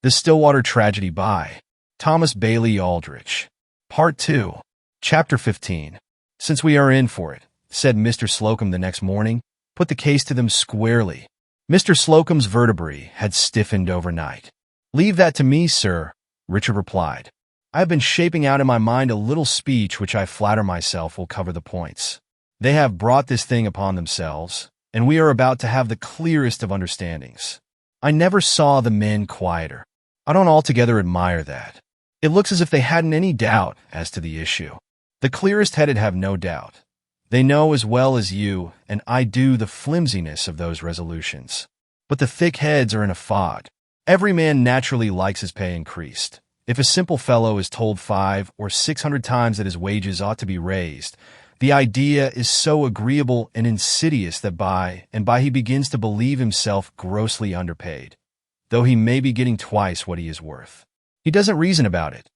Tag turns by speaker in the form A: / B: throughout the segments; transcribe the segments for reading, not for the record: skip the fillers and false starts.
A: The Stillwater Tragedy by Thomas Bailey Aldrich. Part 2. Chapter 15. "Since we are in for it," said Mr. Slocum the next morning, "put the case to them squarely." Mr. Slocum's vertebrae had stiffened overnight. "Leave that to me, sir," Richard replied. "I have been shaping out in my mind a little speech which I flatter myself will cover the points. They have brought this thing upon themselves, and we are about to have the clearest of understandings. I never saw the men quieter. I don't altogether admire that. It looks as if they hadn't any doubt as to the issue. The clearest-headed have no doubt. They know as well as you and I do the flimsiness of those resolutions. But the thick heads are in a fog. Every man naturally likes his pay increased. If a simple fellow is told 500 or 600 times that his wages ought to be raised, the idea is so agreeable and insidious that by and by he begins to believe himself grossly underpaid, though he may be getting twice what he is worth. He doesn't reason about it.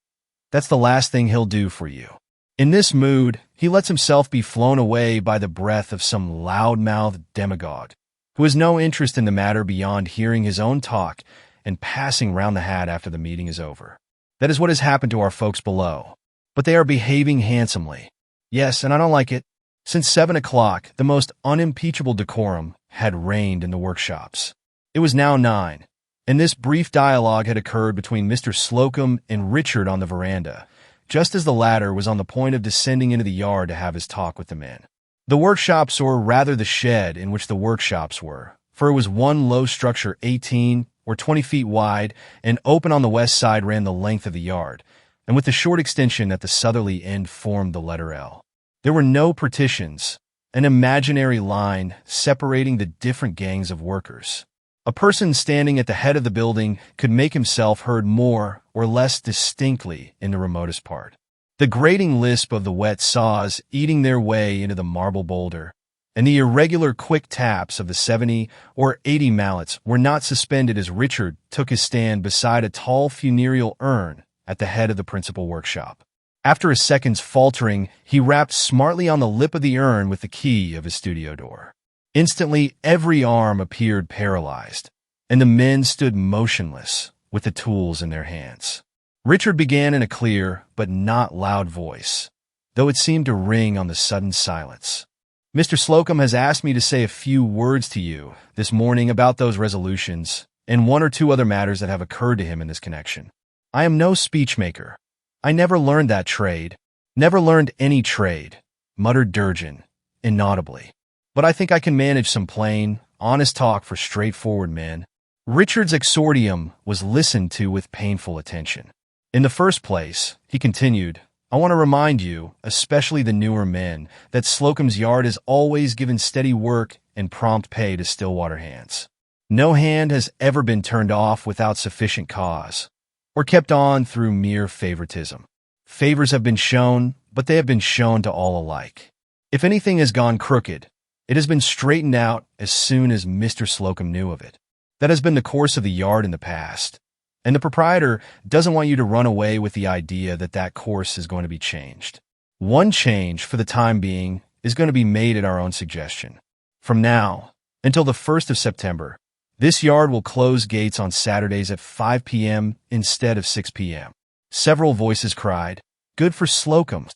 A: That's the last thing he'll do for you. In this mood, he lets himself be flown away by the breath of some loud-mouthed demagogue, who has no interest in the matter beyond hearing his own talk and passing round the hat after the meeting is over. That is what has happened to our folks below. But they are behaving handsomely. Yes, and I don't like it. Since 7 o'clock, the most unimpeachable decorum had reigned in the workshops. It was now 9, and this brief dialogue had occurred between Mr. Slocum and Richard on the veranda, just as the latter was on the point of descending into the yard to have his talk with the men. The workshops, or rather the shed in which the workshops were, for it was one low structure 18 or 20 feet wide and open on the west side, ran the length of the yard, and with the short extension at the southerly end formed the letter L. There were no partitions, an imaginary line separating the different gangs of workers. A person standing at the head of the building could make himself heard more or less distinctly in the remotest part. The grating lisp of the wet saws eating their way into the marble boulder, and the irregular quick taps of the 70 or 80 mallets were not suspended as Richard took his stand beside a tall funereal urn at the head of the principal workshop. After a second's faltering, he rapped smartly on the lip of the urn with the key of his studio door. Instantly, every arm appeared paralyzed, and the men stood motionless with the tools in their hands. Richard began in a clear but not loud voice, though it seemed to ring on the sudden silence. "Mr. Slocum has asked me to say a few words to you this morning about those resolutions and one or two other matters that have occurred to him in this connection. I am no speechmaker. I never learned that trade. Never learned any trade," muttered Durgin, inaudibly. "But I think I can manage some plain, honest talk for straightforward men." Richard's exordium was listened to with painful attention. "In the first place," he continued, "I want to remind you, especially the newer men, that Slocum's yard has always given steady work and prompt pay to Stillwater hands. No hand has ever been turned off without sufficient cause, or kept on through mere favoritism. Favors have been shown, but they have been shown to all alike. If anything has gone crooked, it has been straightened out as soon as Mr. Slocum knew of it. That has been the course of the yard in the past, and the proprietor doesn't want you to run away with the idea that that course is going to be changed. One change, for the time being, is going to be made at our own suggestion. From now until the 1st of September, this yard will close gates on Saturdays at 5 p.m. instead of 6 p.m. Several voices cried, "Good for Slocum."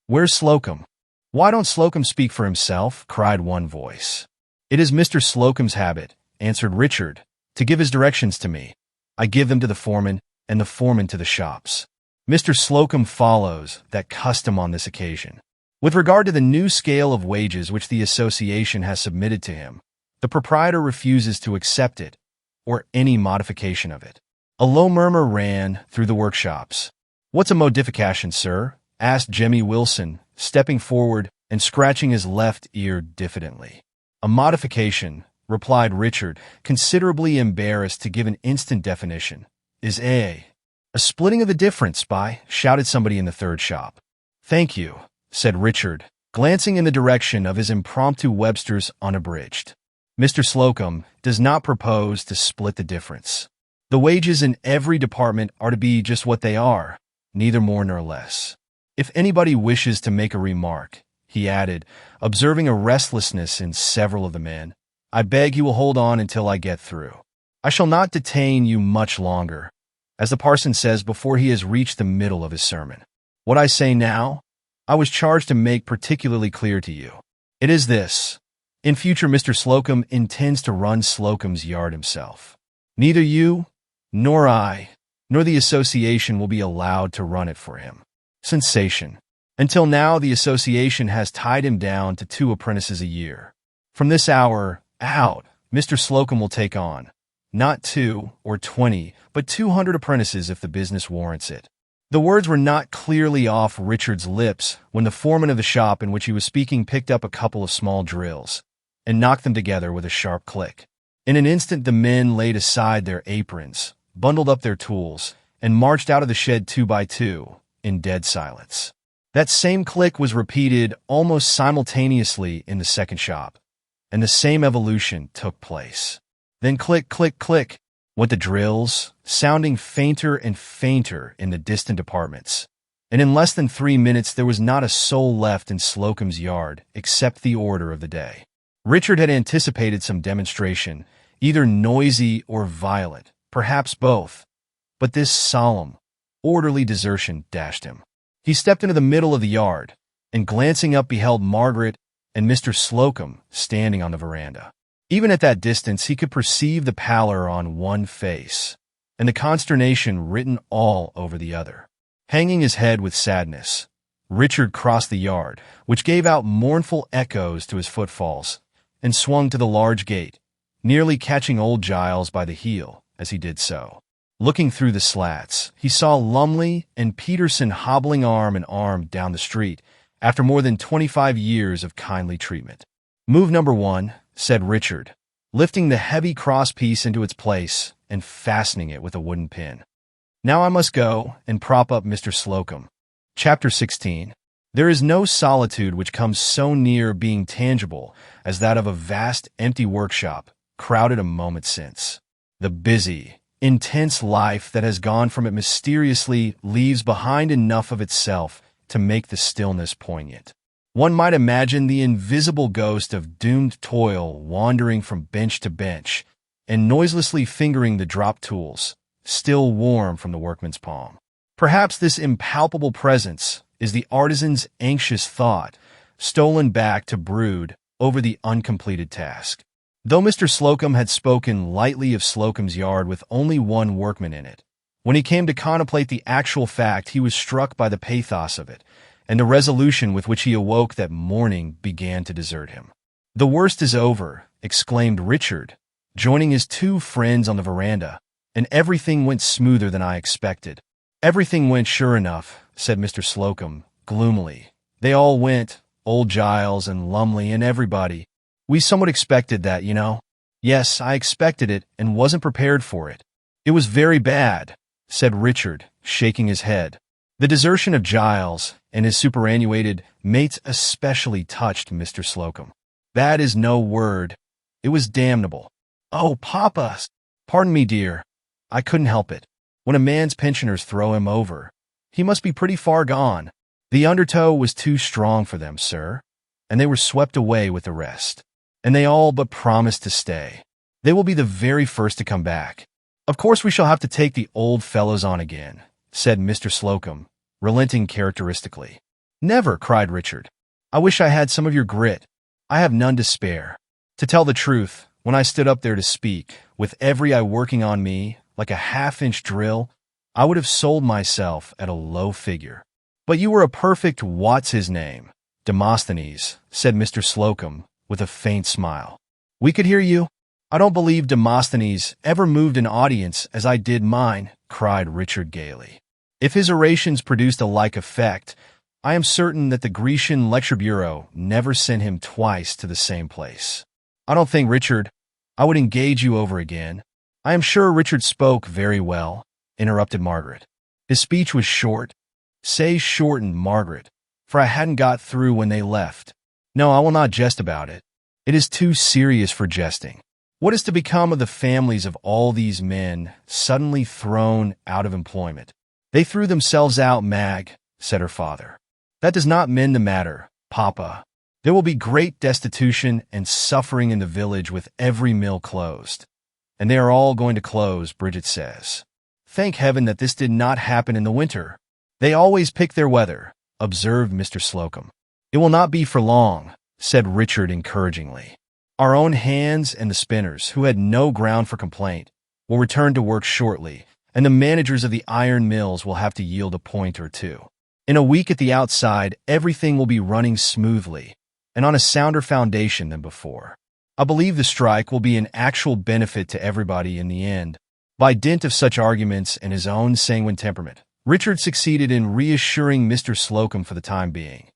A: "Where's Slocum?" "Why don't Slocum speak for himself?" cried one voice. "It is Mr. Slocum's habit," answered Richard, "to give his directions to me. I give them to the foreman, and the foreman to the shops. Mr. Slocum follows that custom on this occasion. With regard to the new scale of wages which the association has submitted to him, the proprietor refuses to accept it, or any modification of it." A low murmur ran through the workshops. "What's a modification, sir?" asked Jemmy Wilson, stepping forward and scratching his left ear diffidently. "A modification," replied Richard, considerably embarrassed to give an instant definition, "is a splitting of the difference by," shouted somebody in the third shop. "Thank you," said Richard, glancing in the direction of his impromptu Webster's Unabridged. "Mr. Slocum does not propose to split the difference. The wages in every department are to be just what they are, neither more nor less. If anybody wishes to make a remark," he added, observing a restlessness in several of the men, "I beg he will hold on until I get through. I shall not detain you much longer. as the parson says before he has reached the middle of his sermon. What I say now, I was charged to make particularly clear to you. It is this. In future, Mr. Slocum intends to run Slocum's yard himself. Neither you, nor I, nor the association will be allowed to run it for him. Sensation. Until now, the association has tied him down to 2 apprentices a year. From this hour out, Mr. Slocum will take on, not 2 or 20, but 200 apprentices if the business warrants it. The words were not clearly off Richard's lips when the foreman of the shop in which he was speaking picked up a couple of small drills and knocked them together with a sharp click. In an instant, the men laid aside their aprons, bundled up their tools, and marched out of the shed 2 by 2 in dead silence. That same click was repeated almost simultaneously in the second shop, and the same evolution took place. Then click, click, click went the drills, sounding fainter and fainter in the distant apartments. And in less than 3 minutes there was not a soul left in Slocum's yard except the order of the day. Richard had anticipated some demonstration, either noisy or violent, perhaps both, but this solemn, orderly desertion dashed him. He stepped into the middle of the yard, and glancing up beheld Margaret and Mr. Slocum standing on the veranda. Even at that distance, he could perceive the pallor on one face, and the consternation written all over the other. Hanging his head with sadness, Richard crossed the yard, which gave out mournful echoes to his footfalls, and swung to the large gate, nearly catching old Giles by the heel as he did so. Looking through the slats, he saw Lumley and Peterson hobbling arm in arm down the street after more than 25 years of kindly treatment. "Move number 1, said Richard, lifting the heavy crosspiece into its place and fastening it with a wooden pin. "Now I must go and prop up Mr. Slocum." Chapter 16. There is no solitude which comes so near being tangible as that of a vast empty workshop crowded a moment since. The busy, intense life that has gone from it mysteriously leaves behind enough of itself to make the stillness poignant. One might imagine the invisible ghost of doomed toil wandering from bench to bench and noiselessly fingering the dropped tools, still warm from the workman's palm. Perhaps this impalpable presence is the artisan's anxious thought, stolen back to brood over the uncompleted task. Though Mr. Slocum had spoken lightly of Slocum's yard with only 1 workman in it, when he came to contemplate the actual fact, he was struck by the pathos of it, and the resolution with which he awoke that morning began to desert him. "The worst is over," exclaimed Richard, joining his 2 friends on the veranda, "and everything went smoother than I expected." "Everything went sure enough," said Mr. Slocum, gloomily. "They all went, old Giles and Lumley and everybody. We somewhat expected that, you know." "Yes, I expected it and wasn't prepared for it." "It was very bad," said Richard, shaking his head. The desertion of Giles and his superannuated mates especially touched Mr. Slocum. "Bad is no word. It was damnable." "Oh, Papa!" "Pardon me, dear. I couldn't help it. When a man's pensioners throw him over, he must be pretty far gone. The undertow was too strong for them, sir, and they were swept away with the rest. And they all but promised to stay. They will be the very first to come back. Of course we shall have to take the old fellows on again," said Mr. Slocum, relenting characteristically. "Never," cried Richard. "I wish I had some of your grit. I have none to spare. To tell the truth, when I stood up there to speak, with every eye working on me, like a half-inch drill, I would have sold myself at a low figure. But you were a perfect what's-his-name, Demosthenes," said Mr. Slocum, with a faint smile. "We could hear you." "I don't believe Demosthenes ever moved an audience as I did mine," cried Richard gaily. "If his orations produced a like effect, I am certain that the Grecian lecture bureau never sent him twice to the same place." "I don't think, Richard, I would engage you over again." "I am sure Richard spoke very well," interrupted Margaret. "His speech was short." "Say shortened, Margaret, for I hadn't got through when they left." "No, I will not jest about it. It is too serious for jesting. What is to become of the families of all these men suddenly thrown out of employment?" "They threw themselves out, Mag," said her father. "That does not mend the matter, Papa. There will be great destitution and suffering in the village with every mill closed. And they are all going to close, Bridget says. Thank heaven that this did not happen in the winter. They always pick their weather, observed Mr. Slocum. It will not be for long, said Richard encouragingly. Our own hands and the spinners, who had no ground for complaint, will return to work shortly, and the managers of the iron mills will have to yield a point or two. In a week at the outside, everything will be running smoothly and on a sounder foundation than before. I believe the strike will be an actual benefit to everybody in the end. By dint of such arguments and his own sanguine temperament, Richard succeeded in reassuring Mr. Slocum for the time being,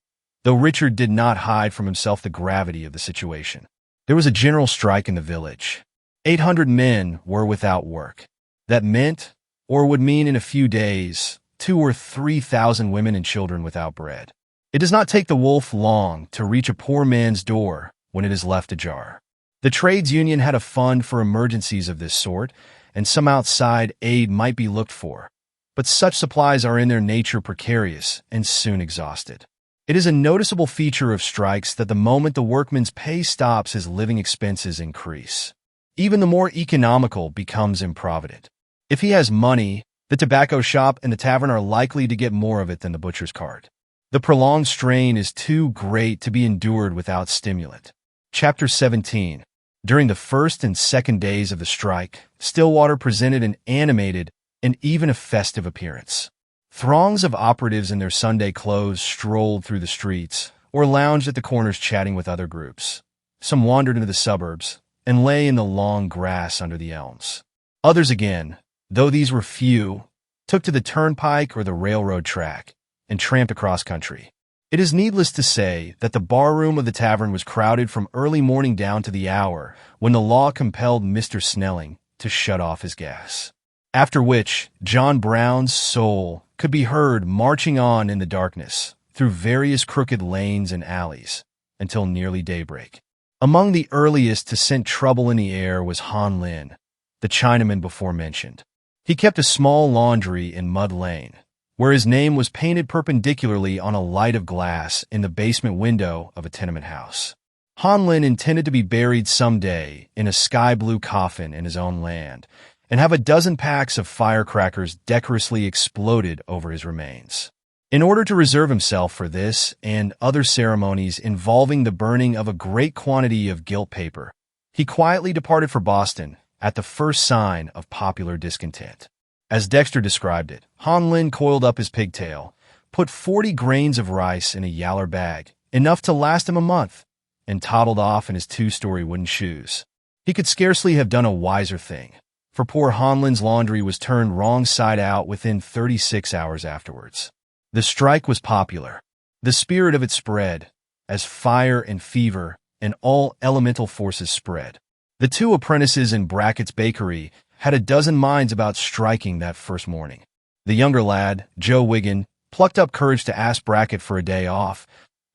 A: though Richard did not hide from himself the gravity of the situation. There was a general strike in the village. 800 men were without work. That meant, or would mean in a few days, 2,000 or 3,000 women and children without bread. It does not take the wolf long to reach a poor man's door when it is left ajar. The trades union had a fund for emergencies of this sort, and some outside aid might be looked for, but such supplies are in their nature precarious and soon exhausted. It is a noticeable feature of strikes that the moment the workman's pay stops, his living expenses increase. Even the more economical becomes improvident. If he has money, the tobacco shop and the tavern are likely to get more of it than the butcher's cart. The prolonged strain is too great to be endured without stimulant. Chapter 17. During the first and second days of the strike, Stillwater presented an animated and even a festive appearance. Throngs of operatives in their Sunday clothes strolled through the streets or lounged at the corners chatting with other groups. Some wandered into the suburbs and lay in the long grass under the elms. Others again, though these were few, took to the turnpike or the railroad track and tramped across country. It is needless to say that the barroom of the tavern was crowded from early morning down to the hour when the law compelled Mr. Snelling to shut off his gas. After which, John Brown's soul could be heard marching on in the darkness through various crooked lanes and alleys until nearly daybreak. Among the earliest to scent trouble in the air was Han Lin, the Chinaman before mentioned. He kept a small laundry in Mud Lane, where his name was painted perpendicularly on a light of glass in the basement window of a tenement house. Han Lin intended to be buried someday in a sky-blue coffin in his own land and have a dozen packs of firecrackers decorously exploded over his remains. In order to reserve himself for this and other ceremonies involving the burning of a great quantity of gilt paper, he quietly departed for Boston at the first sign of popular discontent. As Dexter described it, Han Lin coiled up his pigtail, put 40 grains of rice in a yaller bag, enough to last him a month, and toddled off in his 2-story wooden shoes. He could scarcely have done a wiser thing, for poor Han Lin's laundry was turned wrong side out within 36 hours afterwards. The strike was popular. The spirit of it spread, as fire and fever and all elemental forces spread. The 2 apprentices in Brackett's bakery had a dozen minds about striking that first morning. The younger lad, Joe Wiggin, plucked up courage to ask Brackett for a day off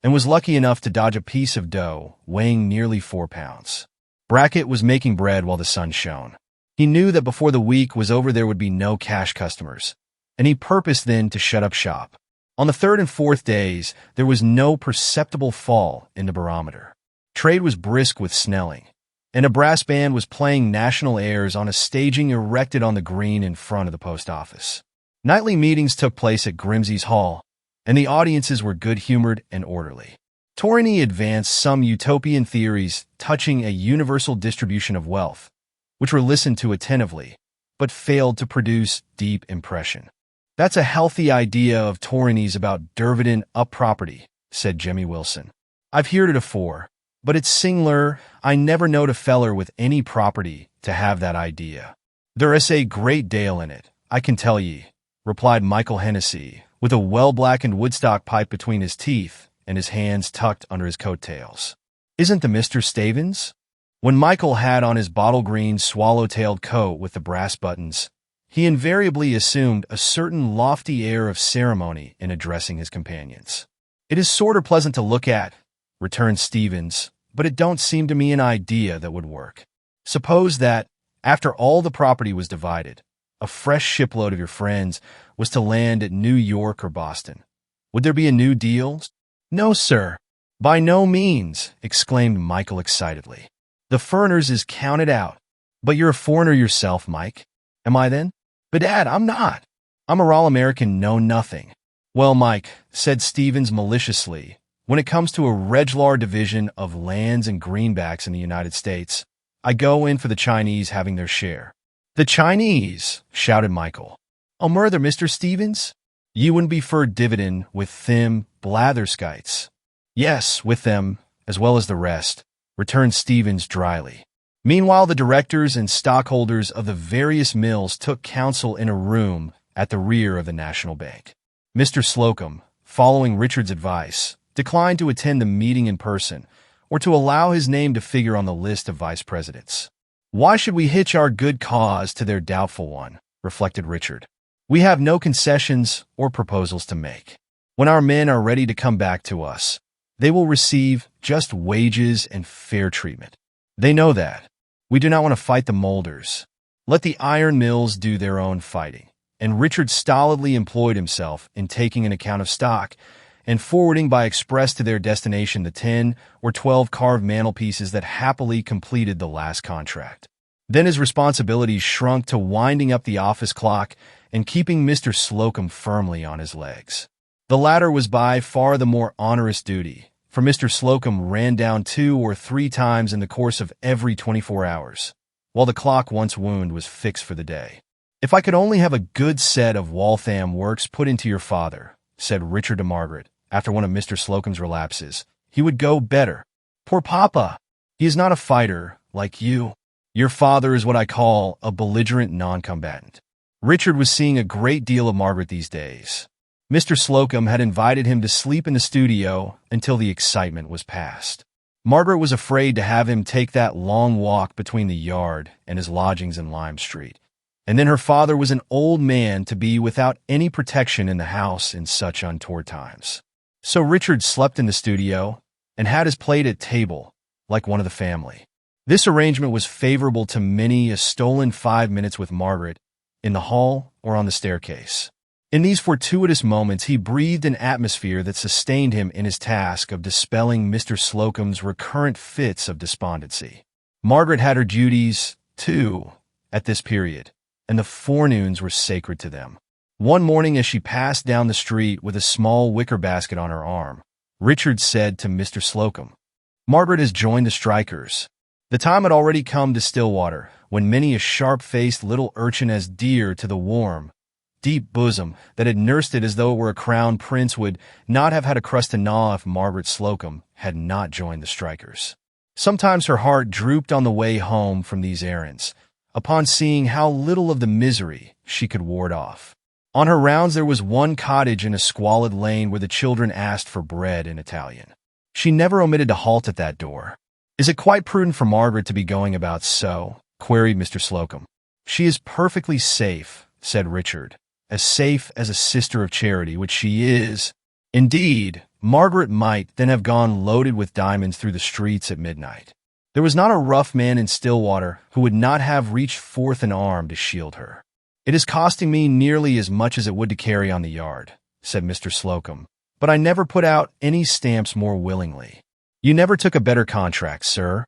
A: and was lucky enough to dodge a piece of dough weighing nearly 4 pounds. Brackett was making bread while the sun shone. He knew that before the week was over there would be no cash customers, and he purposed then to shut up shop. On the 3rd and 4th days, there was no perceptible fall in the barometer. Trade was brisk with Snelling, and a brass band was playing national airs on a staging erected on the green in front of the post office. Nightly meetings took place at Grimsey's Hall, and the audiences were good-humored and orderly. Torrini advanced some utopian theories touching a universal distribution of wealth, which were listened to attentively, but failed to produce deep impression. "That's a healthy idea of Torrini's about Dervidin up property," said Jemmy Wilson. "I've heard it afore, but it's sing'lar. I never knowed a feller with any property to have that idea." "There is a great deal in it, I can tell ye," replied Michael Hennessy, with a well-blackened Woodstock pipe between his teeth and his hands tucked under his coat-tails. "Isn't the Mr. Stavins?" When Michael had on his bottle-green swallow-tailed coat with the brass buttons, he invariably assumed a certain lofty air of ceremony in addressing his companions. "It is sorter pleasant to look at," returned Stevens, "but it don't seem to me an idea that would work. Suppose that, after all the property was divided, a fresh shipload of your friends was to land at New York or Boston. Would there be a new deal?" "No, sir. By no means," exclaimed Michael excitedly. "The furners is counted out. But you're a foreigner yourself, Mike." "Am I then?" But Dad, I'm not. I'm a raw American know-nothing. Well, Mike, said Stevens maliciously, when it comes to a regular division of lands and greenbacks in the United States, I go in for the Chinese having their share. The Chinese, shouted Michael. Oh, murther, Mr. Stevens? You wouldn't be for dividend with them blatherskites. Yes, with them, as well as the rest, returned Stevens dryly. Meanwhile, the directors and stockholders of the various mills took counsel in a room at the rear of the National Bank. Mr. Slocum, following Richard's advice, declined to attend the meeting in person or to allow his name to figure on the list of vice presidents. Why should we hitch our good cause to their doubtful one? Reflected Richard. We have no concessions or proposals to make. When our men are ready to come back to us, they will receive just wages and fair treatment. They know that. We do not want to fight the molders. Let the iron mills do their own fighting. And Richard stolidly employed himself in taking an account of stock and forwarding by express to their destination the 10 or 12 carved mantelpieces that happily completed the last contract. Then his responsibilities shrunk to winding up the office clock and keeping Mr. Slocum firmly on his legs. The latter was by far the more onerous duty, for Mr. Slocum ran down 2 or 3 times in the course of every 24 hours, while the clock once wound was fixed for the day. If I could only have a good set of Waltham works put into your father, said Richard to Margaret, after one of Mr. Slocum's relapses, he would go better. Poor Papa! He is not a fighter, like you. Your father is what I call a belligerent non-combatant. Richard was seeing a great deal of Margaret these days. Mr. Slocum had invited him to sleep in the studio until the excitement was past. Margaret was afraid to have him take that long walk between the yard and his lodgings in Lime Street. And then her father was an old man to be without any protection in the house in such untoward times. So Richard slept in the studio and had his plate at table, like one of the family. This arrangement was favorable to many a stolen 5 minutes with Margaret in the hall or on the staircase. In these fortuitous moments, he breathed an atmosphere that sustained him in his task of dispelling Mr. Slocum's recurrent fits of despondency. Margaret had her duties, too, at this period, and the forenoons were sacred to them. One morning as she passed down the street with a small wicker basket on her arm, Richard said to Mr. Slocum, Margaret has joined the strikers. The time had already come to Stillwater, when many a sharp-faced little urchin as dear to the warm, deep bosom that had nursed it as though it were a crown prince would not have had a crust to gnaw if Margaret Slocum had not joined the strikers. Sometimes her heart drooped on the way home from these errands, upon seeing how little of the misery she could ward off. On her rounds there was one cottage in a squalid lane where the children asked for bread in Italian. She never omitted to halt at that door. Is it quite prudent for Margaret to be going about so? Queried Mr. Slocum. She is perfectly safe, said Richard, as safe as a sister of charity, which she is. Indeed, Margaret might then have gone loaded with diamonds through the streets at midnight. There was not a rough man in Stillwater who would not have reached forth an arm to shield her. It is costing me nearly as much as it would to carry on the yard, said Mr. Slocum, but I never put out any stamps more willingly. You never took a better contract, sir,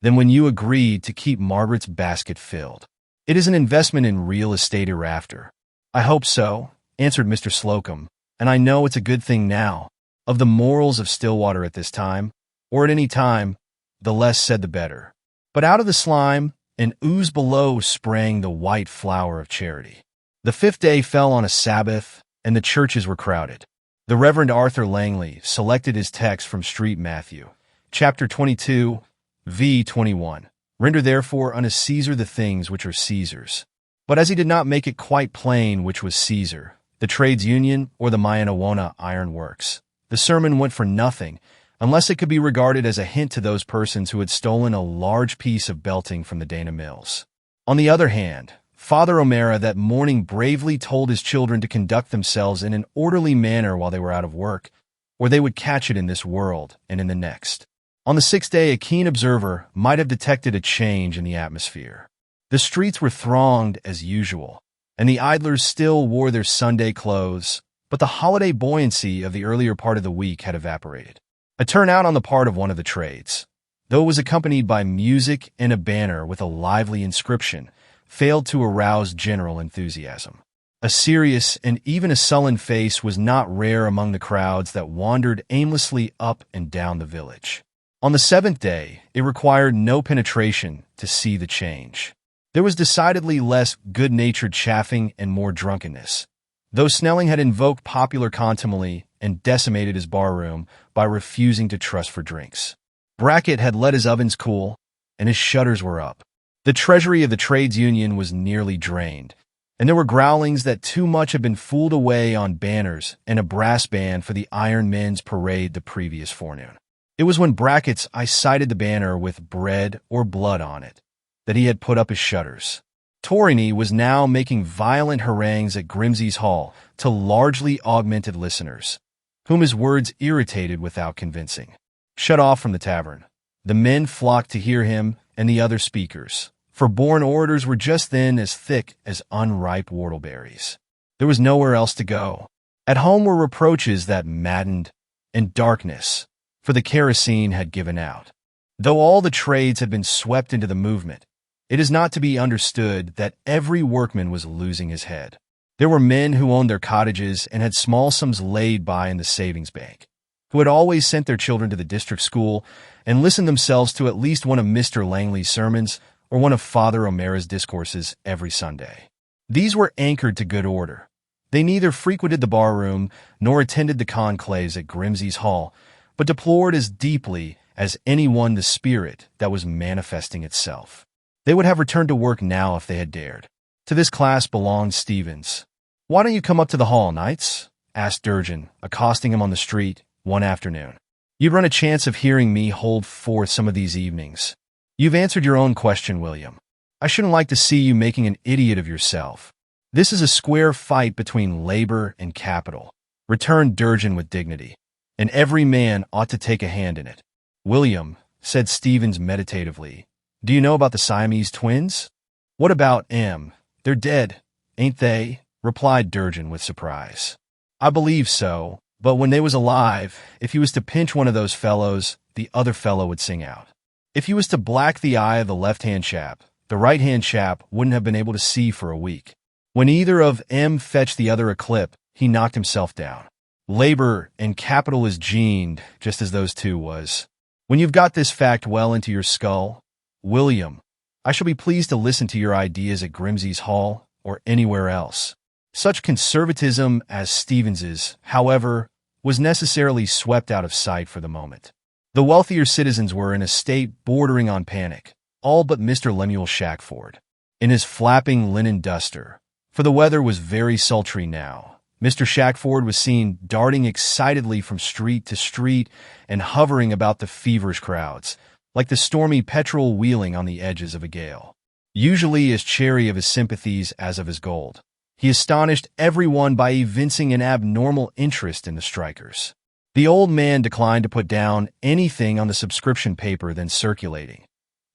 A: than when you agreed to keep Margaret's basket filled. It is an investment in real estate hereafter. I hope so, answered Mr. Slocum, and I know it's a good thing now. Of the morals of Stillwater at this time, or at any time, the less said the better. But out of the slime and ooze below sprang the white flower of charity. The 5th day fell on a Sabbath, and the churches were crowded. The Reverend Arthur Langley selected his text from Street Matthew, chapter 22, v. 21. Render therefore unto Caesar the things which are Caesar's. But as he did not make it quite plain which was Caesar, the trades union or the Mayanawona Iron Works, the sermon went for nothing, unless it could be regarded as a hint to those persons who had stolen a large piece of belting from the Dana Mills. On the other hand, Father O'Mara that morning bravely told his children to conduct themselves in an orderly manner while they were out of work, or they would catch it in this world and in the next. On the 6th day, a keen observer might have detected a change in the atmosphere. The streets were thronged as usual, and the idlers still wore their Sunday clothes, but the holiday buoyancy of the earlier part of the week had evaporated. A turnout on the part of one of the trades, though it was accompanied by music and a banner with a lively inscription, failed to arouse general enthusiasm. A serious and even a sullen face was not rare among the crowds that wandered aimlessly up and down the village. On the seventh day, it required no penetration to see the change. There was decidedly less good-natured chaffing and more drunkenness. Though Snelling had invoked popular contumely and decimated his barroom by refusing to trust for drinks, Brackett had let his ovens cool, and his shutters were up. The treasury of the trades union was nearly drained, and there were growlings that too much had been fooled away on banners and a brass band for the Iron Men's parade the previous forenoon. It was when Brackett's eye sighted the banner with bread or blood on it that he had put up his shutters. Torrini was now making violent harangues at Grimsey's Hall to largely augmented listeners, whom his words irritated without convincing. Shut off from the tavern, the men flocked to hear him and the other speakers, for born orators were just then as thick as unripe whortleberries. There was nowhere else to go. At home were reproaches that maddened, and darkness, for the kerosene had given out. Though all the trades had been swept into the movement, it is not to be understood that every workman was losing his head. There were men who owned their cottages and had small sums laid by in the savings bank, who had always sent their children to the district school and listened themselves to at least one of Mr. Langley's sermons or one of Father O'Mara's discourses every Sunday. These were anchored to good order. They neither frequented the barroom nor attended the conclaves at Grimsey's Hall, but deplored as deeply as anyone the spirit that was manifesting itself. They would have returned to work now if they had dared. To this class belonged Stevens. "Why don't you come up to the hall, Knights?" asked Durgin, accosting him on the street one afternoon. "You'd run a chance of hearing me hold forth some of these evenings. You've answered your own question, William. I shouldn't like to see you making an idiot of yourself. This is a square fight between labor and capital," returned Durgin with dignity, "and every man ought to take a hand in it." "William," said Stevens meditatively, "do you know about the Siamese twins?" "What about 'em? They're dead, ain't they?" replied Durgin with surprise. "I believe so, but when they was alive, if you was to pinch one of those fellows, the other fellow would sing out. If you was to black the eye of the left-hand chap, the right-hand chap wouldn't have been able to see for a week. When either of 'em fetched the other a clip, he knocked himself down. Labor and capital is gened, just as those two was. When you've got this fact well into your skull, William, I shall be pleased to listen to your ideas at Grimsey's Hall or anywhere else." Such conservatism as Stevens's, however, was necessarily swept out of sight for the moment. The wealthier citizens were in a state bordering on panic, all but Mr. Lemuel Shackford. In his flapping linen duster, for the weather was very sultry now, Mr. Shackford was seen darting excitedly from street to street and hovering about the feverish crowds, like the stormy petrel wheeling on the edges of a gale. Usually as chary of his sympathies as of his gold, he astonished everyone by evincing an abnormal interest in the strikers. The old man declined to put down anything on the subscription paper then circulating,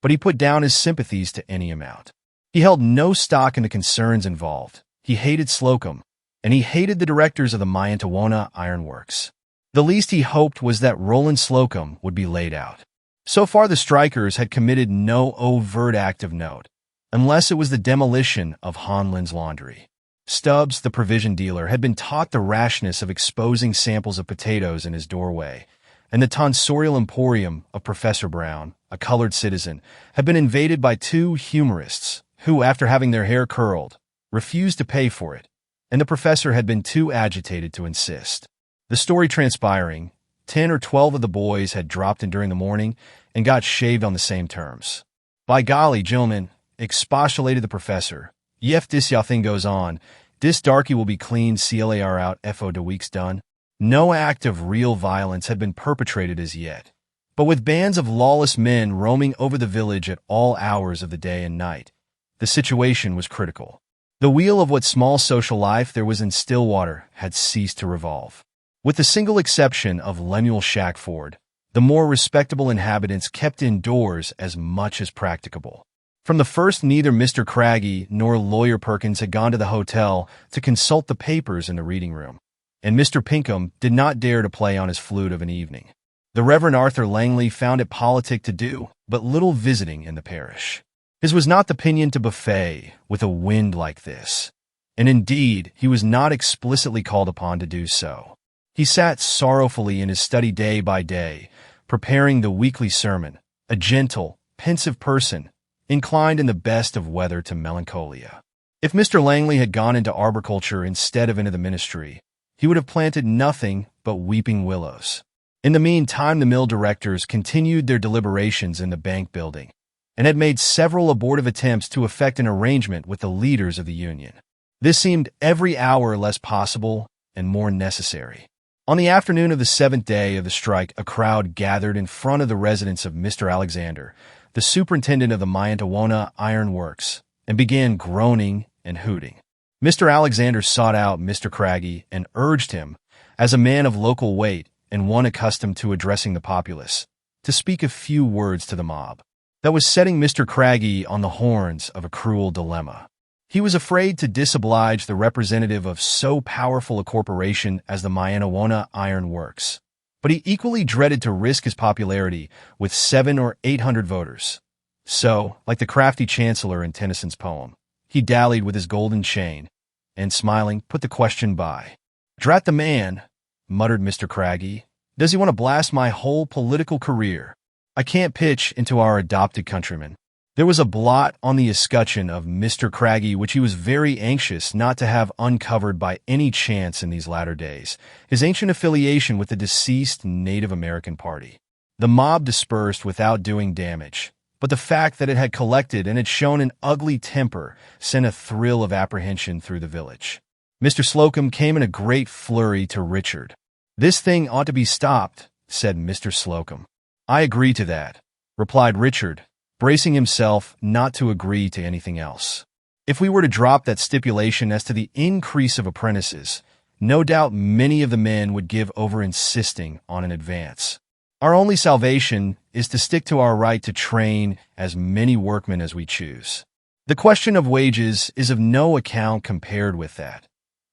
A: but he put down his sympathies to any amount. He held no stock in the concerns involved. He hated Slocum, and he hated the directors of the Mayantawana Iron Works. The least he hoped was that Roland Slocum would be laid out. So far the strikers had committed no overt act of note, unless it was the demolition of Honlin's laundry. Stubbs, the provision dealer, had been taught the rashness of exposing samples of potatoes in his doorway, and the tonsorial emporium of Professor Brown, a colored citizen, had been invaded by two humorists who, after having their hair curled, refused to pay for it, and the professor had been too agitated to insist. The story transpiring, 10 or 12 of the boys had dropped in during the morning and got shaved on the same terms. "By golly, gentlemen," expostulated the professor, "yef dis y'all thing goes on, dis darky will be cleaned CLAR out FO de week's done." No act of real violence had been perpetrated as yet, but with bands of lawless men roaming over the village at all hours of the day and night, the situation was critical. The wheel of what small social life there was in Stillwater had ceased to revolve. With the single exception of Lemuel Shackford, the more respectable inhabitants kept indoors as much as practicable. From the first, neither Mr. Craggy nor Lawyer Perkins had gone to the hotel to consult the papers in the reading room, and Mr. Pinkham did not dare to play on his flute of an evening. The Reverend Arthur Langley found it politic to do but little visiting in the parish. His was not the pinion to buffet with a wind like this, and indeed he was not explicitly called upon to do so. He sat sorrowfully in his study day by day, preparing the weekly sermon, a gentle, pensive person, inclined in the best of weather to melancholia. If Mr. Langley had gone into arboriculture instead of into the ministry, he would have planted nothing but weeping willows. In the meantime, the mill directors continued their deliberations in the bank building and had made several abortive attempts to effect an arrangement with the leaders of the union. This seemed every hour less possible and more necessary. On the afternoon of the 7th day of the strike, a crowd gathered in front of the residence of Mr. Alexander, the superintendent of the Mayantawana Iron Works, and began groaning and hooting. Mr. Alexander sought out Mr. Craggy and urged him, as a man of local weight and one accustomed to addressing the populace, to speak a few words to the mob. That was setting Mr. Craggy on the horns of a cruel dilemma. He was afraid to disoblige the representative of so powerful a corporation as the Mayantawana Iron Works, but he equally dreaded to risk his popularity with 700 or 800 voters. So, like the crafty chancellor in Tennyson's poem, he dallied with his golden chain, and smiling, put the question by. "Drat the man," muttered Mr. Craggy. "Does he want to blast my whole political career? I can't pitch into our adopted countrymen." There was a blot on the escutcheon of Mr. Craggy which he was very anxious not to have uncovered by any chance in these latter days, his ancient affiliation with the deceased Native American Party. The mob dispersed without doing damage, but the fact that it had collected and had shown an ugly temper sent a thrill of apprehension through the village. Mr. Slocum came in a great flurry to Richard. "This thing ought to be stopped," said Mr. Slocum. "I agree to that," replied Richard, bracing himself not to agree to anything else. "If we were to drop that stipulation as to the increase of apprentices, no doubt many of the men would give over insisting on an advance. Our only salvation is to stick to our right to train as many workmen as we choose. The question of wages is of no account compared with that.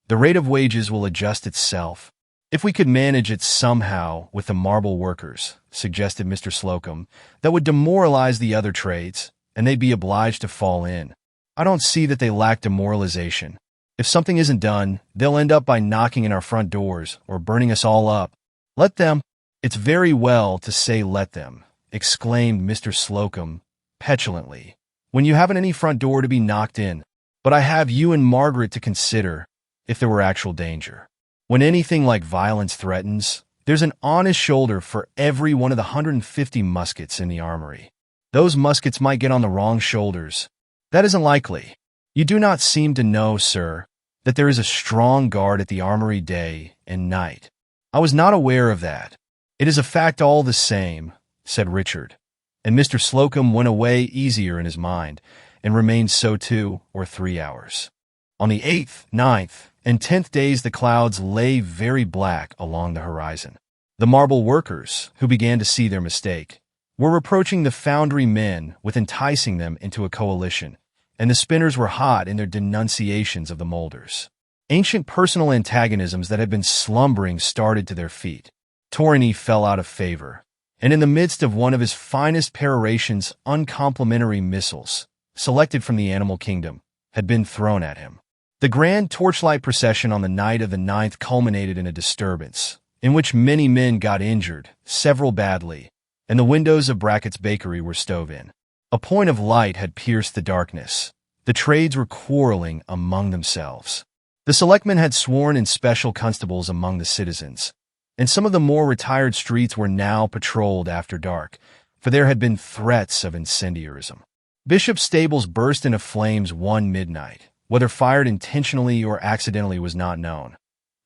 A: The rate of wages will adjust itself. If we could manage it somehow with the marble workers," suggested Mr. Slocum, "that would demoralize the other trades, and they'd be obliged to fall in. I don't see that they lack demoralization. If something isn't done, they'll end up by knocking in our front doors or burning us all up. Let them." "It's very well to say let them," exclaimed Mr. Slocum petulantly, "when you haven't any front door to be knocked in. But I have you and Margaret to consider if there were actual danger. When anything like violence threatens, there's an honest shoulder for every one of the 150 muskets in the armory. Those muskets might get on the wrong shoulders. That isn't likely. You do not seem to know, sir, that there is a strong guard at the armory day and night." "I was not aware of that." "It is a fact all the same," said Richard, and Mr. Slocum went away easier in his mind, and remained so 2 or 3 hours. On the 8th, 9th, and 10th days the clouds lay very black along the horizon. The marble workers, who began to see their mistake, were reproaching the foundry men with enticing them into a coalition, and the spinners were hot in their denunciations of the molders. Ancient personal antagonisms that had been slumbering started to their feet. Torrini fell out of favor, and in the midst of one of his finest perorations, uncomplimentary missiles, selected from the animal kingdom, had been thrown at him. The grand torchlight procession on the night of the 9th culminated in a disturbance, in which many men got injured, several badly, and the windows of Brackett's bakery were stove in. A point of light had pierced the darkness. The trades were quarreling among themselves. The selectmen had sworn in special constables among the citizens, and some of the more retired streets were now patrolled after dark, for there had been threats of incendiarism. Bishop's stables burst into flames one midnight. Whether fired intentionally or accidentally was not known.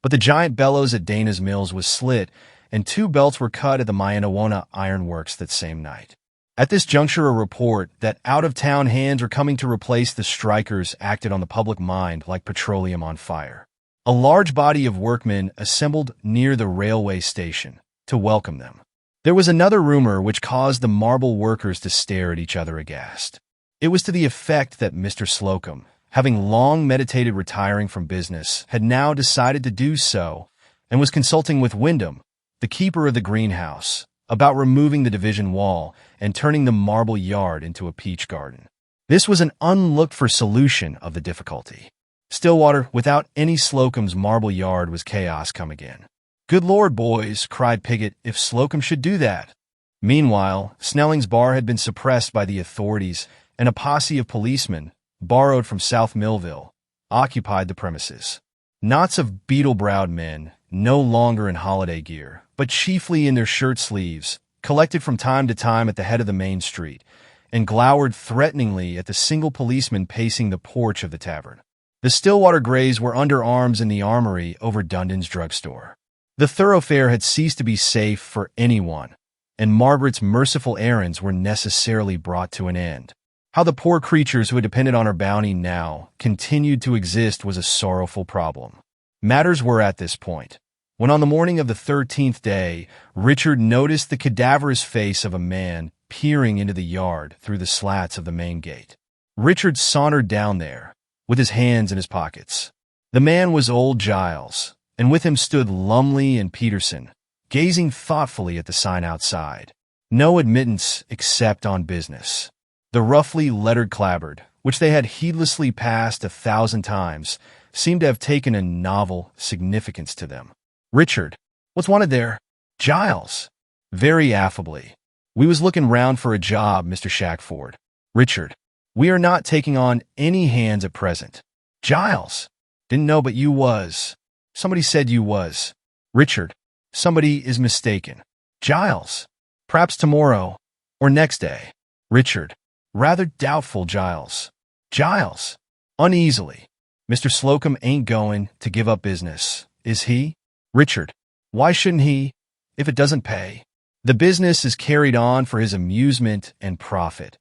A: But the giant bellows at Dana's Mills was slit, and 2 belts were cut at the Mayantawana Iron Works that same night. At this juncture, a report that out-of-town hands were coming to replace the strikers acted on the public mind like petroleum on fire. A large body of workmen assembled near the railway station to welcome them. There was another rumor which caused the marble workers to stare at each other aghast. It was to the effect that Mr. Slocum, having long meditated retiring from business, had now decided to do so, and was consulting with Wyndham, the keeper of the greenhouse, about removing the division wall and turning the marble yard into a peach garden. This was an unlooked-for solution of the difficulty. Stillwater, without any Slocum's marble yard, was chaos come again. "Good Lord, boys," cried Piggott, "if Slocum should do that." Meanwhile, Snelling's bar had been suppressed by the authorities, and a posse of policemen, borrowed from South Millville, occupied the premises. Knots of beetle-browed men, no longer in holiday gear, but chiefly in their shirt sleeves, collected from time to time at the head of the main street, and glowered threateningly at the single policeman pacing the porch of the tavern. The Stillwater Greys were under arms in the armory over Dundon's drugstore. The thoroughfare had ceased to be safe for anyone, and Margaret's merciful errands were necessarily brought to an end. How the poor creatures who had depended on her bounty now continued to exist was a sorrowful problem. Matters were at this point when, on the morning of the 13th day, Richard noticed the cadaverous face of a man peering into the yard through the slats of the main gate. Richard sauntered down there, with his hands in his pockets. The man was old Giles, and with him stood Lumley and Peterson, gazing thoughtfully at the sign outside. "No admittance except on business." The roughly lettered clapboard, which they had heedlessly passed 1,000 times, seemed to have taken a novel significance to them. "Richard, what's wanted there?" "Giles." Very affably. "We was looking round for a job, Mr. Shackford." "Richard, we are not taking on any hands at present." "Giles, didn't know but you was. Somebody said you was." "Richard, somebody is mistaken." "Giles, perhaps tomorrow or next day." "Richard, rather doubtful, Giles." "Giles," uneasily, "Mr. Slocum ain't going to give up business, is he?" "Richard, why shouldn't he, if it doesn't pay? The business is carried on for his amusement and profit.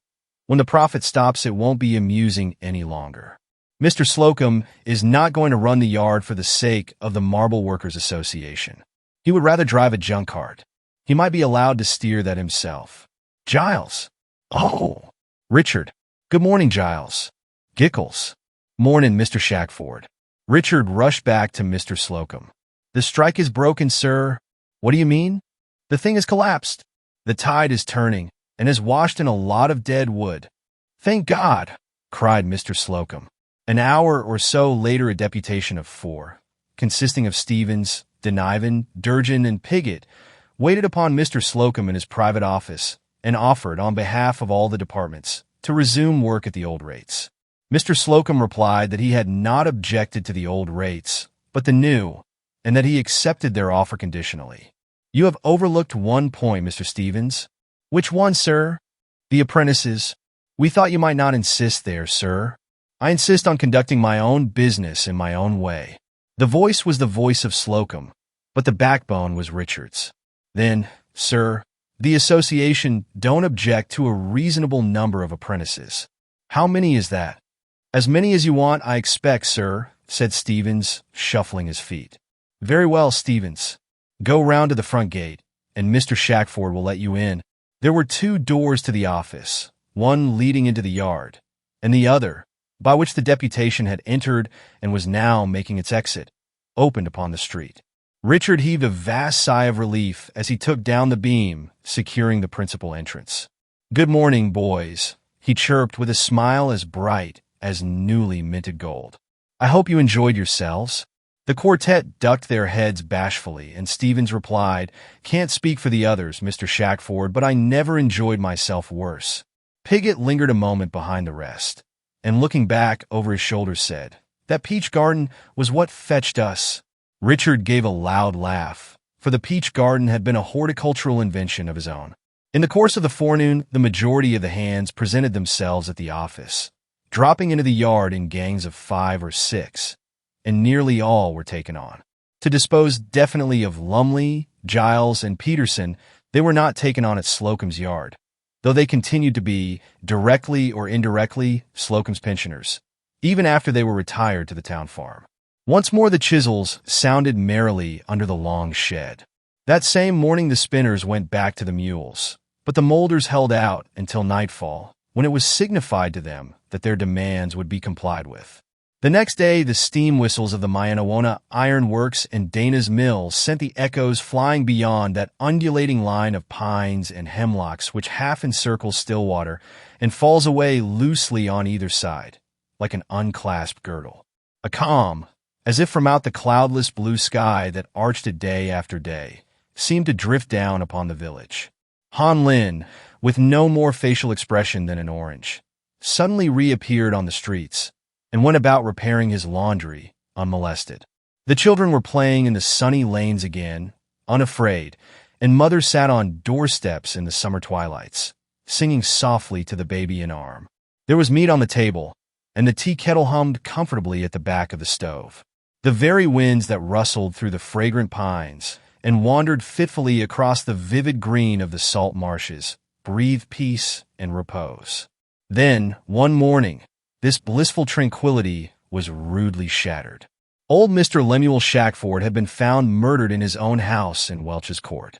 A: When the profit stops, it won't be amusing any longer. Mr. Slocum is not going to run the yard for the sake of the Marble Workers Association. He would rather drive a junk cart. He might be allowed to steer that himself." "Giles." "Oh." "Richard. Good morning, Giles." "Gickles." "Mornin', Mr. Shackford." Richard rushed back to Mr. Slocum. "The strike is broken, sir." "What do you mean?" "The thing has collapsed. The tide is turning, and has washed in a lot of dead wood." "Thank God!" cried Mr. Slocum. An hour or so later, a deputation of 4, consisting of Stevens, Denivin, Durgin, and Piggott, waited upon Mr. Slocum in his private office and offered, on behalf of all the departments, to resume work at the old rates. Mr. Slocum replied that he had not objected to the old rates, but the new, and that he accepted their offer conditionally. "You have overlooked one point, Mr. Stevens." "Which one, sir?" "The apprentices. We thought you might not insist there, sir." "I insist on conducting my own business in my own way." The voice was the voice of Slocum, but the backbone was Richard's. "Then, sir, the association don't object to a reasonable number of apprentices." "How many is that?" "As many as you want, I expect, sir," said Stevens, shuffling his feet. "Very well, Stevens. Go round to the front gate, and Mr. Shackford will let you in." There were 2 doors to the office, one leading into the yard, and the other, by which the deputation had entered and was now making its exit, opened upon the street. Richard heaved a vast sigh of relief as he took down the beam, securing the principal entrance. "Good morning, boys," he chirped with a smile as bright as newly minted gold. "I hope you enjoyed yourselves." The quartet ducked their heads bashfully, and Stevens replied, "Can't speak for the others, Mr. Shackford, but I never enjoyed myself worse." Piggott lingered a moment behind the rest, and looking back over his shoulder said, "That peach garden was what fetched us." Richard gave a loud laugh, for the peach garden had been a horticultural invention of his own. In the course of the forenoon, the majority of the hands presented themselves at the office, dropping into the yard in gangs of 5 or 6, and nearly all were taken on. To dispose definitely of Lumley, Giles, and Peterson, they were not taken on at Slocum's yard, though they continued to be, directly or indirectly, Slocum's pensioners, even after they were retired to the town farm. Once more the chisels sounded merrily under the long shed. That same morning the spinners went back to the mules, but the molders held out until nightfall, when it was signified to them that their demands would be complied with. The next day, the steam whistles of the Mayanawona Iron Works and Dana's Mill sent the echoes flying beyond that undulating line of pines and hemlocks which half encircles Stillwater and falls away loosely on either side, like an unclasped girdle. A calm, as if from out the cloudless blue sky that arched it day after day, seemed to drift down upon the village. Han Lin, with no more facial expression than an orange, suddenly reappeared on the streets and went about repairing his laundry, unmolested. The children were playing in the sunny lanes again, unafraid, and mother sat on doorsteps in the summer twilights, singing softly to the baby in arm. There was meat on the table, and the tea kettle hummed comfortably at the back of the stove. The very winds that rustled through the fragrant pines and wandered fitfully across the vivid green of the salt marshes breathed peace and repose. Then, one morning, this blissful tranquility was rudely shattered. Old Mr. Lemuel Shackford had been found murdered in his own house in Welch's Court.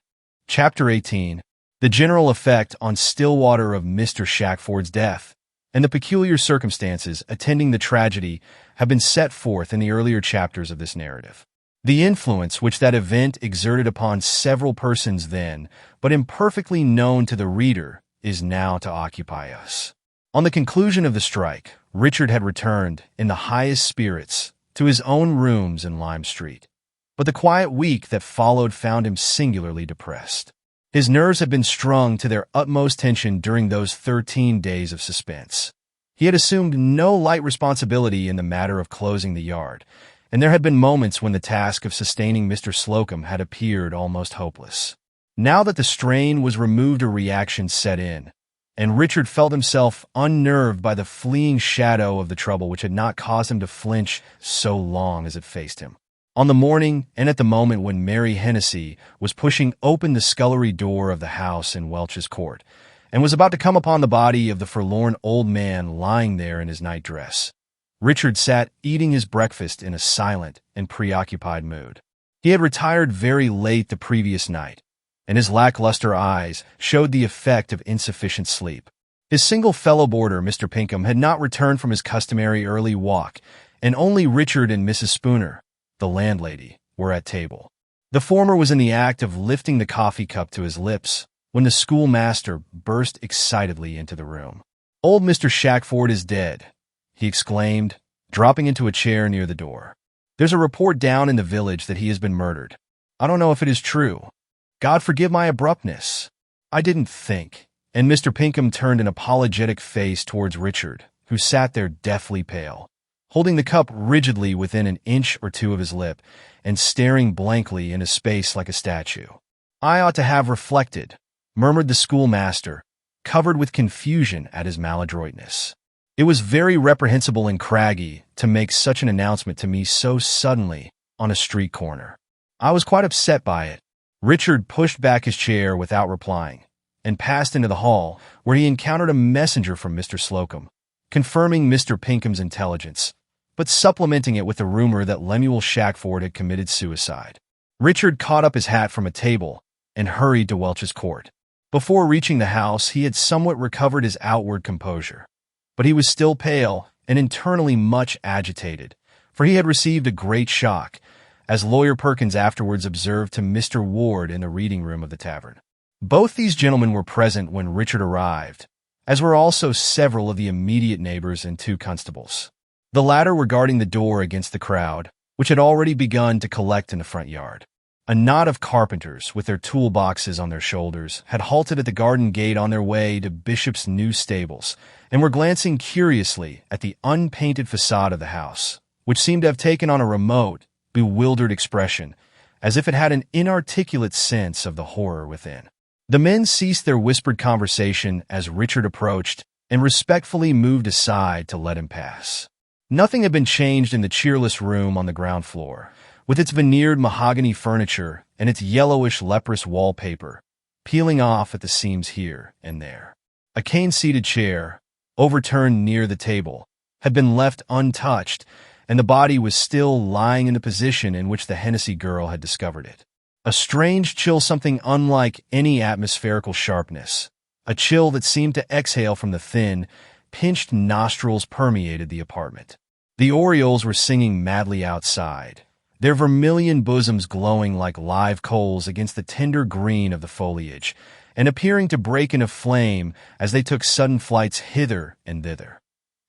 A: Chapter 18. The general effect on Stillwater of Mr. Shackford's death and the peculiar circumstances attending the tragedy have been set forth in the earlier chapters of this narrative. The influence which that event exerted upon several persons then, but imperfectly known to the reader, is now to occupy us. On the conclusion of the strike, Richard had returned, in the highest spirits, to his own rooms in Lime Street. But the quiet week that followed found him singularly depressed. His nerves had been strung to their utmost tension during those 13 days of suspense. He had assumed no light responsibility in the matter of closing the yard, and there had been moments when the task of sustaining Mr. Slocum had appeared almost hopeless. Now that the strain was removed, a reaction set in, and Richard felt himself unnerved by the fleeing shadow of the trouble which had not caused him to flinch so long as it faced him. On the morning and at the moment when Mary Hennessy was pushing open the scullery door of the house in Welch's Court, and was about to come upon the body of the forlorn old man lying there in his nightdress, Richard sat eating his breakfast in a silent and preoccupied mood. He had retired very late the previous night, and his lackluster eyes showed the effect of insufficient sleep. His single fellow boarder, Mr. Pinkham, had not returned from his customary early walk, and only Richard and Mrs. Spooner, the landlady, were at table. The former was in the act of lifting the coffee cup to his lips when the schoolmaster burst excitedly into the room. "Old Mr. Shackford is dead," he exclaimed, dropping into a chair near the door. "There's a report down in the village that he has been murdered. I don't know if it is true. God forgive my abruptness. I didn't think." And Mr. Pinkham turned an apologetic face towards Richard, who sat there deathly pale, holding the cup rigidly within an inch or two of his lip and staring blankly into space like a statue. "I ought to have reflected," murmured the schoolmaster, covered with confusion at his maladroitness. "It was very reprehensible and craggy to make such an announcement to me so suddenly on a street corner. I was quite upset by it." Richard pushed back his chair without replying and passed into the hall, where he encountered a messenger from Mr. Slocum, confirming Mr. Pinkham's intelligence, but supplementing it with the rumor that Lemuel Shackford had committed suicide. Richard caught up his hat from a table and hurried to Welch's Court. Before reaching the house, he had somewhat recovered his outward composure, but he was still pale and internally much agitated, for he had received a great shock, as Lawyer Perkins afterwards observed to Mr. Ward in the reading room of the tavern. Both these gentlemen were present when Richard arrived, as were also several of the immediate neighbors and 2 constables. The latter were guarding the door against the crowd, which had already begun to collect in the front yard. A knot of carpenters, with their toolboxes on their shoulders, had halted at the garden gate on their way to Bishop's new stables, and were glancing curiously at the unpainted facade of the house, which seemed to have taken on a remote, bewildered expression, as if it had an inarticulate sense of the horror within. The men ceased their whispered conversation as Richard approached and respectfully moved aside to let him pass. Nothing had been changed in the cheerless room on the ground floor, with its veneered mahogany furniture and its yellowish leprous wallpaper, peeling off at the seams here and there. A cane-seated chair, overturned near the table, had been left untouched, and the body was still lying in the position in which the Hennessy girl had discovered it. A strange chill, something unlike any atmospherical sharpness, a chill that seemed to exhale from the thin, pinched nostrils, permeated the apartment. The orioles were singing madly outside, their vermilion bosoms glowing like live coals against the tender green of the foliage, and appearing to break into flame as they took sudden flights hither and thither.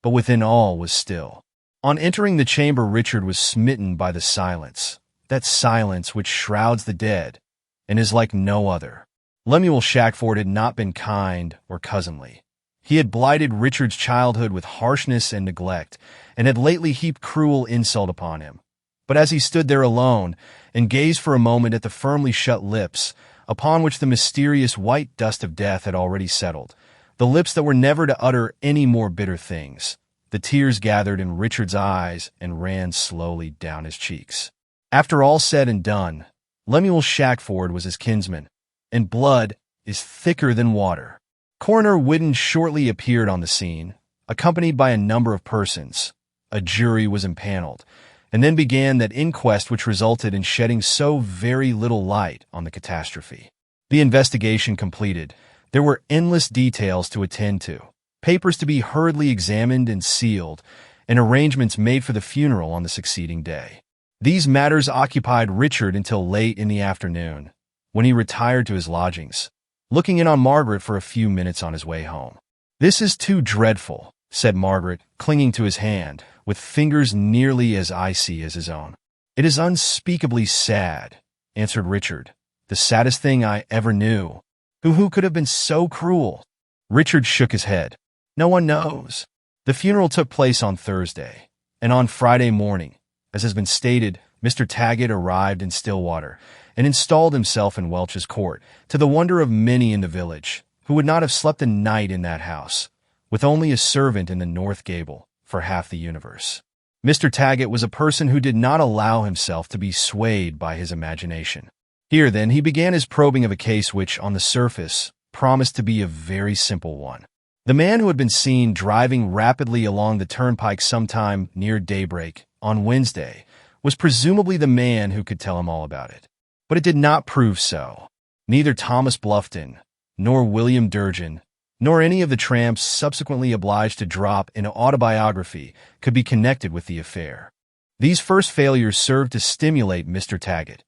A: But within all was still. On entering the chamber, Richard was smitten by the silence, that silence which shrouds the dead, and is like no other. Lemuel Shackford had not been kind or cousinly. He had blighted Richard's childhood with harshness and neglect, and had lately heaped cruel insult upon him. But as he stood there alone, and gazed for a moment at the firmly shut lips, upon which the mysterious white dust of death had already settled, the lips that were never to utter any more bitter things, the tears gathered in Richard's eyes and ran slowly down his cheeks. After all said and done, Lemuel Shackford was his kinsman, and blood is thicker than water. Coroner Whidden shortly appeared on the scene, accompanied by a number of persons. A jury was impaneled, and then began that inquest which resulted in shedding so very little light on the catastrophe. The investigation completed, there were endless details to attend to, papers to be hurriedly examined and sealed, and arrangements made for the funeral on the succeeding day. These matters occupied Richard until late in the afternoon, when he retired to his lodgings, looking in on Margaret for a few minutes on his way home. "This is too dreadful," said Margaret, clinging to his hand, with fingers nearly as icy as his own. "It is unspeakably sad," answered Richard. "The saddest thing I ever knew. Who could have been so cruel?" Richard shook his head. "No one knows." The funeral took place on Thursday, and on Friday morning, as has been stated, Mr. Taggett arrived in Stillwater and installed himself in Welch's court, to the wonder of many in the village, who would not have slept a night in that house, with only a servant in the north gable, for half the universe. Mr. Taggett was a person who did not allow himself to be swayed by his imagination. Here, then, he began his probing of a case which, on the surface, promised to be a very simple one. The man who had been seen driving rapidly along the turnpike sometime near daybreak on Wednesday was presumably the man who could tell him all about it. But it did not prove so. Neither Thomas Bluffton, nor William Durgin, nor any of the tramps subsequently obliged to drop in autobiography could be connected with the affair. These first failures served to stimulate Mr. Taggett.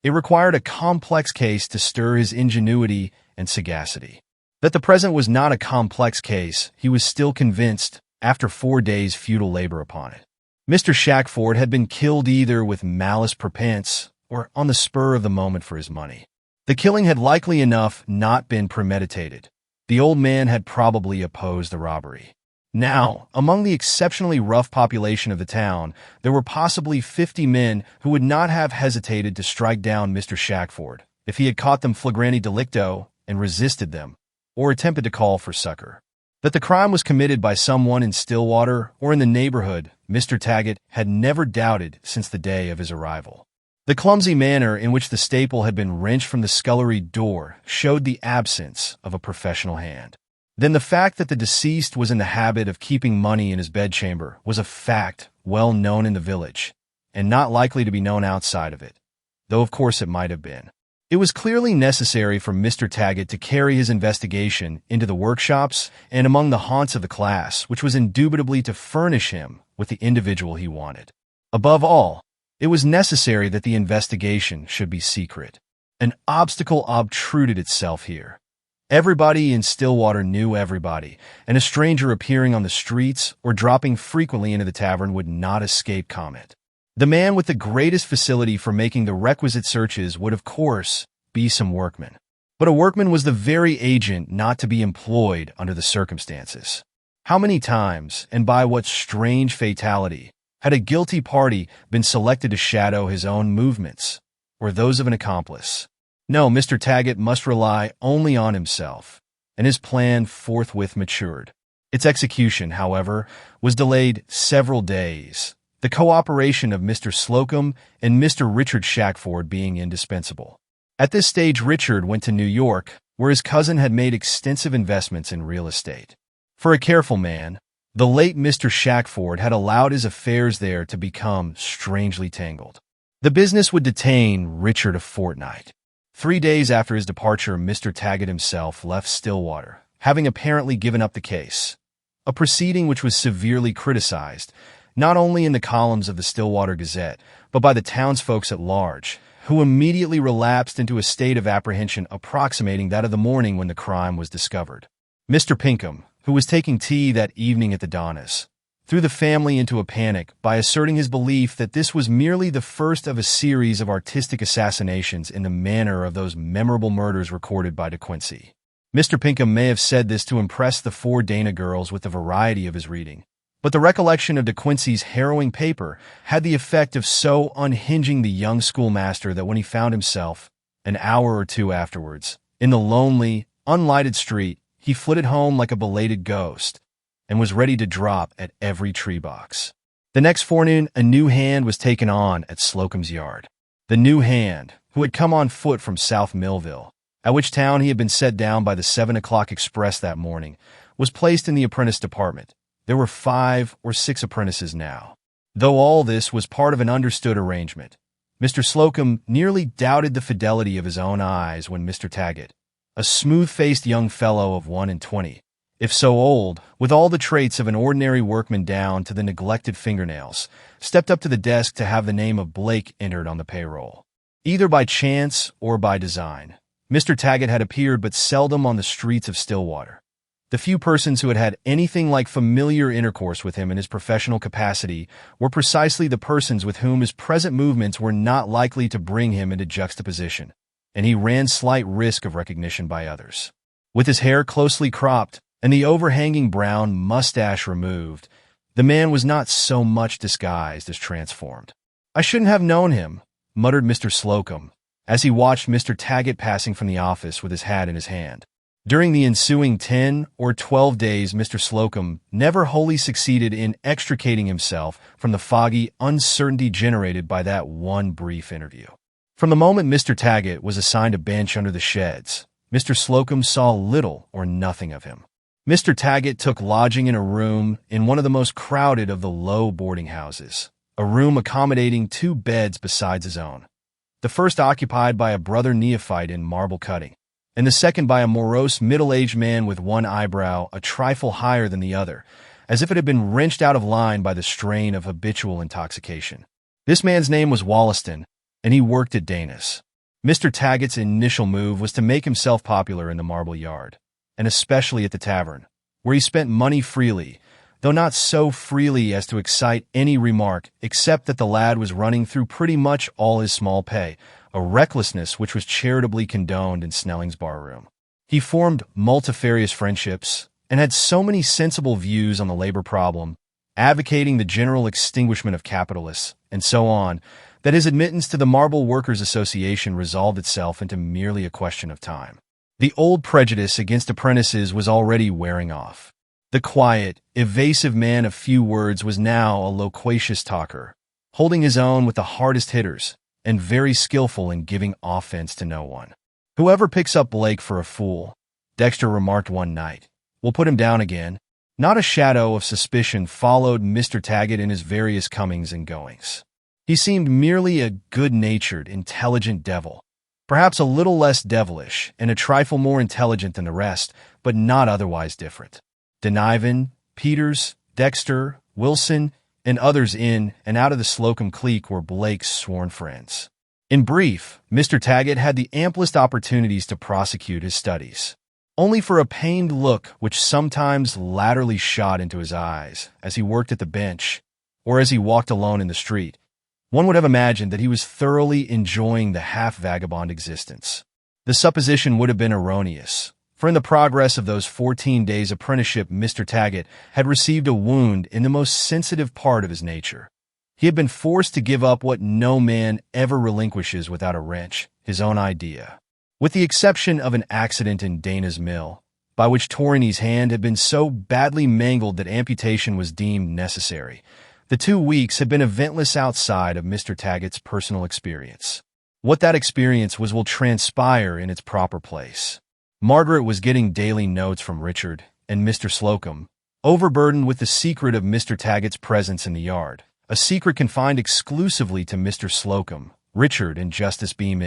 A: It required a complex case to stir his ingenuity and sagacity. That the present was not a complex case, he was still convinced after 4 days' futile labor upon it. Mr. Shackford had been killed either with malice prepense or on the spur of the moment for his money. The killing had likely enough not been premeditated. The old man had probably opposed the robbery. Now, among the exceptionally rough population of the town, there were possibly 50 men who would not have hesitated to strike down Mr. Shackford if he had caught them flagrante delicto and resisted them, or attempted to call for succor. That the crime was committed by someone in Stillwater or in the neighborhood, Mr. Taggett had never doubted since the day of his arrival. The clumsy manner in which the staple had been wrenched from the scullery door showed the absence of a professional hand. Then the fact that the deceased was in the habit of keeping money in his bedchamber was a fact well known in the village, and not likely to be known outside of it, though of course it might have been. It was clearly necessary for Mr. Taggett to carry his investigation into the workshops and among the haunts of the class, which was indubitably to furnish him with the individual he wanted. Above all, it was necessary that the investigation should be secret. An obstacle obtruded itself here. Everybody in Stillwater knew everybody, and a stranger appearing on the streets or dropping frequently into the tavern would not escape comment. The man with the greatest facility for making the requisite searches would, of course, be some workman. But a workman was the very agent not to be employed under the circumstances. How many times, and by what strange fatality, had a guilty party been selected to shadow his own movements, or those of an accomplice? No, Mr. Taggett must rely only on himself, and his plan forthwith matured. Its execution, however, was delayed several days, the cooperation of Mr. Slocum and Mr. Richard Shackford being indispensable. At this stage, Richard went to New York, where his cousin had made extensive investments in real estate. For a careful man, the late Mr. Shackford had allowed his affairs there to become strangely tangled. The business would detain Richard a fortnight. 3 days after his departure, Mr. Taggett himself left Stillwater, having apparently given up the case, a proceeding which was severely criticized, not only in the columns of the Stillwater Gazette, but by the townsfolk at large, who immediately relapsed into a state of apprehension approximating that of the morning when the crime was discovered. Mr. Pinkham, who was taking tea that evening at the Donnas, threw the family into a panic by asserting his belief that this was merely the first of a series of artistic assassinations in the manner of those memorable murders recorded by De Quincey. Mr. Pinkham may have said this to impress the 4 Dana girls with the variety of his reading, but the recollection of De Quincey's harrowing paper had the effect of so unhinging the young schoolmaster that when he found himself, an hour or two afterwards, in the lonely, unlighted street, he flitted home like a belated ghost, and was ready to drop at every tree box. The next forenoon, a new hand was taken on at Slocum's yard. The new hand, who had come on foot from South Millville, at which town he had been set down by the 7 o'clock express that morning, was placed in the apprentice department. There were 5 or 6 apprentices now. Though all this was part of an understood arrangement, Mr. Slocum nearly doubted the fidelity of his own eyes when Mr. Taggett, a smooth-faced young fellow of 21, if so old, with all the traits of an ordinary workman down to the neglected fingernails, stepped up to the desk to have the name of Blake entered on the payroll. Either by chance or by design, Mr. Taggett had appeared but seldom on the streets of Stillwater. The few persons who had had anything like familiar intercourse with him in his professional capacity were precisely the persons with whom his present movements were not likely to bring him into juxtaposition, and he ran slight risk of recognition by others. With his hair closely cropped and the overhanging brown mustache removed, the man was not so much disguised as transformed. "I shouldn't have known him," muttered Mr. Slocum, as he watched Mr. Taggett passing from the office with his hat in his hand. During the ensuing 10 or 12 days, Mr. Slocum never wholly succeeded in extricating himself from the foggy uncertainty generated by that one brief interview. From the moment Mr. Taggett was assigned a bench under the sheds, Mr. Slocum saw little or nothing of him. Mr. Taggett took lodging in a room in one of the most crowded of the low boarding houses, a room accommodating 2 beds besides his own, the first occupied by a brother neophyte in marble cutting, and the second by a morose middle-aged man with one eyebrow a trifle higher than the other, as if it had been wrenched out of line by the strain of habitual intoxication. This man's name was Wollaston, and he worked at Dana's. Mr. Taggett's initial move was to make himself popular in the marble yard, and especially at the tavern, where he spent money freely, though not so freely as to excite any remark except that the lad was running through pretty much all his small pay, a recklessness which was charitably condoned in Snelling's barroom. He formed multifarious friendships and had so many sensible views on the labor problem, advocating the general extinguishment of capitalists, and so on, that his admittance to the Marble Workers' Association resolved itself into merely a question of time. The old prejudice against apprentices was already wearing off. The quiet, evasive man of few words was now a loquacious talker, holding his own with the hardest hitters, and very skillful in giving offense to no one. "Whoever picks up Blake for a fool," Dexter remarked one night, "will put him down again." Not a shadow of suspicion followed Mr. Taggett in his various comings and goings. He seemed merely a good-natured, intelligent devil, perhaps a little less devilish and a trifle more intelligent than the rest, but not otherwise different. Denivin, Peters, Dexter, Wilson, and others in and out of the Slocum clique were Blake's sworn friends. In brief, Mr. Taggett had the amplest opportunities to prosecute his studies. Only for a pained look which sometimes latterly shot into his eyes as he worked at the bench or as he walked alone in the street, one would have imagined that he was thoroughly enjoying the half-vagabond existence. The supposition would have been erroneous, for in the progress of those 14 days' apprenticeship Mr. Taggett had received a wound in the most sensitive part of his nature. He had been forced to give up what no man ever relinquishes without a wrench, his own idea. With the exception of an accident in Dana's mill, by which Torrini's hand had been so badly mangled that amputation was deemed necessary, the 2 weeks had been eventless outside of Mr. Taggett's personal experience. What that experience was will transpire in its proper place. Margaret was getting daily notes from Richard and Mr. Slocum, overburdened with the secret of Mr. Taggett's presence in the yard, a secret confined exclusively to Mr. Slocum. Richard, and Justice Beam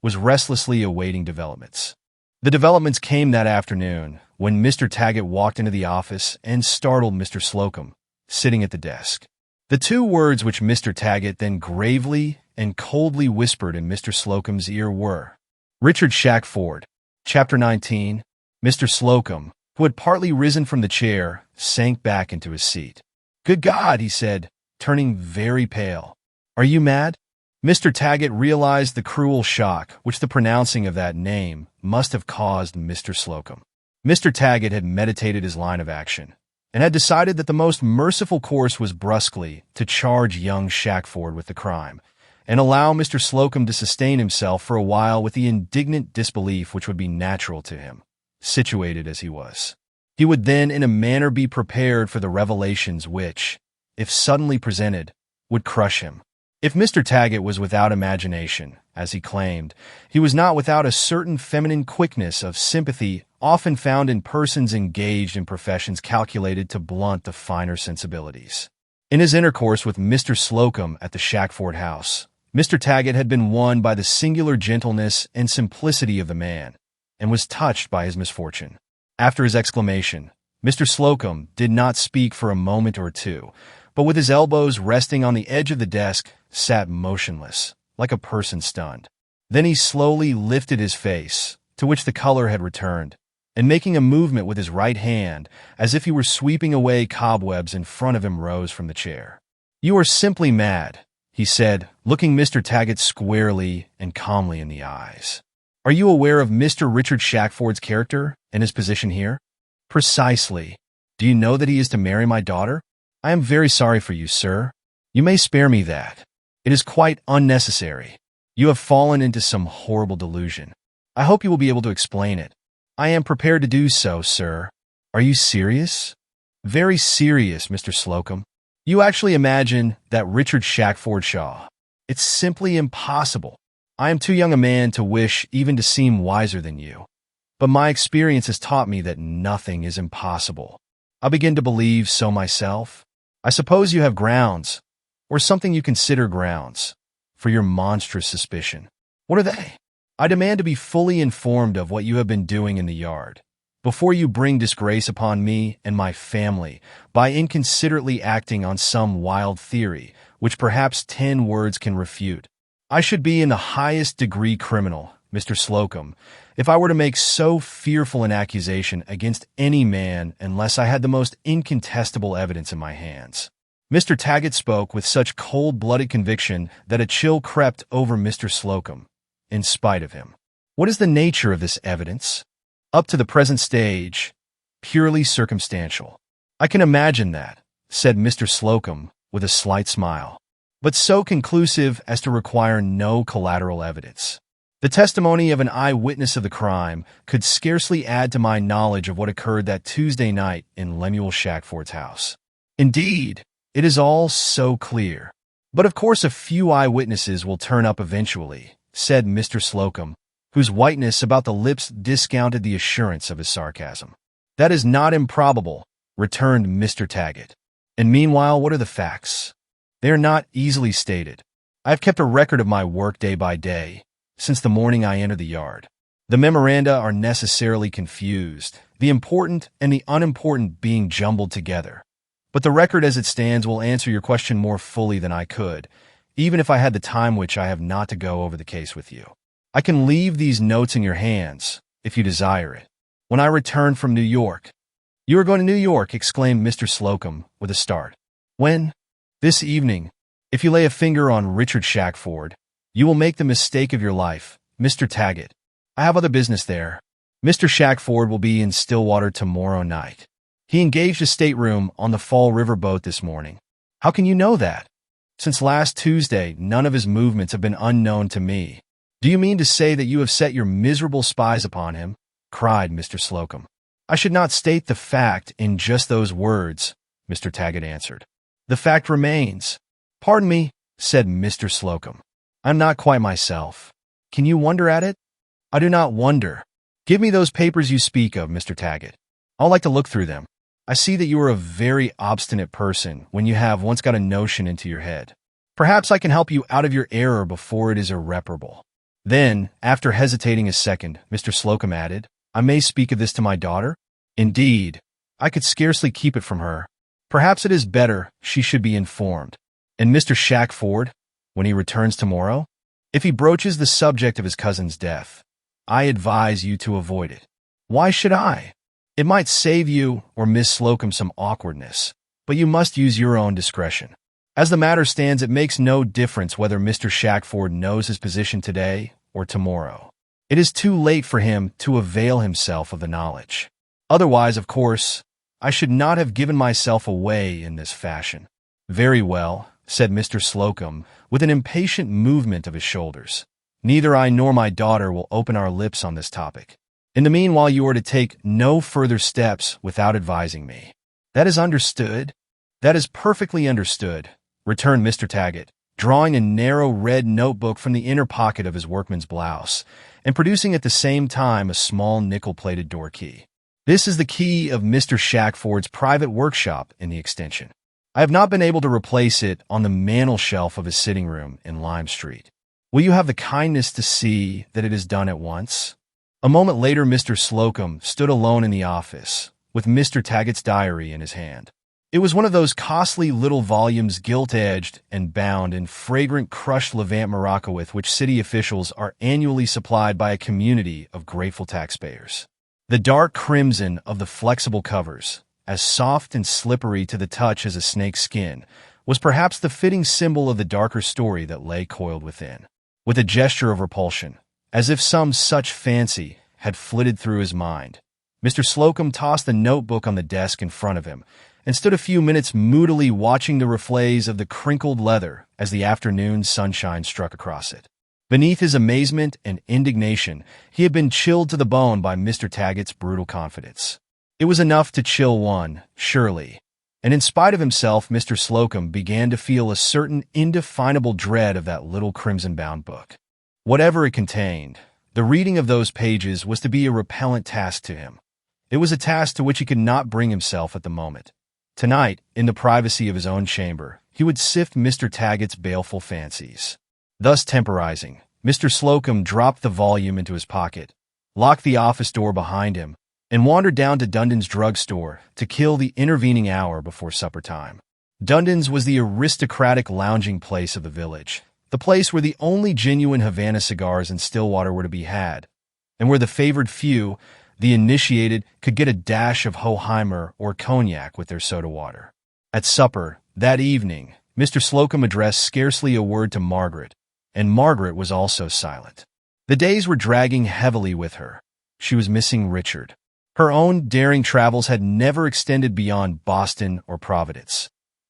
A: was restlessly awaiting developments. The developments came that afternoon when Mr. Taggett walked into the office and startled Mr. Slocum, sitting at the desk. The two words which Mr. Taggett then gravely and coldly whispered in Mr. Slocum's ear were, Richard Shackford. Chapter 19. Mr. Slocum, who had partly risen from the chair, sank back into his seat. "Good God," he said, turning very pale. "Are you mad?" Mr. Taggett realized the cruel shock which the pronouncing of that name must have caused Mr. Slocum. Mr. Taggett had meditated his line of action, and had decided that the most merciful course was brusquely to charge young Shackford with the crime, and allow Mr. Slocum to sustain himself for a while with the indignant disbelief which would be natural to him, situated as he was. He would then in a manner be prepared for the revelations which, if suddenly presented, would crush him. If Mr. Taggett was without imagination, as he claimed, he was not without a certain feminine quickness of sympathy often found in persons engaged in professions calculated to blunt the finer sensibilities. In his intercourse with Mr. Slocum at the Shackford house, Mr. Taggett had been won by the singular gentleness and simplicity of the man, and was touched by his misfortune. After his exclamation, Mr. Slocum did not speak for a moment or two, but with his elbows resting on the edge of the desk, sat motionless, like a person stunned. Then he slowly lifted his face, to which the color had returned, and making a movement with his right hand, as if he were sweeping away cobwebs in front of him, rose from the chair. "You are simply mad," he said, looking Mr. Taggett squarely and calmly in the eyes. "Are you aware of Mr. Richard Shackford's character and his position here?" "Precisely. Do you know that he is to marry my daughter?" "I am very sorry for you, sir. You may spare me that. It is quite unnecessary. You have fallen into some horrible delusion. I hope you will be able to explain it." "I am prepared to do so, sir." "Are you serious?" "Very serious, Mr. Slocum. You actually imagine that Richard Shackford Shaw. It's simply impossible. I am too young a man to wish even to seem wiser than you. But my experience has taught me that nothing is impossible. I begin to believe so myself. I suppose you have grounds, or something you consider grounds, for your monstrous suspicion. What are they? I demand to be fully informed of what you have been doing in the yard, before you bring disgrace upon me and my family by inconsiderately acting on some wild theory, which perhaps 10 words can refute. I should be in the highest degree criminal, Mr. Slocum, if I were to make so fearful an accusation against any man unless I had the most incontestable evidence in my hands. Mr. Taggett spoke with such cold-blooded conviction that a chill crept over Mr. Slocum, in spite of him. What is the nature of this evidence? Up to the present stage, purely circumstantial. I can imagine that, said Mr. Slocum with a slight smile, but so conclusive as to require no collateral evidence. The testimony of an eyewitness of the crime could scarcely add to my knowledge of what occurred that Tuesday night in Lemuel Shackford's house. Indeed, it is all so clear. But of course a few eyewitnesses will turn up eventually, said Mr. Slocum, whose whiteness about the lips discounted the assurance of his sarcasm. That is not improbable, returned Mr. Taggett. And meanwhile, what are the facts? They are not easily stated. I have kept a record of my work day by day, since the morning I entered the yard. The memoranda are necessarily confused, the important and the unimportant being jumbled together. But the record as it stands will answer your question more fully than I could, even if I had the time which I have not to go over the case with you. I can leave these notes in your hands, if you desire it. When I return from New York. You are going to New York, exclaimed Mr. Slocum with a start. When? This evening. If you lay a finger on Richard Shackford, you will make the mistake of your life, Mr. Taggett. I have other business there. Mr. Shackford will be in Stillwater tomorrow night. He engaged a stateroom on the Fall River boat this morning. How can you know that? Since last Tuesday, none of his movements have been unknown to me. Do you mean to say that you have set your miserable spies upon him? Cried Mr. Slocum. I should not state the fact in just those words, Mr. Taggett answered. The fact remains. Pardon me, said Mr. Slocum. I'm not quite myself. Can you wonder at it? I do not wonder. Give me those papers you speak of, Mr. Taggett. I'll like to look through them. I see that you are a very obstinate person when you have once got a notion into your head. Perhaps I can help you out of your error before it is irreparable. Then, after hesitating a second, Mr. Slocum added, I may speak of this to my daughter? Indeed, I could scarcely keep it from her. Perhaps it is better she should be informed. And Mr. Shackford, when he returns tomorrow, if he broaches the subject of his cousin's death, I advise you to avoid it. Why should I? It might save you or Miss Slocum some awkwardness, but you must use your own discretion. As the matter stands, it makes no difference whether Mr. Shackford knows his position today or tomorrow. It is too late for him to avail himself of the knowledge. Otherwise, of course, I should not have given myself away in this fashion. Very well, said Mr. Slocum, with an impatient movement of his shoulders. Neither I nor my daughter will open our lips on this topic. In the meanwhile, you are to take no further steps without advising me. That is understood? That is perfectly understood, returned Mr. Taggett, drawing a narrow red notebook from the inner pocket of his workman's blouse, and producing at the same time a small nickel-plated door key. This is the key of Mr. Shackford's private workshop in the extension. I have not been able to replace it on the mantel shelf of his sitting room in Lime Street. Will you have the kindness to see that it is done at once? A moment later, Mr. Slocum stood alone in the office, with Mr. Taggett's diary in his hand. It was one of those costly little volumes gilt-edged and bound in fragrant crushed Levant morocco with which city officials are annually supplied by a community of grateful taxpayers. The dark crimson of the flexible covers, as soft and slippery to the touch as a snake's skin, was perhaps the fitting symbol of the darker story that lay coiled within. With a gesture of repulsion, as if some such fancy had flitted through his mind, Mr. Slocum tossed the notebook on the desk in front of him and stood a few minutes moodily watching the reflets of the crinkled leather as the afternoon sunshine struck across it. Beneath his amazement and indignation, he had been chilled to the bone by Mr. Taggett's brutal confidence. It was enough to chill one, surely, and in spite of himself, Mr. Slocum began to feel a certain indefinable dread of that little crimson-bound book. Whatever it contained, the reading of those pages was to be a repellent task to him. It was a task to which he could not bring himself at the moment. Tonight, in the privacy of his own chamber, he would sift Mr. Taggett's baleful fancies. Thus temporizing, Mr. Slocum dropped the volume into his pocket, locked the office door behind him, and wandered down to Dundon's drugstore to kill the intervening hour before supper time. Dundon's was the aristocratic lounging place of the village, the place where the only genuine Havana cigars in Stillwater were to be had, and where the favored few, the initiated, could get a dash of Hoheimer or cognac with their soda water. At supper, that evening, Mr. Slocum addressed scarcely a word to Margaret, and Margaret was also silent. The days were dragging heavily with her. She was missing Richard. Her own daring travels had never extended beyond Boston or Providence,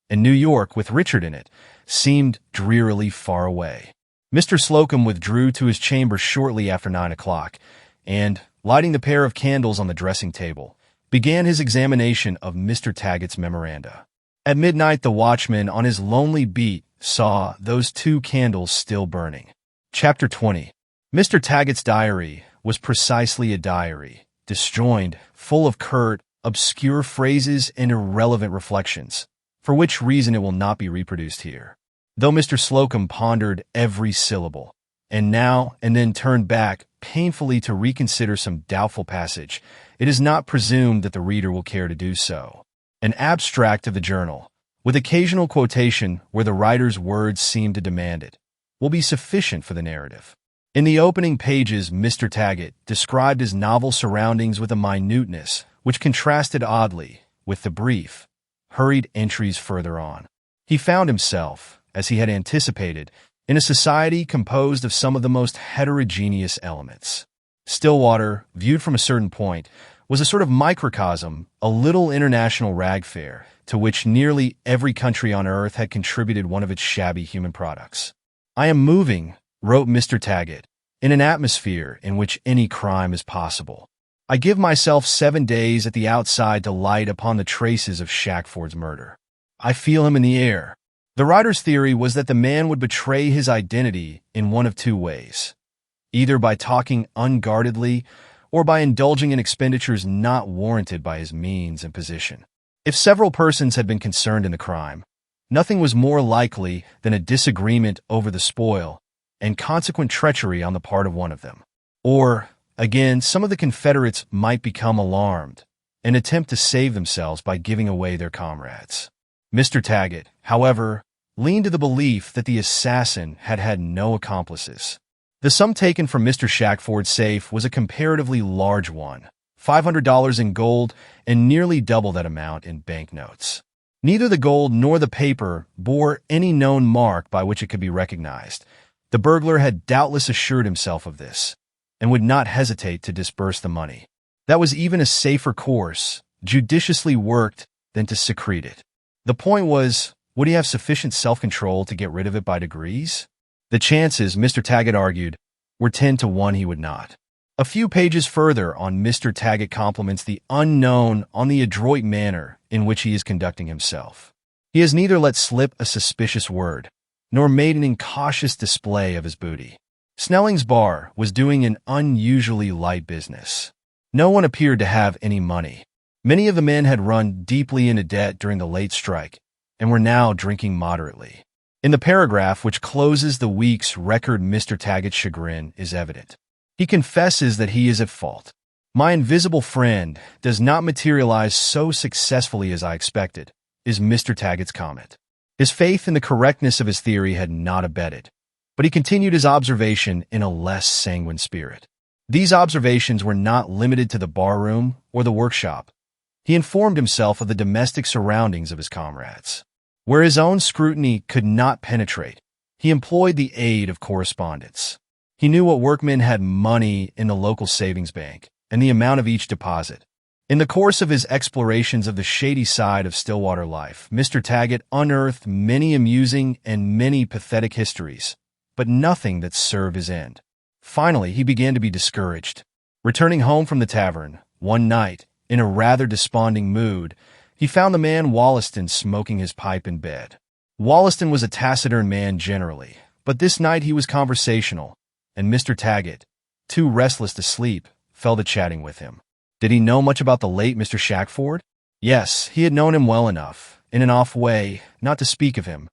A: and New York, with Richard in it, seemed drearily far away. Mr. Slocum withdrew to his chamber shortly after 9 o'clock, and, lighting the pair of candles on the dressing table, began his examination of Mr. Taggett's memoranda. At midnight, the watchman on his lonely beat saw those 2 candles still burning. Chapter 20. Mr. Taggett's diary was precisely a diary, disjoined, full of curt, obscure phrases and irrelevant reflections, for which reason it will not be reproduced here. Though Mr. Slocum pondered every syllable, and now and then turned back painfully to reconsider some doubtful passage, it is not presumed that the reader will care to do so. An abstract of the journal, with occasional quotation where the writer's words seem to demand it, will be sufficient for the narrative. In the opening pages, Mr. Taggett described his novel surroundings with a minuteness which contrasted oddly with the brief, hurried entries further on. He found himself, as he had anticipated, in a society composed of some of the most heterogeneous elements. Stillwater, viewed from a certain point, was a sort of microcosm, a little international rag fair, to which nearly every country on earth had contributed one of its shabby human products. "I am moving," wrote Mr. Taggett, "in an atmosphere in which any crime is possible. I give myself 7 days at the outside to light upon the traces of Shackford's murder. I feel him in the air." The writer's theory was that the man would betray his identity in one of 2 ways, either by talking unguardedly or by indulging in expenditures not warranted by his means and position. If several persons had been concerned in the crime, nothing was more likely than a disagreement over the spoil and consequent treachery on the part of one of them. Or, again, some of the Confederates might become alarmed an attempt to save themselves by giving away their comrades. Mr. Taggett, however, leaned to the belief that the assassin had had no accomplices. The sum taken from Mr. Shackford's safe was a comparatively large one, $500 in gold and nearly double that amount in banknotes. Neither the gold nor the paper bore any known mark by which it could be recognized. The burglar had doubtless assured himself of this, and would not hesitate to disburse the money. That was even a safer course, judiciously worked, than to secrete it. The point was, would he have sufficient self-control to get rid of it by degrees? The chances, Mr. Taggett argued, were 10 to 1 he would not. A few pages further on, Mr. Taggett compliments the unknown on the adroit manner in which he is conducting himself. He has neither let slip a suspicious word, nor made an incautious display of his booty. Snelling's bar was doing an unusually light business. No one appeared to have any money. Many of the men had run deeply into debt during the late strike, and were now drinking moderately. In the paragraph which closes the week's record, Mr. Taggett's chagrin is evident. He confesses that he is at fault. "My invisible friend does not materialize so successfully as I expected," is Mr. Taggett's comment. His faith in the correctness of his theory had not abated, but he continued his observation in a less sanguine spirit. These observations were not limited to the barroom or the workshop. He informed himself of the domestic surroundings of his comrades. Where his own scrutiny could not penetrate, he employed the aid of correspondence. He knew what workmen had money in the local savings bank and the amount of each deposit. In the course of his explorations of the shady side of Stillwater life, Mr. Taggett unearthed many amusing and many pathetic histories, but nothing that served his end. Finally, he began to be discouraged. Returning home from the tavern, one night, in a rather desponding mood, he found the man Wollaston smoking his pipe in bed. Wollaston was a taciturn man generally, but this night he was conversational, and Mr. Taggett, too restless to sleep, fell to chatting with him. Did he know much about the late Mr. Shackford? Yes, he had known him well enough, in an off way, not to speak of him.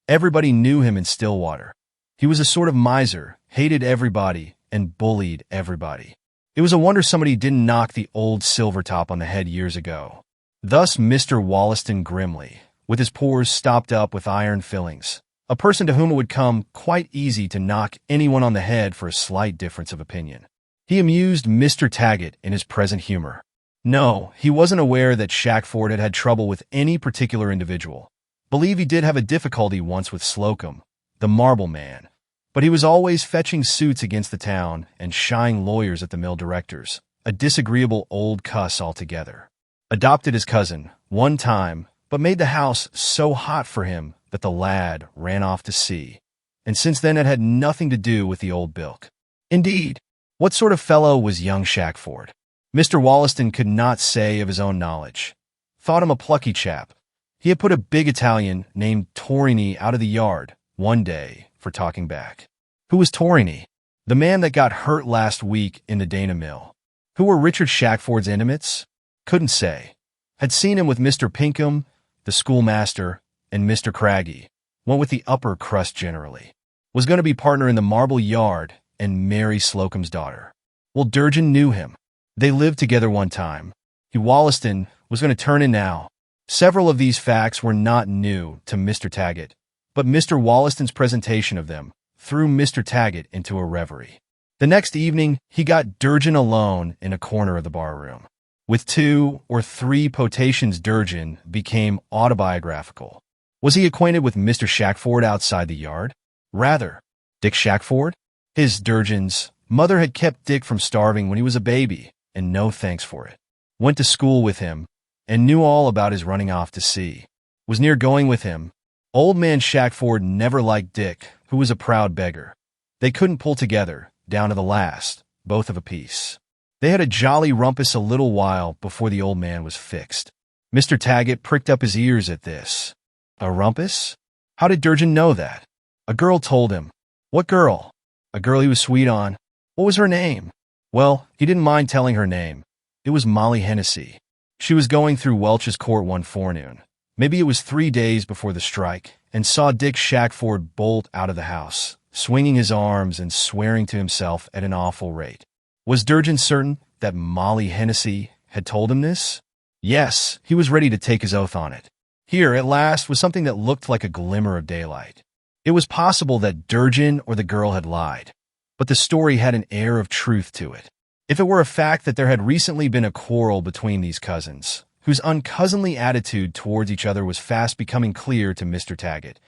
A: Everybody knew him in Stillwater. He was a sort of miser, hated everybody, and bullied everybody. It was a wonder somebody didn't knock the old Silvertop on the head years ago. Thus Mr. Wollaston grimly, with his pores stopped up with iron fillings, a person to whom it would come quite easy to knock anyone on the head for a slight difference of opinion. He amused Mr. Taggett in his present humor. No, he wasn't aware that Shackford had had trouble with any particular individual. Believe he did have a difficulty once with Slocum, the marble man, but he was always fetching suits against the town and shying lawyers at the mill directors, a disagreeable old cuss altogether. Adopted his cousin, one time, but made the house so hot for him that the lad ran off to sea, and since then had had nothing to do with the old bilk. Indeed, what sort of fellow was young Shackford? Mr. Wollaston could not say of his own knowledge. Thought him a plucky chap. He had put a big Italian named Torini out of the yard one day for talking back. Who was Torini? The man that got hurt last week in the Dana mill. Who were Richard Shackford's intimates? Couldn't say. Had seen him with Mr. Pinkham, the schoolmaster, and Mr. Craggy. Went with the upper crust generally. Was going to be partner in the marble yard and marry Slocum's daughter. Well, Durgin knew him. They lived together one time. Wollaston was going to turn in now. Several of these facts were not new to Mr. Taggett, but Mr. Wollaston's presentation of them threw Mr. Taggett into a reverie. The next evening, he got Durgin alone in a corner of the barroom. With 2 or 3 potations, Durgin became autobiographical. Was he acquainted with Mr. Shackford outside the yard? Rather. Dick Shackford? His, Durgin's, mother had kept Dick from starving when he was a baby, and no thanks for it. Went to school with him, and knew all about his running off to sea. Was near going with him. Old man Shackford never liked Dick, who was a proud beggar. They couldn't pull together, down to the last, both of a piece. They had a jolly rumpus a little while before the old man was fixed. Mr. Taggett pricked up his ears at this. A rumpus? How did Durgin know that? A girl told him. What girl? A girl he was sweet on. What was her name? Well, he didn't mind telling her name. It was Molly Hennessy. She was going through Welch's court one forenoon. Maybe it was 3 days before the strike, and saw Dick Shackford bolt out of the house, swinging his arms and swearing to himself at an awful rate. Was Durgin certain that Molly Hennessy had told him this? Yes, he was ready to take his oath on it. Here, at last, was something that looked like a glimmer of daylight. It was possible that Durgin or the girl had lied, but the story had an air of truth to it. If it were a fact that there had recently been a quarrel between these cousins, whose uncousinly attitude towards each other was fast becoming clear to Mr. Taggett,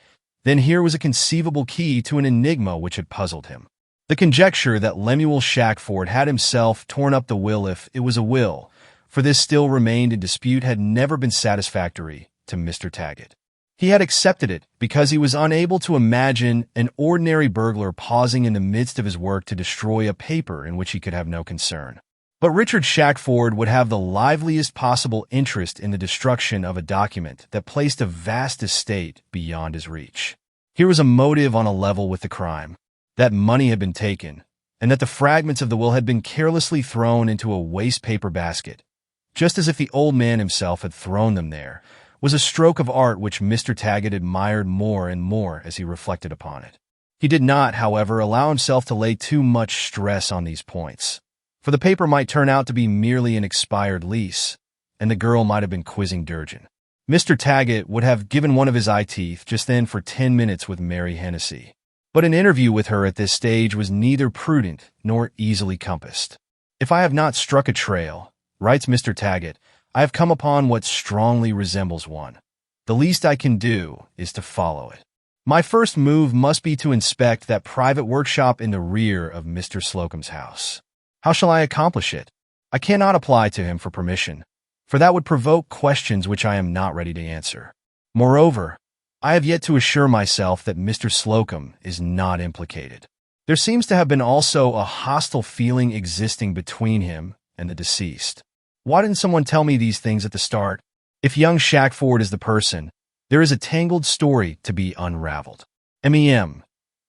A: then here was a conceivable key to an enigma which had puzzled him. The conjecture that Lemuel Shackford had himself torn up the will, if it was a will, for this still remained in dispute, had never been satisfactory to Mr. Taggett. He had accepted it because he was unable to imagine an ordinary burglar pausing in the midst of his work to destroy a paper in which he could have no concern. But Richard Shackford would have the liveliest possible interest in the destruction of a document that placed a vast estate beyond his reach. Here was a motive on a level with the crime, that money had been taken, and that the fragments of the will had been carelessly thrown into a waste paper basket, just as if the old man himself had thrown them there, was a stroke of art which Mr. Taggett admired more and more as he reflected upon it. He did not, however, allow himself to lay too much stress on these points, for the paper might turn out to be merely an expired lease, and the girl might have been quizzing Durgin. Mr. Taggett would have given one of his eye teeth just then for 10 minutes with Mary Hennessy, but an interview with her at this stage was neither prudent nor easily compassed. "If I have not struck a trail," writes Mr. Taggett, "I have come upon what strongly resembles one. The least I can do is to follow it. My first move must be to inspect that private workshop in the rear of Mr. Slocum's house. How shall I accomplish it? I cannot apply to him for permission, for that would provoke questions which I am not ready to answer. Moreover, I have yet to assure myself that Mr. Slocum is not implicated. There seems to have been also a hostile feeling existing between him and the deceased. Why didn't someone tell me these things at the start? If young Shackford is the person, there is a tangled story to be unraveled. MEM.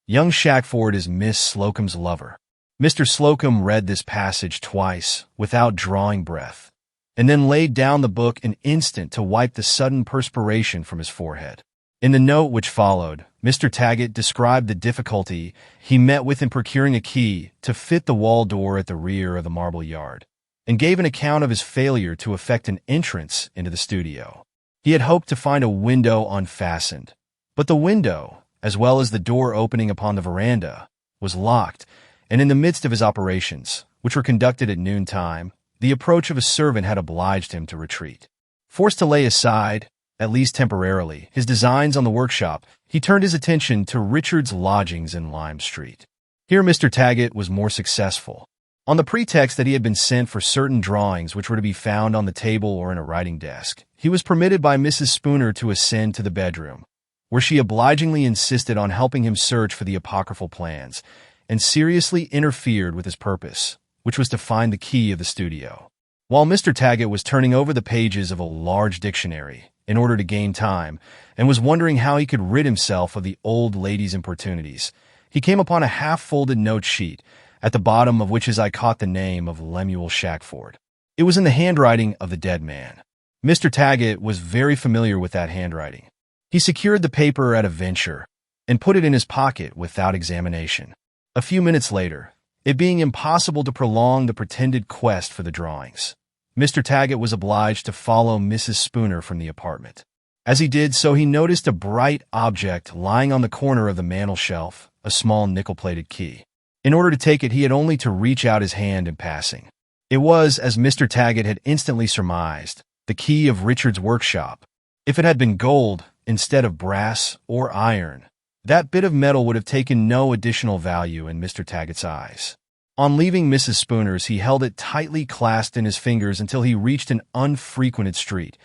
A: Young Shackford is Miss Slocum's lover." Mr. Slocum read this passage twice without drawing breath, and then laid down the book an instant to wipe the sudden perspiration from his forehead. In the note which followed, Mr. Taggett described the difficulty he met with in procuring a key to fit the wall door at the rear of the marble yard, and gave an account of his failure to effect an entrance into the studio. He had hoped to find a window unfastened, but the window, as well as the door opening upon the veranda, was locked, and in the midst of his operations, which were conducted at noontime, the approach of a servant had obliged him to retreat. Forced to lay aside, at least temporarily, his designs on the workshop, he turned his attention to Richard's lodgings in Lime Street. Here Mr. Taggett was more successful. On the pretext that he had been sent for certain drawings which were to be found on the table or in a writing desk, he was permitted by Mrs. Spooner to ascend to the bedroom, where she obligingly insisted on helping him search for the apocryphal plans, and seriously interfered with his purpose, which was to find the key of the studio. While Mr. Taggett was turning over the pages of a large dictionary in order to gain time, and was wondering how he could rid himself of the old lady's importunities, he came upon a half-folded note sheet, at the bottom of which his eye caught the name of Lemuel Shackford. It was in the handwriting of the dead man. Mr. Taggett was very familiar with that handwriting. He secured the paper at a venture, and put it in his pocket without examination. A few minutes later, it being impossible to prolong the pretended quest for the drawings, Mr. Taggett was obliged to follow Mrs. Spooner from the apartment. As he did so, he noticed a bright object lying on the corner of the mantel shelf, a small nickel-plated key. In order to take it, he had only to reach out his hand in passing. It was, as Mr. Taggett had instantly surmised, the key of Richard's workshop. If it had been gold instead of brass or iron, that bit of metal would have taken no additional value in Mr. Taggett's eyes. On leaving Mrs. Spooner's, he held it tightly clasped in his fingers until he reached an unfrequented street,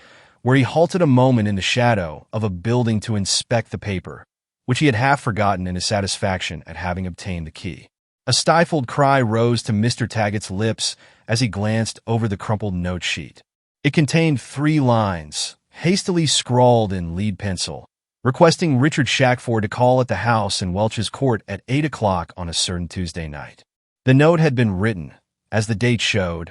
A: where he halted a moment in the shadow of a building to inspect the paper, which he had half forgotten in his satisfaction at having obtained the key. A stifled cry rose to Mr. Taggett's lips as he glanced over the crumpled note sheet. It contained 3 lines, hastily scrawled in lead pencil, requesting Richard Shackford to call at the house in Welch's Court at 8 o'clock on a certain Tuesday night. The note had been written, as the date showed,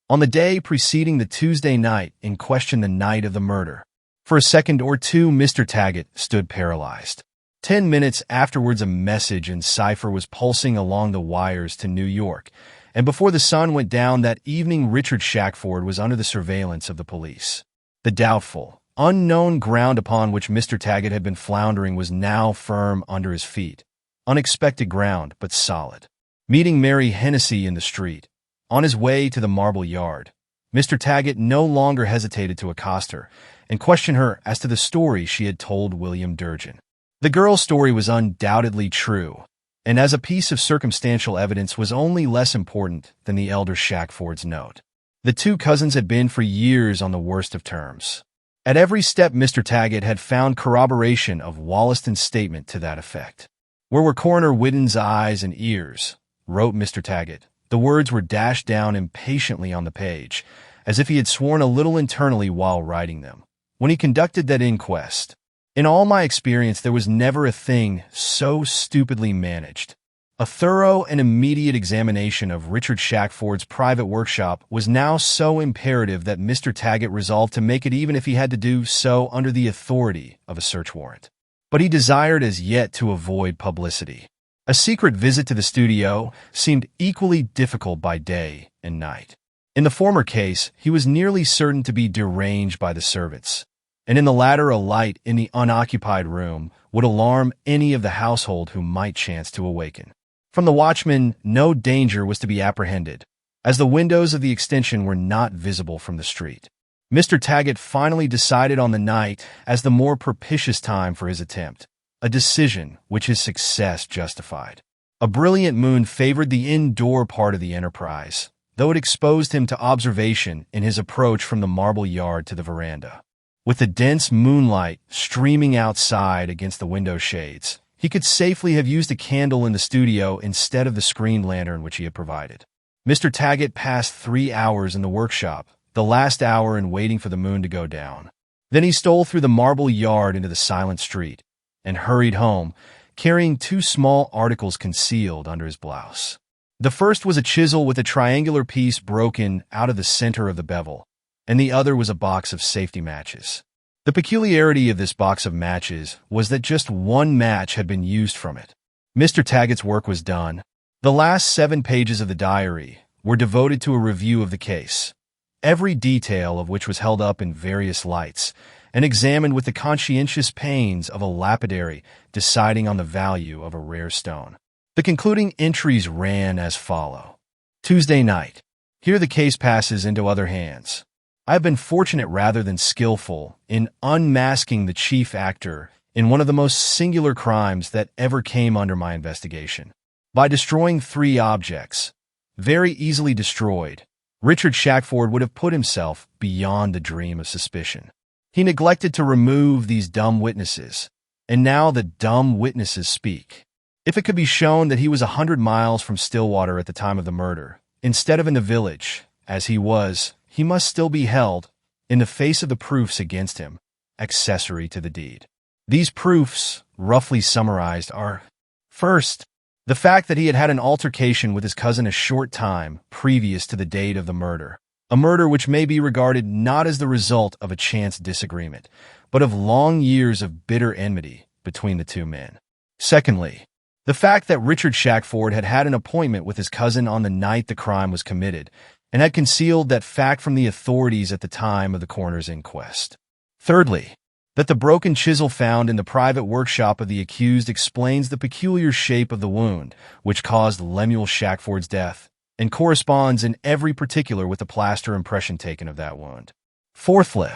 A: on the day preceding the Tuesday night in question, the night of the murder. For a second or two, Mr. Taggett stood paralyzed. 10 minutes afterwards, a message in cipher was pulsing along the wires to New York, and before the sun went down that evening, Richard Shackford was under the surveillance of the police. The doubtful, unknown ground upon which Mr. Taggett had been floundering was now firm under his feet. Unexpected ground, but solid. Meeting Mary Hennessy in the street, on his way to the Marble Yard, Mr. Taggett no longer hesitated to accost her and question her as to the story she had told William Durgin. The girl's story was undoubtedly true, and as a piece of circumstantial evidence was only less important than the elder Shackford's note. The two cousins had been for years on the worst of terms. At every step, Mr. Taggett had found corroboration of Wollaston's statement to that effect. "Where were Coroner Whidden's eyes and ears?" wrote Mr. Taggett. The words were dashed down impatiently on the page, as if he had sworn a little internally while writing them. "When he conducted that inquest, in all my experience there was never a thing so stupidly managed." A thorough and immediate examination of Richard Shackford's private workshop was now so imperative that Mr. Taggett resolved to make it, even if he had to do so under the authority of a search warrant. But he desired as yet to avoid publicity. A secret visit to the studio seemed equally difficult by day and night. In the former case, he was nearly certain to be deranged by the servants, and in the latter a light in the unoccupied room would alarm any of the household who might chance to awaken. From the watchman, no danger was to be apprehended, as the windows of the extension were not visible from the street. Mr. Taggett finally decided on the night as the more propitious time for his attempt, a decision which his success justified. A brilliant moon favored the indoor part of the enterprise, though it exposed him to observation in his approach from the Marble Yard to the veranda. With the dense moonlight streaming outside against the window shades, he could safely have used a candle in the studio instead of the screen lantern which he had provided. Mr. Taggett passed 3 hours in the workshop, the last hour in waiting for the moon to go down. Then he stole through the Marble Yard into the silent street and hurried home, carrying 2 small articles concealed under his blouse. The first was a chisel with a triangular piece broken out of the center of the bevel, and the other was a box of safety matches. The peculiarity of this box of matches was that just 1 match had been used from it. Mr. Taggett's work was done. The last 7 pages of the diary were devoted to a review of the case, every detail of which was held up in various lights and examined with the conscientious pains of a lapidary deciding on the value of a rare stone. The concluding entries ran as follow. Tuesday night. Here the case passes into other hands. I have been fortunate rather than skillful in unmasking the chief actor in one of the most singular crimes that ever came under my investigation. By destroying 3 objects, very easily destroyed, Richard Shackford would have put himself beyond the dream of suspicion. He neglected to remove these dumb witnesses, and now the dumb witnesses speak. If it could be shown that he was 100 miles from Stillwater at the time of the murder, instead of in the village, as he was, he must still be held, in the face of the proofs against him, accessory to the deed. These proofs, roughly summarized, are: first, the fact that he had had an altercation with his cousin a short time previous to the date of the murder, a murder which may be regarded not as the result of a chance disagreement, but of long years of bitter enmity between the 2 men. Secondly, the fact that Richard Shackford had had an appointment with his cousin on the night the crime was committed, and had concealed that fact from the authorities at the time of the coroner's inquest. Thirdly, that the broken chisel found in the private workshop of the accused explains the peculiar shape of the wound which caused Lemuel Shackford's death, and corresponds in every particular with the plaster impression taken of that wound. Fourthly,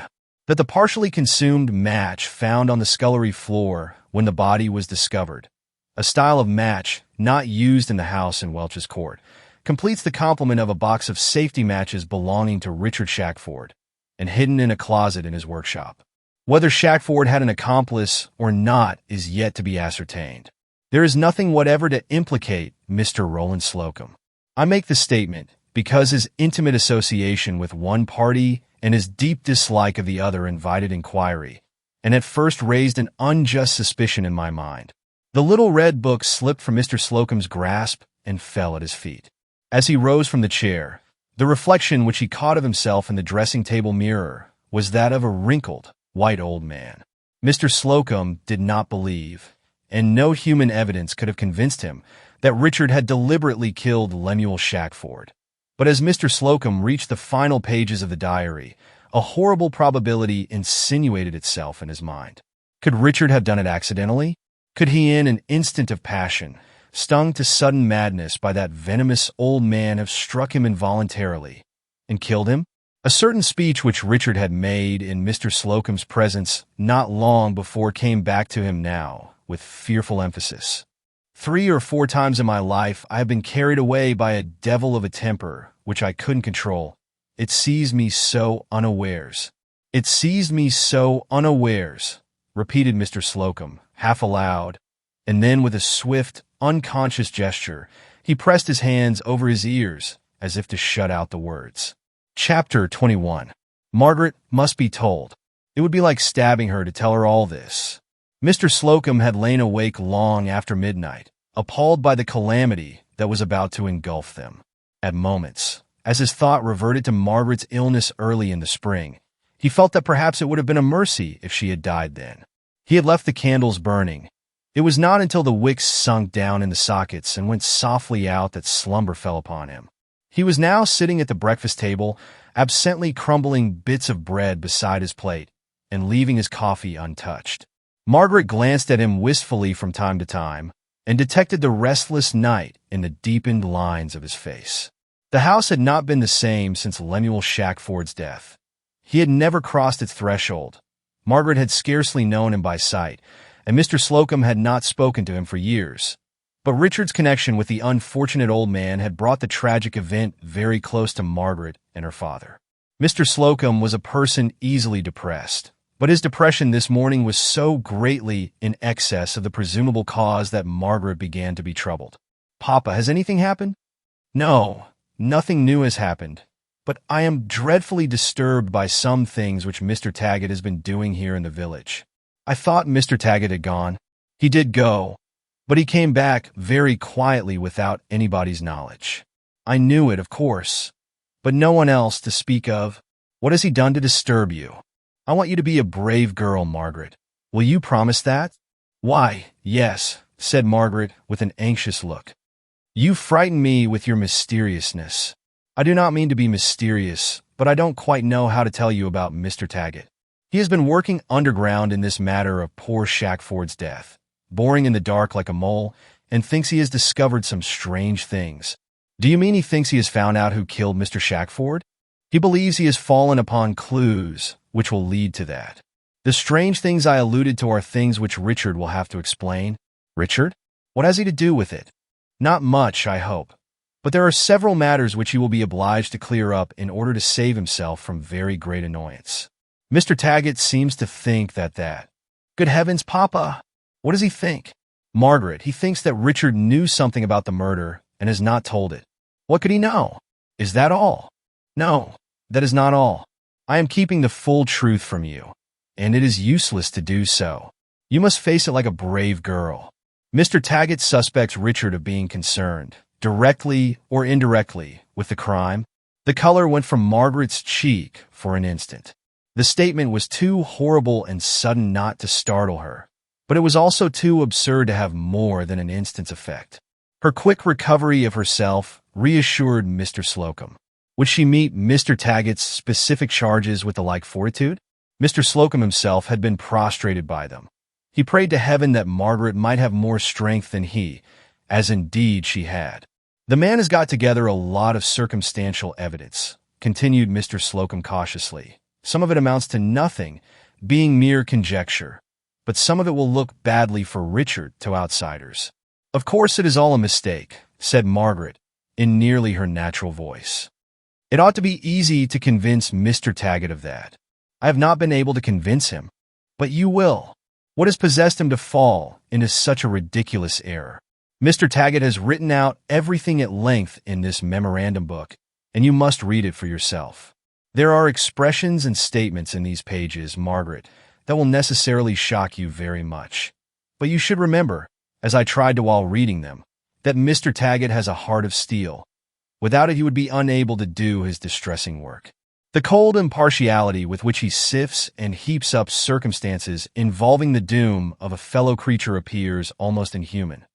A: that the partially consumed match found on the scullery floor when the body was discovered, a style of match not used in the house in Welch's Court, completes the complement of a box of safety matches belonging to Richard Shackford and hidden in a closet in his workshop. Whether Shackford had an accomplice or not is yet to be ascertained. There is nothing whatever to implicate Mr. Roland Slocum. I make the statement because his intimate association with one party and his deep dislike of the other invited inquiry, and at first raised an unjust suspicion in my mind. The little red book slipped from Mr. Slocum's grasp and fell at his feet. As he rose from the chair, the reflection which he caught of himself in the dressing-table mirror was that of a wrinkled, white old man. Mr. Slocum did not believe, and no human evidence could have convinced him, that Richard had deliberately killed Lemuel Shackford. But as Mr. Slocum reached the final pages of the diary, a horrible probability insinuated itself in his mind. Could Richard have done it accidentally? Could he, in an instant of passion, stung to sudden madness by that venomous old man, have struck him involuntarily and killed him? A certain speech which Richard had made in Mr. Slocum's presence not long before came back to him now with fearful emphasis. 3 or 4 times in my life I have been carried away by a devil of a temper which I couldn't control. It seized me so unawares. It seized me so unawares, repeated Mr. Slocum, half aloud, and then with a swift, unconscious gesture, he pressed his hands over his ears as if to shut out the words. Chapter 21. Margaret must be told. It would be like stabbing her to tell her all this. Mr. Slocum had lain awake long after midnight, appalled by the calamity that was about to engulf them. At moments, as his thought reverted to Margaret's illness early in the spring, he felt that perhaps it would have been a mercy if she had died then. He had left the candles burning. It was not until the wicks sunk down in the sockets and went softly out that slumber fell upon him. He was now sitting at the breakfast table, absently crumbling bits of bread beside his plate and leaving his coffee untouched. Margaret glanced at him wistfully from time to time and detected the restless night in the deepened lines of his face. The house had not been the same since Lemuel Shackford's death. He had never crossed its threshold. Margaret had scarcely known him by sight, and Mr. Slocum had not spoken to him for years. But Richard's connection with the unfortunate old man had brought the tragic event very close to Margaret and her father. Mr. Slocum was a person easily depressed, but his depression this morning was so greatly in excess of the presumable cause that Margaret began to be troubled. "Papa, has anything happened?" "No, nothing new has happened, but I am dreadfully disturbed by some things which Mr. Taggett has been doing here in the village." "I thought Mr. Taggett had gone." "He did go, but he came back very quietly without anybody's knowledge." "I knew it, of course, but no one else to speak of." "What has he done to disturb you?" "I want you to be a brave girl, Margaret. Will you promise that?" "Why, yes," said Margaret with an anxious look. "You frighten me with your mysteriousness." "I do not mean to be mysterious, but I don't quite know how to tell you about Mr. Taggett. He has been working underground in this matter of poor Shackford's death, boring in the dark like a mole, and thinks he has discovered some strange things." "Do you mean he thinks he has found out who killed Mr. Shackford?" "He believes he has fallen upon clues which will lead to that. The strange things I alluded to are things which Richard will have to explain." "Richard? What has he to do with it?" "Not much, I hope. But there are several matters which he will be obliged to clear up in order to save himself from very great annoyance. Mr. Taggett seems to think that. Good heavens, Papa! What does he think?" "Margaret, he thinks that Richard knew something about the murder and has not told it." "What could he know?" "Is that all?" "No, that is not all. I am keeping the full truth from you, and it is useless to do so. You must face it like a brave girl. Mr. Taggett suspects Richard of being concerned, directly or indirectly, with the crime." The color went from Margaret's cheek for an instant. The statement was too horrible and sudden not to startle her, but it was also too absurd to have more than an instant's effect. Her quick recovery of herself reassured Mr. Slocum. Would she meet Mr. Taggett's specific charges with the like fortitude? Mr. Slocum himself had been prostrated by them. He prayed to heaven that Margaret might have more strength than he, as indeed she had. "The man has got together a lot of circumstantial evidence," continued Mr. Slocum cautiously. "Some of it amounts to nothing, being mere conjecture, but some of it will look badly for Richard to outsiders." "Of course it is all a mistake," said Margaret, in nearly her natural voice. "It ought to be easy to convince Mr. Taggett of that. I have not been able to convince him, but you will. What has possessed him to fall into such a ridiculous error? Mr. Taggett has written out everything at length in this memorandum book, and you must read it for yourself. There are expressions and statements in these pages, Margaret, that will necessarily shock you very much. But you should remember, as I tried to while reading them, that Mr. Taggett has a heart of steel. Without it he would be unable to do his distressing work. The cold impartiality with which he sifts and heaps up circumstances involving the doom of a fellow creature appears almost inhuman.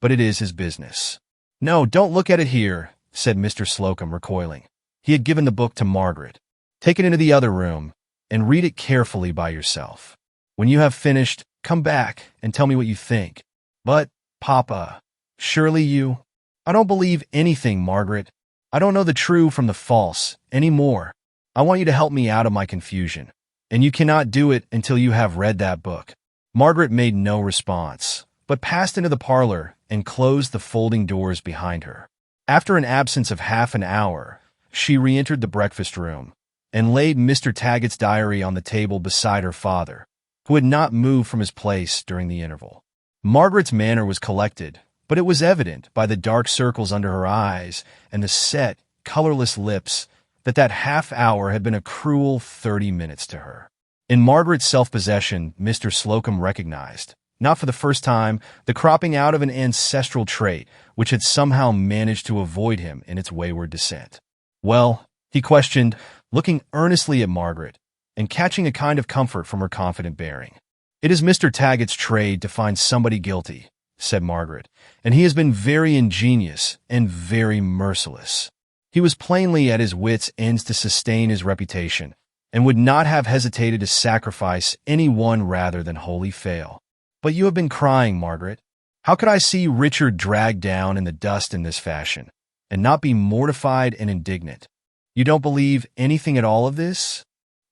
A: but it is his business. No, don't look at it here, said Mr. Slocum, recoiling. He had given the book to Margaret. Take it into the other room and read it carefully by yourself. When you have finished, come back and tell me what you think. But, Papa, surely you— I don't believe anything, Margaret. I don't know the true from the false anymore. I want you to help me out of my confusion, and you cannot do it until you have read that book. Margaret made no response, but passed into the parlor and closed the folding doors behind her. After an absence of half an hour, she re-entered the breakfast room and laid Mr. Taggett's diary on the table beside her father, who had not moved from his place during the interval. Margaret's manner was collected, but it was evident by the dark circles under her eyes and the set, colorless lips that that half hour had been a cruel 30 minutes to her. In Margaret's self-possession, Mr. Slocum recognized, not for the first time, the cropping out of an ancestral trait which had somehow managed to avoid him in its wayward descent. Well, he questioned, looking earnestly at Margaret and catching a kind of comfort from her confident bearing. It is Mr. Taggett's trade to find somebody guilty, said Margaret, and he has been very ingenious and very merciless. He was plainly at his wits' ends to sustain his reputation, and would not have hesitated to sacrifice any one rather than wholly fail. But you have been crying, Margaret. How could I see Richard dragged down in the dust in this fashion, and not be mortified and indignant? You don't believe anything at all of this?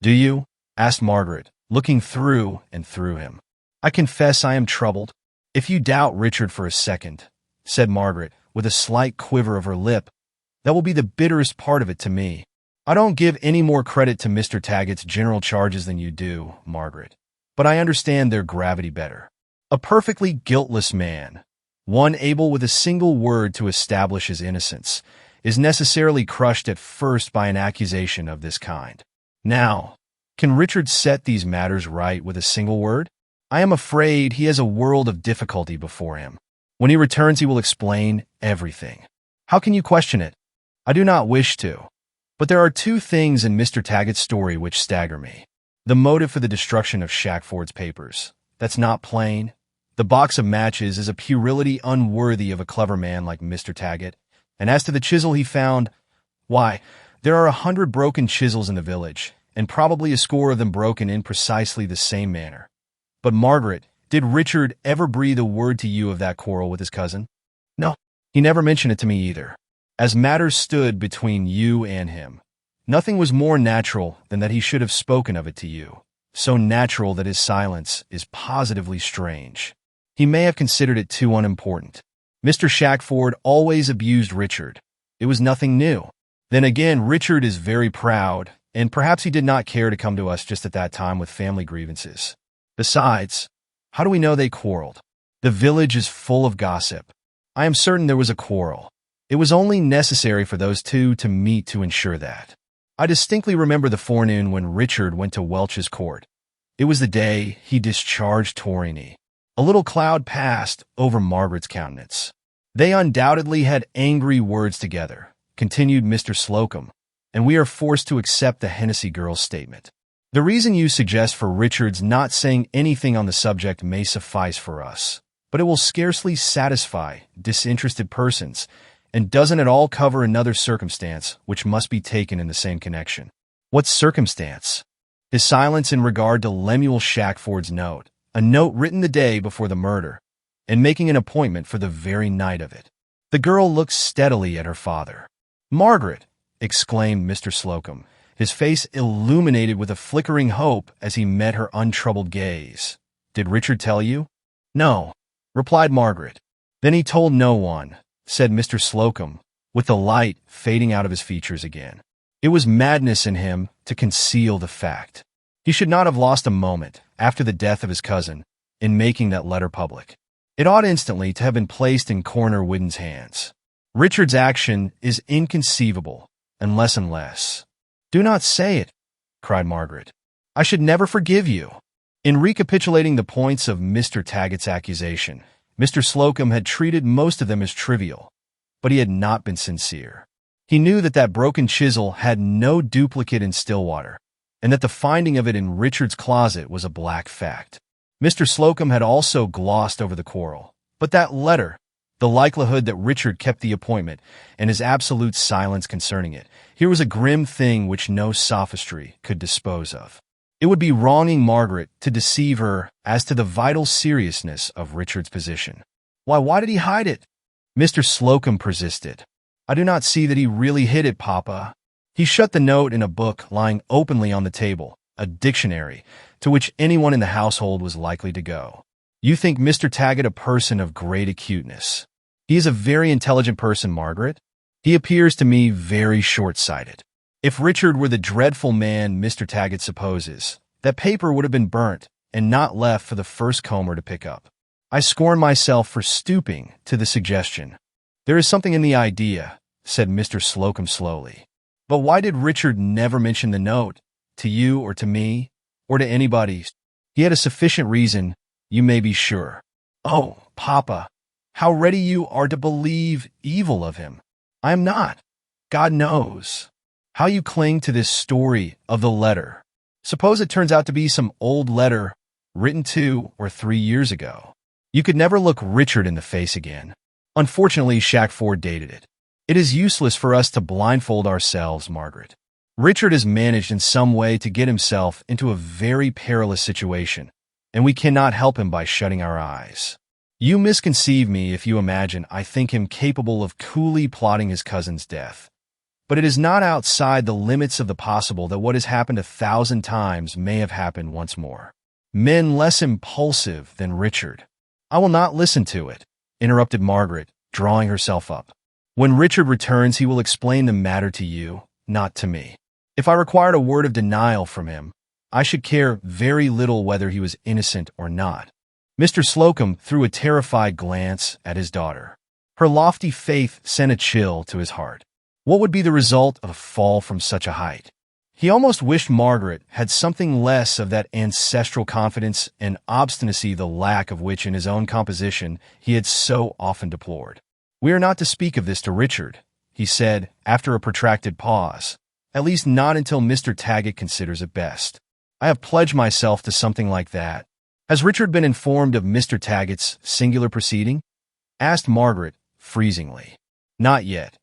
A: Do you? Asked Margaret, looking through and through him. I confess I am troubled. If you doubt Richard for a second, said Margaret, with a slight quiver of her lip, that will be the bitterest part of it to me. I don't give any more credit to Mr. Taggett's general charges than you do, Margaret, but I understand their gravity better. A perfectly guiltless man, one able with a single word to establish his innocence, is necessarily crushed at first by an accusation of this kind. Now, can Richard set these matters right with a single word? I am afraid he has a world of difficulty before him. When he returns, he will explain everything. How can you question it? I do not wish to. But there are two things in Mr. Taggett's story which stagger me. The motive for the destruction of Shackford's papers. That's not plain. The box of matches is a puerility unworthy of a clever man like Mr. Taggett. And as to the chisel he found, why, there are 100 broken chisels in the village, and probably a score of them broken in precisely the same manner. But Margaret, did Richard ever breathe a word to you of that quarrel with his cousin? No, he never mentioned it to me either. As matters stood between you and him, nothing was more natural than that he should have spoken of it to you, so natural that his silence is positively strange. He may have considered it too unimportant. Mr. Shackford always abused Richard. It was nothing new. Then again, Richard is very proud, and perhaps he did not care to come to us just at that time with family grievances. Besides, how do we know they quarreled? The village is full of gossip. I am certain there was a quarrel. It was only necessary for those two to meet to ensure that. I distinctly remember the forenoon when Richard went to Welch's court. It was the day he discharged Torrini. A little cloud passed over Margaret's countenance. They undoubtedly had angry words together, continued Mr. Slocum, and we are forced to accept the Hennessy girl's statement. The reason you suggest for Richard's not saying anything on the subject may suffice for us, but it will scarcely satisfy disinterested persons, and doesn't at all cover another circumstance which must be taken in the same connection. What circumstance? His silence in regard to Lemuel Shackford's note, a note written the day before the murder, and making an appointment for the very night of it. The girl looked steadily at her father. "Margaret!" exclaimed Mr. Slocum, his face illuminated with a flickering hope as he met her untroubled gaze. "Did Richard tell you?" "No," replied Margaret. "Then he told no one," said Mr. Slocum, with the light fading out of his features again. It was madness in him to conceal the fact. He should not have lost a moment, after the death of his cousin, in making that letter public. It ought instantly to have been placed in Coroner Whidden's hands. Richard's action is inconceivable, and less. "Do not say it," cried Margaret. "I should never forgive you." In recapitulating the points of Mr. Taggett's accusation, Mr. Slocum had treated most of them as trivial, but he had not been sincere. He knew that that broken chisel had no duplicate in Stillwater, and that the finding of it in Richard's closet was a black fact. Mr. Slocum had also glossed over the quarrel, but that letter, The likelihood that Richard kept the appointment, and his absolute silence concerning it, here was a grim thing which no sophistry could dispose of. It would be wronging Margaret to deceive her as to the vital seriousness of Richard's position. Why did he hide it? Mr. Slocum persisted. I do not see that he really hid it, Papa. He shut the note in a book lying openly on the table, a dictionary, to which anyone in the household was likely to go. You think Mr. Taggett a person of great acuteness. He is a very intelligent person, Margaret. He appears to me very short-sighted. If Richard were the dreadful man Mr. Taggett supposes, that paper would have been burnt and not left for the first comber to pick up. I scorn myself for stooping to the suggestion. There is something in the idea, said Mr. Slocum slowly. But why did Richard never mention the note, to you or to me, or to anybody? He had a sufficient reason, you may be sure. Oh, Papa, how ready you are to believe evil of him. I am not. God knows. How you cling to this story of the letter. Suppose it turns out to be some old letter written 2 or 3 years ago. You could never look Richard in the face again. Unfortunately, Shackford dated it. It is useless for us to blindfold ourselves, Margaret. Richard has managed in some way to get himself into a very perilous situation, and we cannot help him by shutting our eyes. You misconceive me if you imagine I think him capable of coolly plotting his cousin's death. But it is not outside the limits of the possible that what has happened 1,000 times may have happened once more. Men less impulsive than Richard. I will not listen to it, interrupted Margaret, drawing herself up. When Richard returns, he will explain the matter to you, not to me. If I required a word of denial from him, I should care very little whether he was innocent or not. Mr. Slocum threw a terrified glance at his daughter. Her lofty faith sent a chill to his heart. What would be the result of a fall from such a height? He almost wished Margaret had something less of that ancestral confidence and obstinacy, the lack of which in his own composition he had so often deplored. We are not to speak of this to Richard, he said after a protracted pause, at least not until Mr. Taggett considers it best. I have pledged myself to something like that. Has Richard been informed of Mr. Taggett's singular proceeding? Asked Margaret, freezingly. Not yet.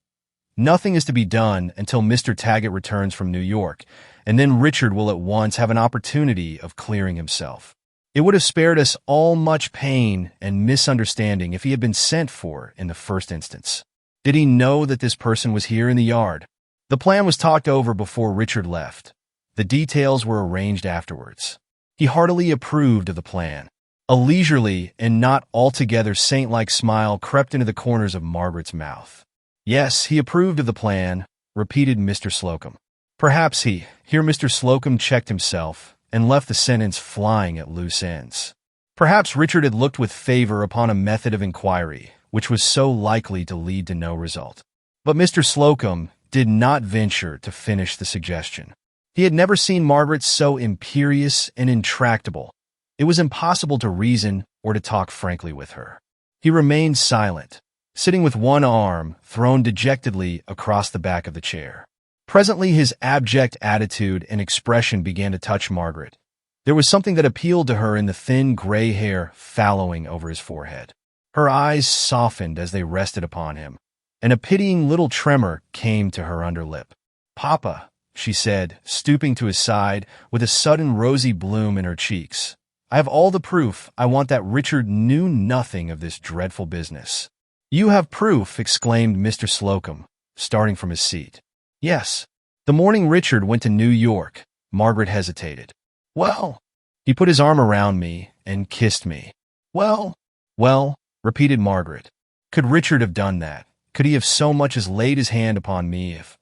A: Nothing is to be done until Mr. Taggett returns from New York, and then Richard will at once have an opportunity of clearing himself. It would have spared us all much pain and misunderstanding if he had been sent for in the first instance. Did he know that this person was here in the yard? The plan was talked over before Richard left. The details were arranged afterwards. He heartily approved of the plan. A leisurely and not altogether saint-like smile crept into the corners of Margaret's mouth. Yes, he approved of the plan, repeated Mr. Slocum. Perhaps he, here Mr. Slocum checked himself and left the sentence flying at loose ends. Perhaps Richard had looked with favor upon a method of inquiry which was so likely to lead to no result. But Mr. Slocum did not venture to finish the suggestion. He had never seen Margaret so imperious and intractable. It was impossible to reason or to talk frankly with her. He remained silent, sitting with one arm thrown dejectedly across the back of the chair. Presently his abject attitude and expression began to touch Margaret. There was something that appealed to her in the thin gray hair fallowing over his forehead. Her eyes softened as they rested upon him, and a pitying little tremor came to her under lip. "Papa," she said, stooping to his side with a sudden rosy bloom in her cheeks, "I have all the proof I want that Richard knew nothing of this dreadful business." "You have proof?" exclaimed Mr. Slocum, starting from his seat. "Yes. The morning Richard went to New York." Margaret hesitated. "Well?" He put his arm around me and kissed me. "Well?" "Well," repeated Margaret. "Could Richard have done that? Could he have so much as laid his hand upon me if—"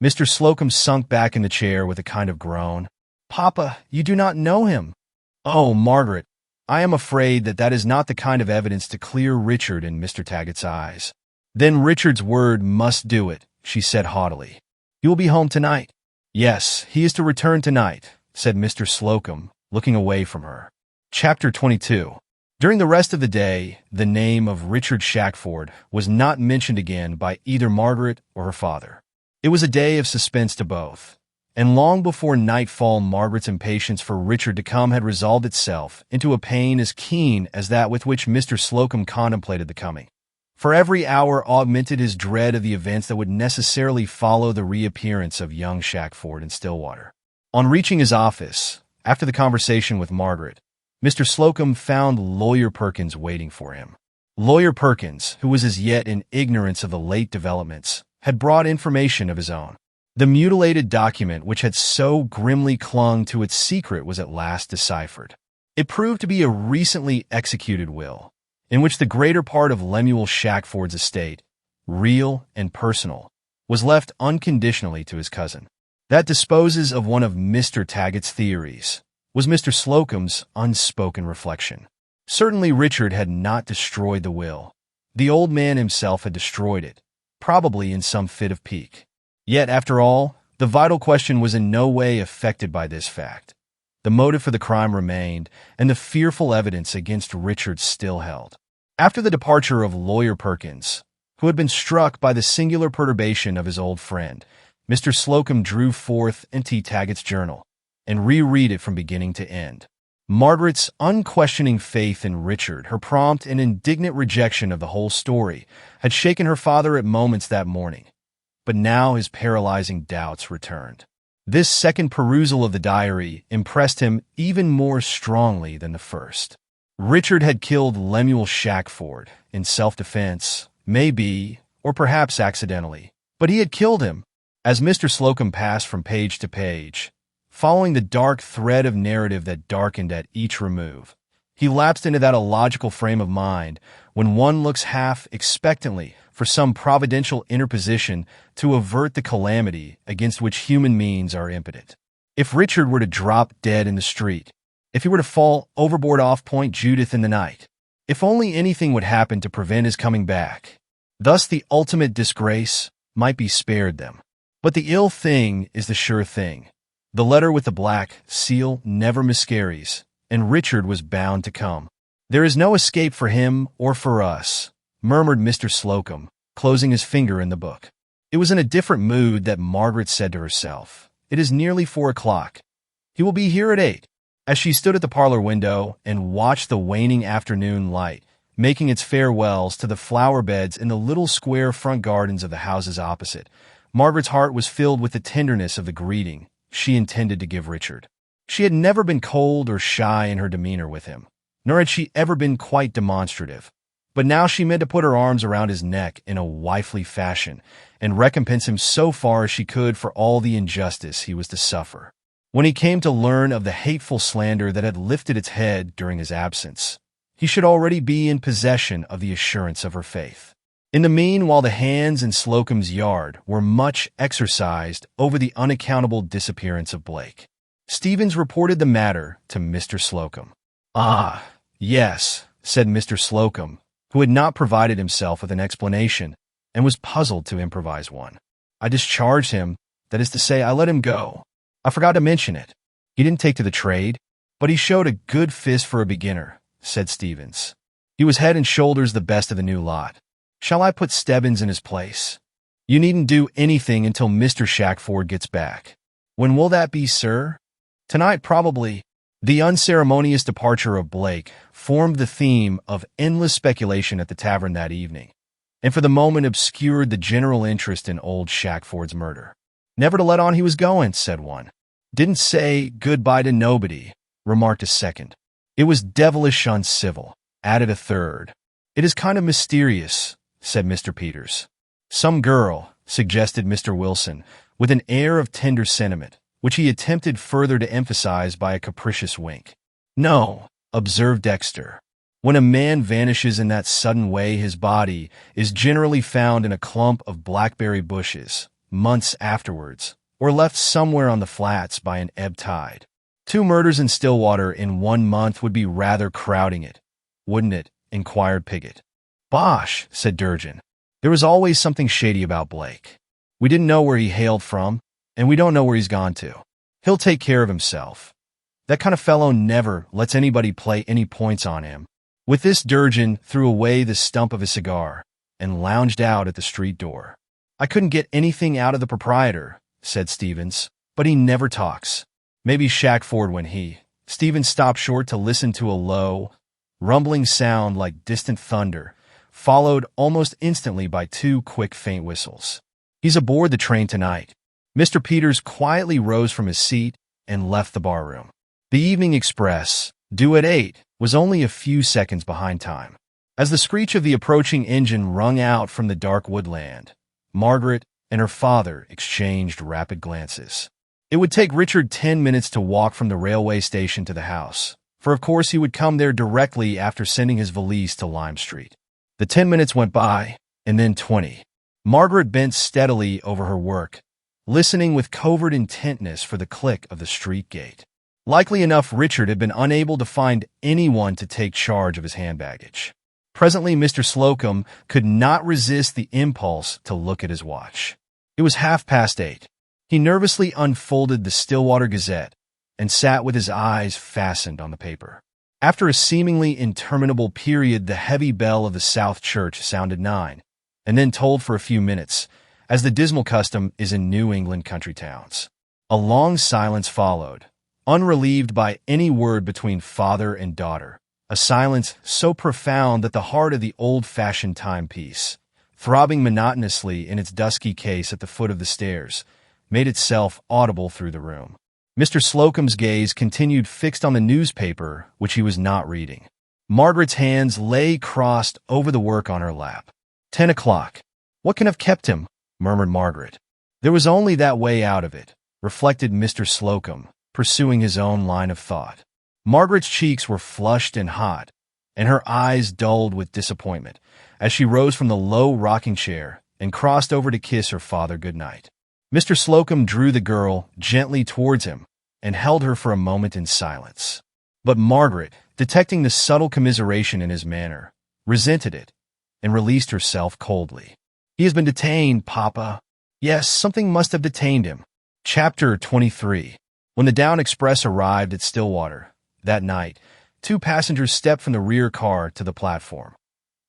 A: Mr. Slocum sunk back in the chair with a kind of groan. "Papa, you do not know him." "Oh, Margaret, I am afraid that is not the kind of evidence to clear Richard in Mr. Taggett's eyes." "Then Richard's word must do it," she said haughtily. "You will be home tonight?" "Yes, he is to return tonight," said Mr. Slocum, looking away from her. Chapter 22. During the rest of the day, the name of Richard Shackford was not mentioned again by either Margaret or her father. It was a day of suspense to both, and long before nightfall Margaret's impatience for Richard to come had resolved itself into a pain as keen as that with which Mr. Slocum contemplated the coming. For every hour augmented his dread of the events that would necessarily follow the reappearance of young Shackford in Stillwater. On reaching his office, after the conversation with Margaret, Mr. Slocum found Lawyer Perkins waiting for him. Lawyer Perkins, who was as yet in ignorance of the late developments, had brought information of his own. The mutilated document which had so grimly clung to its secret was at last deciphered. It proved to be a recently executed will, in which the greater part of Lemuel Shackford's estate, real and personal, was left unconditionally to his cousin. That disposes of one of Mr. Taggett's theories, was Mr. Slocum's unspoken reflection. Certainly Richard had not destroyed the will. The old man himself had destroyed it, probably in some fit of pique. Yet, after all, the vital question was in no way affected by this fact. The motive for the crime remained, and the fearful evidence against Richard still held. After the departure of Lawyer Perkins, who had been struck by the singular perturbation of his old friend, Mr. Slocum drew forth N.T. Taggett's journal and reread it from beginning to end. Margaret's unquestioning faith in Richard, her prompt and indignant rejection of the whole story, had shaken her father at moments that morning. But now his paralyzing doubts returned. This second perusal of the diary impressed him even more strongly than the first. Richard had killed Lemuel Shackford in self-defense, maybe, or perhaps accidentally, but he had killed him. As Mr. Slocum passed from page to page, following the dark thread of narrative that darkened at each remove, he lapsed into that illogical frame of mind when one looks half expectantly for some providential interposition to avert the calamity against which human means are impotent. If Richard were to drop dead in the street, if he were to fall overboard off Point Judith in the night, if only anything would happen to prevent his coming back, thus the ultimate disgrace might be spared them. But the ill thing is the sure thing. The letter with the black seal never miscarries, and Richard was bound to come. "There is no escape for him or for us," murmured Mr. Slocum, closing his finger in the book. It was in a different mood that Margaret said to herself, "It is nearly 4 o'clock. He will be here at 8. As she stood at the parlor window and watched the waning afternoon light, making its farewells to the flower beds in the little square front gardens of the houses opposite, Margaret's heart was filled with the tenderness of the greeting she intended to give Richard. She had never been cold or shy in her demeanor with him, nor had she ever been quite demonstrative. But now she meant to put her arms around his neck in a wifely fashion and recompense him so far as she could for all the injustice he was to suffer. When he came to learn of the hateful slander that had lifted its head during his absence, he should already be in possession of the assurance of her faith. In the meanwhile, the hands in Slocum's yard were much exercised over the unaccountable disappearance of Blake. Stevens reported the matter to Mr. Slocum. "Ah, yes," said Mr. Slocum, who had not provided himself with an explanation and was puzzled to improvise one. "I discharged him, that is to say, I let him go. I forgot to mention it. He didn't take to the trade, but he showed a good fist for a beginner," said Stevens. "He was head and shoulders the best of the new lot. Shall I put Stebbins in his place?" "You needn't do anything until Mr. Shackford gets back." "When will that be, sir?" "Tonight, probably." The unceremonious departure of Blake formed the theme of endless speculation at the tavern that evening, and for the moment obscured the general interest in old Shackford's murder. "Never to let on he was going," said one. "Didn't say goodbye to nobody," remarked a second. "It was devilish uncivil," added a third. "It is kind of mysterious," said Mr. Peters. "Some girl," suggested Mr. Wilson, with an air of tender sentiment, which he attempted further to emphasize by a capricious wink. "No," observed Dexter. "When a man vanishes in that sudden way, his body is generally found in a clump of blackberry bushes, months afterwards, or left somewhere on the flats by an ebb tide. 2 murders in Stillwater in 1 month would be rather crowding it, wouldn't it?" inquired Piggott. "Bosh," said Durgin. "There was always something shady about Blake. We didn't know where he hailed from, and we don't know where he's gone to. He'll take care of himself. That kind of fellow never lets anybody play any points on him." With this, Durgin threw away the stump of his cigar and lounged out at the street door. "I couldn't get anything out of the proprietor," said Stevens, "but he never talks. Maybe Shackford when he—" Stevens stopped short to listen to a low, rumbling sound like distant thunder followed almost instantly by 2 quick faint whistles. "He's aboard the train tonight." Mr. Peters quietly rose from his seat and left the barroom. The evening express, due at 8, was only a few seconds behind time. As the screech of the approaching engine rung out from the dark woodland, Margaret and her father exchanged rapid glances. It would take Richard 10 minutes to walk from the railway station to the house, for of course he would come there directly after sending his valise to Lime Street. The 10 minutes went by, and then 20. Margaret bent steadily over her work, listening with covert intentness for the click of the street gate. Likely enough, Richard had been unable to find anyone to take charge of his hand baggage. Presently, Mr. Slocum could not resist the impulse to look at his watch. It was 8:30. He nervously unfolded the Stillwater Gazette and sat with his eyes fastened on the paper. After a seemingly interminable period, the heavy bell of the South Church sounded 9, and then tolled for a few minutes, as the dismal custom is in New England country towns. A long silence followed, unrelieved by any word between father and daughter, a silence so profound that the heart of the old-fashioned timepiece, throbbing monotonously in its dusky case at the foot of the stairs, made itself audible through the room. Mr. Slocum's gaze continued fixed on the newspaper, which he was not reading. Margaret's hands lay crossed over the work on her lap. 10 o'clock. "What can have kept him?" murmured Margaret. "There was only that way out of it," reflected Mr. Slocum, pursuing his own line of thought. Margaret's cheeks were flushed and hot, and her eyes dulled with disappointment, as she rose from the low rocking chair and crossed over to kiss her father good night. Mr. Slocum drew the girl gently towards him and held her for a moment in silence. But Margaret, detecting the subtle commiseration in his manner, resented it and released herself coldly. "He has been detained, Papa." "Yes, something must have detained him." Chapter 23. When the Down Express arrived at Stillwater that night, 2 passengers stepped from the rear car to the platform.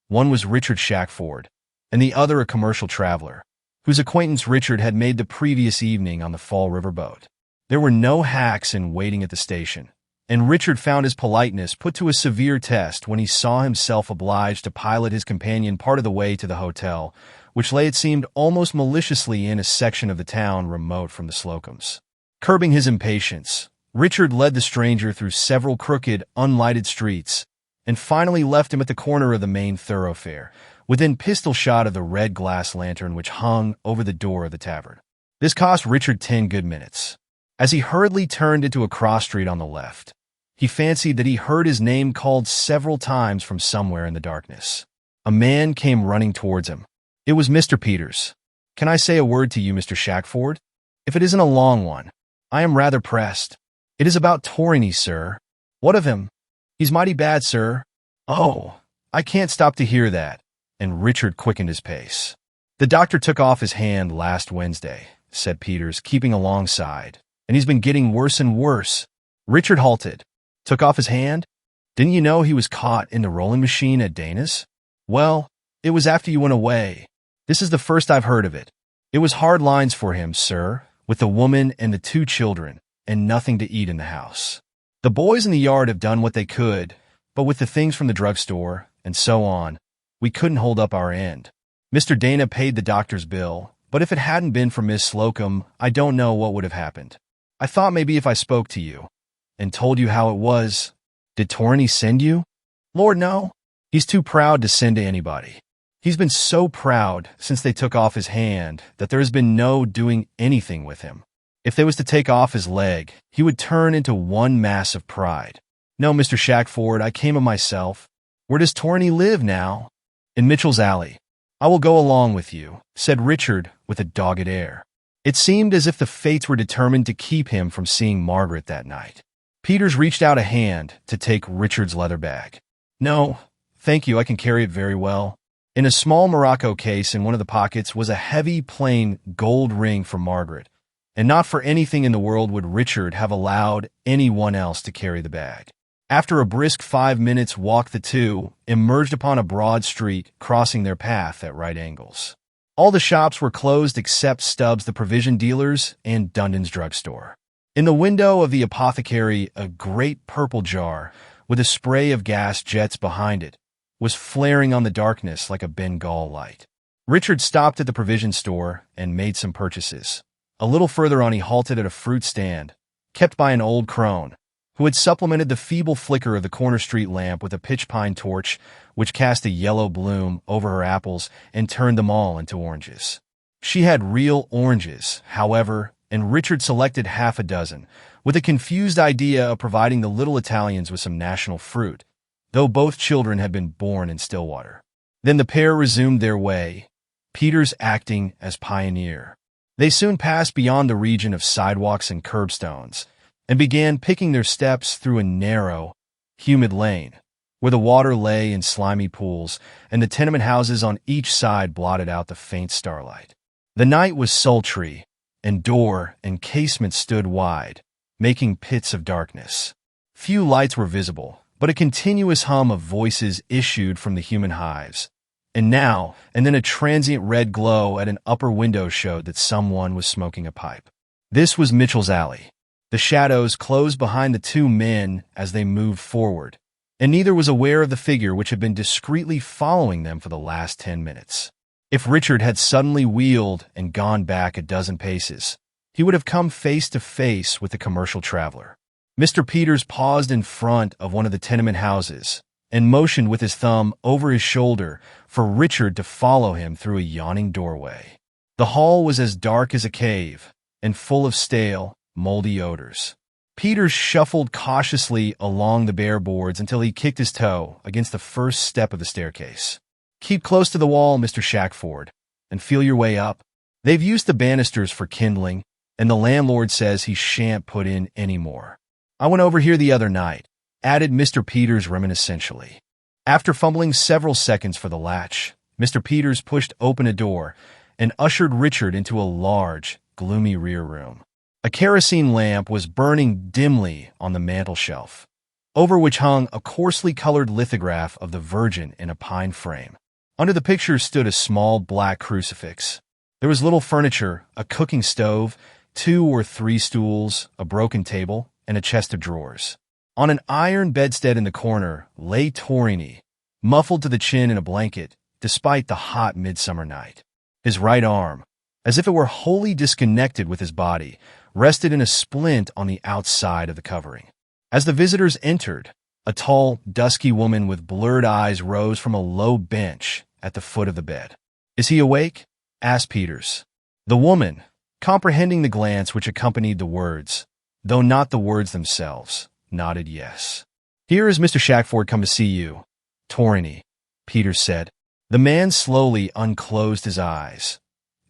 A: One was Richard Shackford, and the other a commercial traveler, whose acquaintance Richard had made the previous evening on the Fall River boat. There were no hacks in waiting at the station, and Richard found his politeness put to a severe test when he saw himself obliged to pilot his companion part of the way to the hotel, which lay, it seemed, almost maliciously in a section of the town remote from the Slocums. Curbing his impatience, Richard led the stranger through several crooked, unlighted streets, and finally left him at the corner of the main thoroughfare, within pistol shot of the red glass lantern which hung over the door of the tavern. This cost Richard 10 good minutes. As he hurriedly turned into a cross street on the left, he fancied that he heard his name called several times from somewhere in the darkness. A man came running towards him. It was Mr. Peters. "Can I say a word to you, Mr. Shackford? If it isn't a long one. I am rather pressed. It is about Torrey, sir." "What of him?" "He's mighty bad, sir." "Oh, I can't stop to hear that." And Richard quickened his pace. "The doctor took off his hand last Wednesday," said Peters, keeping alongside, "and he's been getting worse and worse." Richard halted. "Took off his hand? Didn't you know he was caught in the rolling machine at Dana's?" "Well, it was after you went away. This is the first I've heard of it." "It was hard lines for him, sir, with the woman and the 2 children, and nothing to eat in the house. The boys in the yard have done what they could, but with the things from the drugstore, and so on, we couldn't hold up our end. Mr. Dana paid the doctor's bill, but if it hadn't been for Miss Slocum, I don't know what would have happened. I thought maybe if I spoke to you, and told you how it was—" "Did Torrey send you?" "Lord, no. He's too proud to send to anybody. He's been so proud since they took off his hand that there has been no doing anything with him. If they was to take off his leg, he would turn into one mass of pride. No, Mr. Shackford, I came of myself. Where does Torrey live now?" "In Mitchell's Alley." "I will go along with you," said Richard with a dogged air. It seemed as if the fates were determined to keep him from seeing Margaret that night. Peters reached out a hand to take Richard's leather bag. "No, thank you, I can carry it very well." In a small morocco case in one of the pockets was a heavy, plain gold ring for Margaret, and not for anything in the world would Richard have allowed anyone else to carry the bag. After a brisk 5 minutes' walk, the two emerged upon a broad street, crossing their path at right angles. All the shops were closed except Stubbs the provision dealer's and Dundon's drugstore. In the window of the apothecary, a great purple jar, with a spray of gas jets behind it, was flaring on the darkness like a Bengal light. Richard stopped at the provision store and made some purchases. A little further on he halted at a fruit stand, kept by an old crone, who had supplemented the feeble flicker of the corner street lamp with a pitch pine torch which cast a yellow bloom over her apples and turned them all into oranges. She had real oranges, however, and Richard selected half a dozen, with a confused idea of providing the little Italians with some national fruit, though both children had been born in Stillwater. Then the pair resumed their way, Peters acting as pioneer. They soon passed beyond the region of sidewalks and curbstones, and began picking their steps through a narrow, humid lane, where the water lay in slimy pools, and the tenement houses on each side blotted out the faint starlight. The night was sultry, and door and casement stood wide, making pits of darkness. Few lights were visible, but a continuous hum of voices issued from the human hives. And now and then a transient red glow at an upper window showed that someone was smoking a pipe. This was Mitchell's alley. The shadows closed behind the two men as they moved forward, and neither was aware of the figure which had been discreetly following them for the last 10 minutes. If Richard had suddenly wheeled and gone back a dozen paces, he would have come face to face with the commercial traveler. Mr. Peters paused in front of one of the tenement houses and motioned with his thumb over his shoulder for Richard to follow him through a yawning doorway. The hall was as dark as a cave and full of stale, moldy odors. Peters shuffled cautiously along the bare boards until he kicked his toe against the first step of the staircase. "Keep close to the wall, Mr. Shackford, and feel your way up. They've used the banisters for kindling, and the landlord says he shan't put in any more. I went over here the other night," added Mr. Peters reminiscentially. After fumbling several seconds for the latch, Mr. Peters pushed open a door and ushered Richard into a large, gloomy rear room. A kerosene lamp was burning dimly on the mantel shelf, over which hung a coarsely colored lithograph of the Virgin in a pine frame. Under the picture stood a small black crucifix. There was little furniture, a cooking stove, 2 or 3 stools, a broken table, and a chest of drawers. On an iron bedstead in the corner lay Torrini, muffled to the chin in a blanket, despite the hot midsummer night. His right arm, as if it were wholly disconnected with his body, rested in a splint on the outside of the covering. As the visitors entered, a tall, dusky woman with blurred eyes rose from a low bench at the foot of the bed. "Is he awake?" asked Peters. The woman, comprehending the glance which accompanied the words, though not the words themselves, nodded yes. "Here is Mr. Shackford come to see you, Torrini," Peters said. The man slowly unclosed his eyes.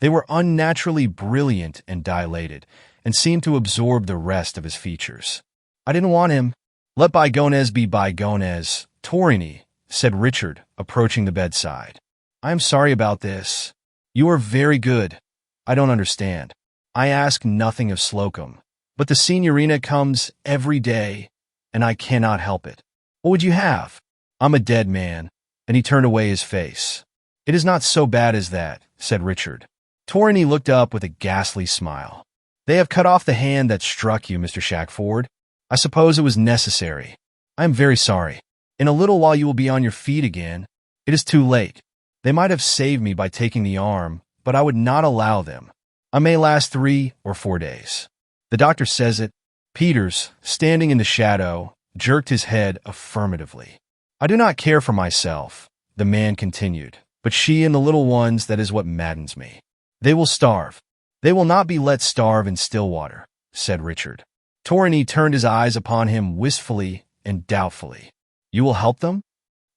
A: They were unnaturally brilliant and dilated, and seemed to absorb the rest of his features. "I didn't want him. Let bygones be bygones, Torrini," said Richard, approaching the bedside. "I am sorry about this. You are very good. I don't understand. I ask nothing of Slocum, but the signorina comes every day, and I cannot help it. What would you have? I'm a dead man," and he turned away his face. "It is not so bad as that," said Richard. Torrini looked up with a ghastly smile. "They have cut off the hand that struck you, Mr. Shackford. I suppose it was necessary. I am very sorry. In a little while you will be on your feet again. It is too late. They might have saved me by taking the arm, but I would not allow them. I may last 3 or 4 days. The doctor says it." Peters, standing in the shadow, jerked his head affirmatively. "I do not care for myself," the man continued, "but she and the little ones, that is what maddens me. They will starve." "They will not be let starve in Stillwater," said Richard. Torrini turned his eyes upon him wistfully and doubtfully. "You will help them?"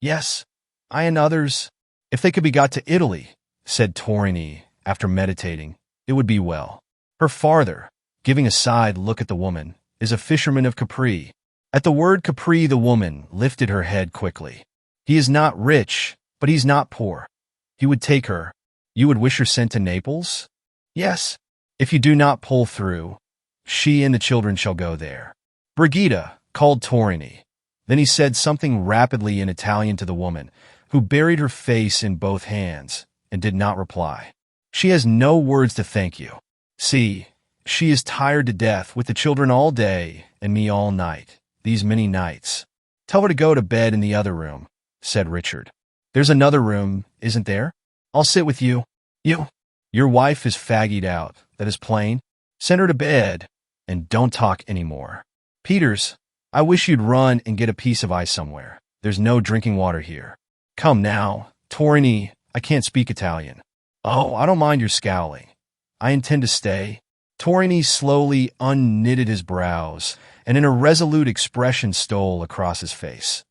A: "Yes, I and others. If they could be got to Italy," said Torrini, after meditating, "it would be well. Her father," giving a side look at the woman, "is a fisherman of Capri." At the word Capri, the woman lifted her head quickly. "He is not rich, but he's not poor. He would take her. You would wish her sent to Naples?" "Yes. If you do not pull through, she and the children shall go there." "Brigida," called Torrini. Then he said something rapidly in Italian to the woman, who buried her face in both hands and did not reply. "She has no words to thank you. See, she is tired to death with the children all day and me all night, these many nights. Tell her to go to bed in the other room," said Richard. There's another room, isn't there? I'll sit with you. You. Your wife is faggied out. That is plain. Send her to bed, and don't talk anymore. Peters, I wish you'd run and get a piece of ice somewhere. There's no drinking water here. Come now. Torini, I can't speak Italian. Oh, I don't mind your scowling. I intend to stay. Torini slowly unknitted his brows, and an irresolute expression stole across his face.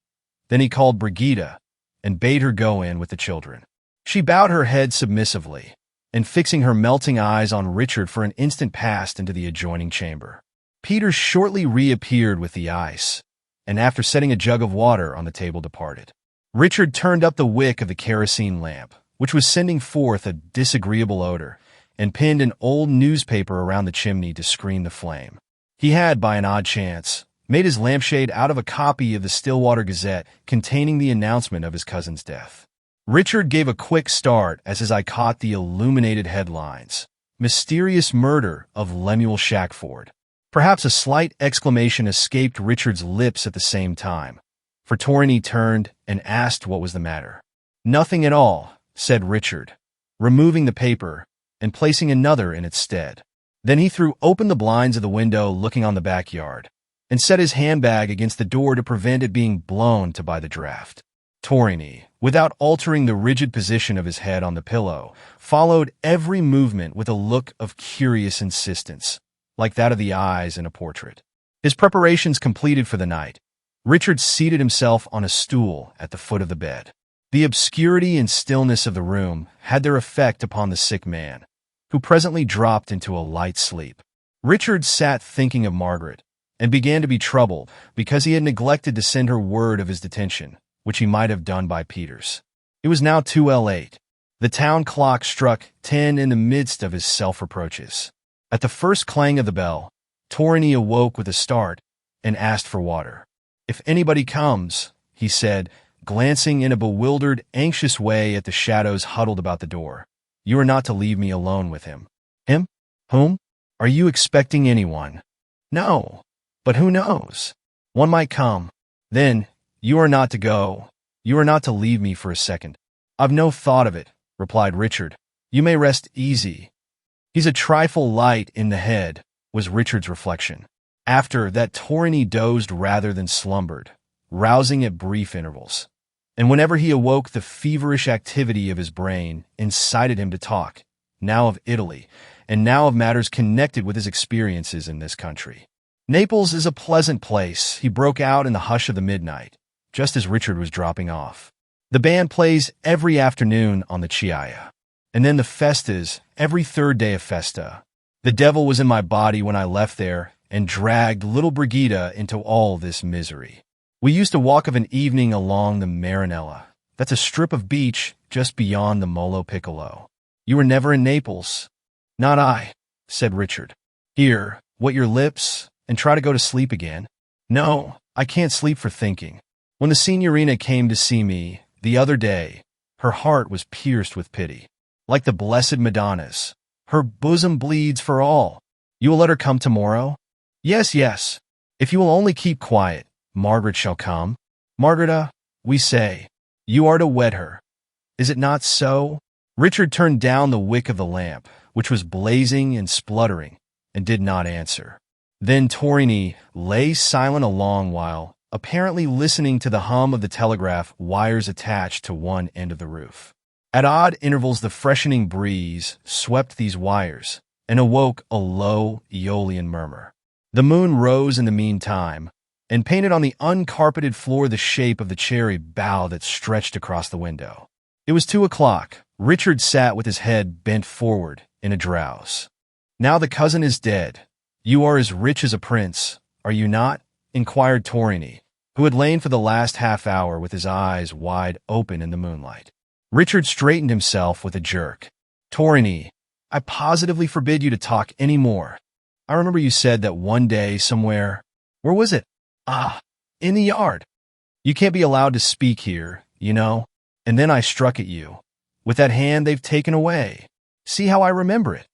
A: Then he called Brigida and bade her go in with the children. She bowed her head submissively, and fixing her melting eyes on Richard for an instant passed into the adjoining chamber. Peters shortly reappeared with the ice, and after setting a jug of water on the table departed. Richard turned up the wick of the kerosene lamp, which was sending forth a disagreeable odor, and pinned an old newspaper around the chimney to screen the flame. He had, by an odd chance, made his lampshade out of a copy of the Stillwater Gazette containing the announcement of his cousin's death. Richard gave a quick start as his eye caught the illuminated headlines. Mysterious murder of Lemuel Shackford. Perhaps a slight exclamation escaped Richard's lips at the same time, for Torini turned and asked what was the matter. Nothing at all, said Richard, removing the paper and placing another in its stead. Then he threw open the blinds of the window looking on the backyard, and set his handbag against the door to prevent it being blown by the draft. Torini, without altering the rigid position of his head on the pillow, followed every movement with a look of curious insistence, like that of the eyes in a portrait. His preparations completed for the night, Richard seated himself on a stool at the foot of the bed. The obscurity and stillness of the room had their effect upon the sick man, who presently dropped into a light sleep. Richard sat thinking of Margaret, and began to be troubled because he had neglected to send her word of his detention, which he might have done by Peters. It was now 2:08. The town clock struck 10 in the midst of his self-reproaches. At the first clang of the bell, Torini awoke with a start and asked for water. If anybody comes, he said, glancing in a bewildered, anxious way at the shadows huddled about the door, you are not to leave me alone with him. Him? Whom? Are you expecting anyone? No, but who knows? One might come. Then, you are not to go. You are not to leave me for a second. I've no thought of it, replied Richard. You may rest easy. He's a trifle light in the head, was Richard's reflection. After that, Torini dozed rather than slumbered, rousing at brief intervals. And whenever he awoke, the feverish activity of his brain incited him to talk, now of Italy, and now of matters connected with his experiences in this country. Naples is a pleasant place, he broke out in the hush of the midnight, just as Richard was dropping off. The band plays every afternoon on the Chiaia, and then the festas every third day of festa. The devil was in my body when I left there and dragged little Brigida into all this misery. We used to walk of an evening along the Marinella. That's a strip of beach just beyond the Molo Piccolo. You were never in Naples? Not I, said Richard. Here, wet your lips and try to go to sleep again. No, I can't sleep for thinking. When the signorina came to see me the other day, her heart was pierced with pity. Like the Blessed Madonna's, her bosom bleeds for all. You will let her come tomorrow? Yes, yes. If you will only keep quiet, Margaret shall come. Margaret, we say, you are to wed her. Is it not so? Richard turned down the wick of the lamp, which was blazing and spluttering, and did not answer. Then Torini lay silent a long while, apparently listening to the hum of the telegraph wires attached to one end of the roof. At odd intervals the freshening breeze swept these wires and awoke a low Aeolian murmur. The moon rose in the meantime, and painted on the uncarpeted floor the shape of the cherry bough that stretched across the window. It was 2:00. Richard sat with his head bent forward in a drowse. Now the cousin is dead. You are as rich as a prince, are you not? Inquired Torini, who had lain for the last half hour with his eyes wide open in the moonlight. Richard straightened himself with a jerk. Torini, I positively forbid you to talk any more. I remember you said that one day somewhere. Where was it? Ah, in the yard. You can't be allowed to speak here, you know. And then I struck at you. With that hand they've taken away. See how I remember it.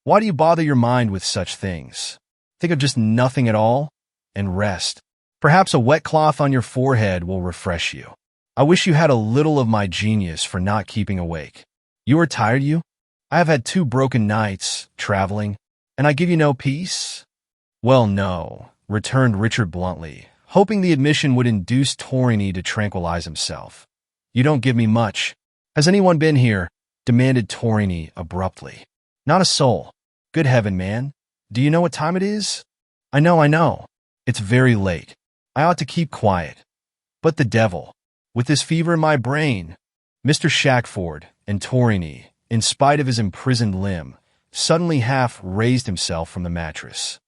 A: Why do you bother your mind with such things? Think of just nothing at all, and rest. Perhaps a wet cloth on your forehead will refresh you. I wish you had a little of my genius for not keeping awake. You are tired, you? I have had 2 broken nights, traveling, and I give you no peace? Well, no, returned Richard bluntly, hoping the admission would induce Torrini to tranquilize himself. You don't give me much. Has anyone been here? Demanded Torrini abruptly. Not a soul. Good heaven, man. Do you know what time it is? I know. It's very late. I ought to keep quiet. But the devil, with this fever in my brain. Mr. Shackford and Torrini, in spite of his imprisoned limb, suddenly half raised himself from the mattress.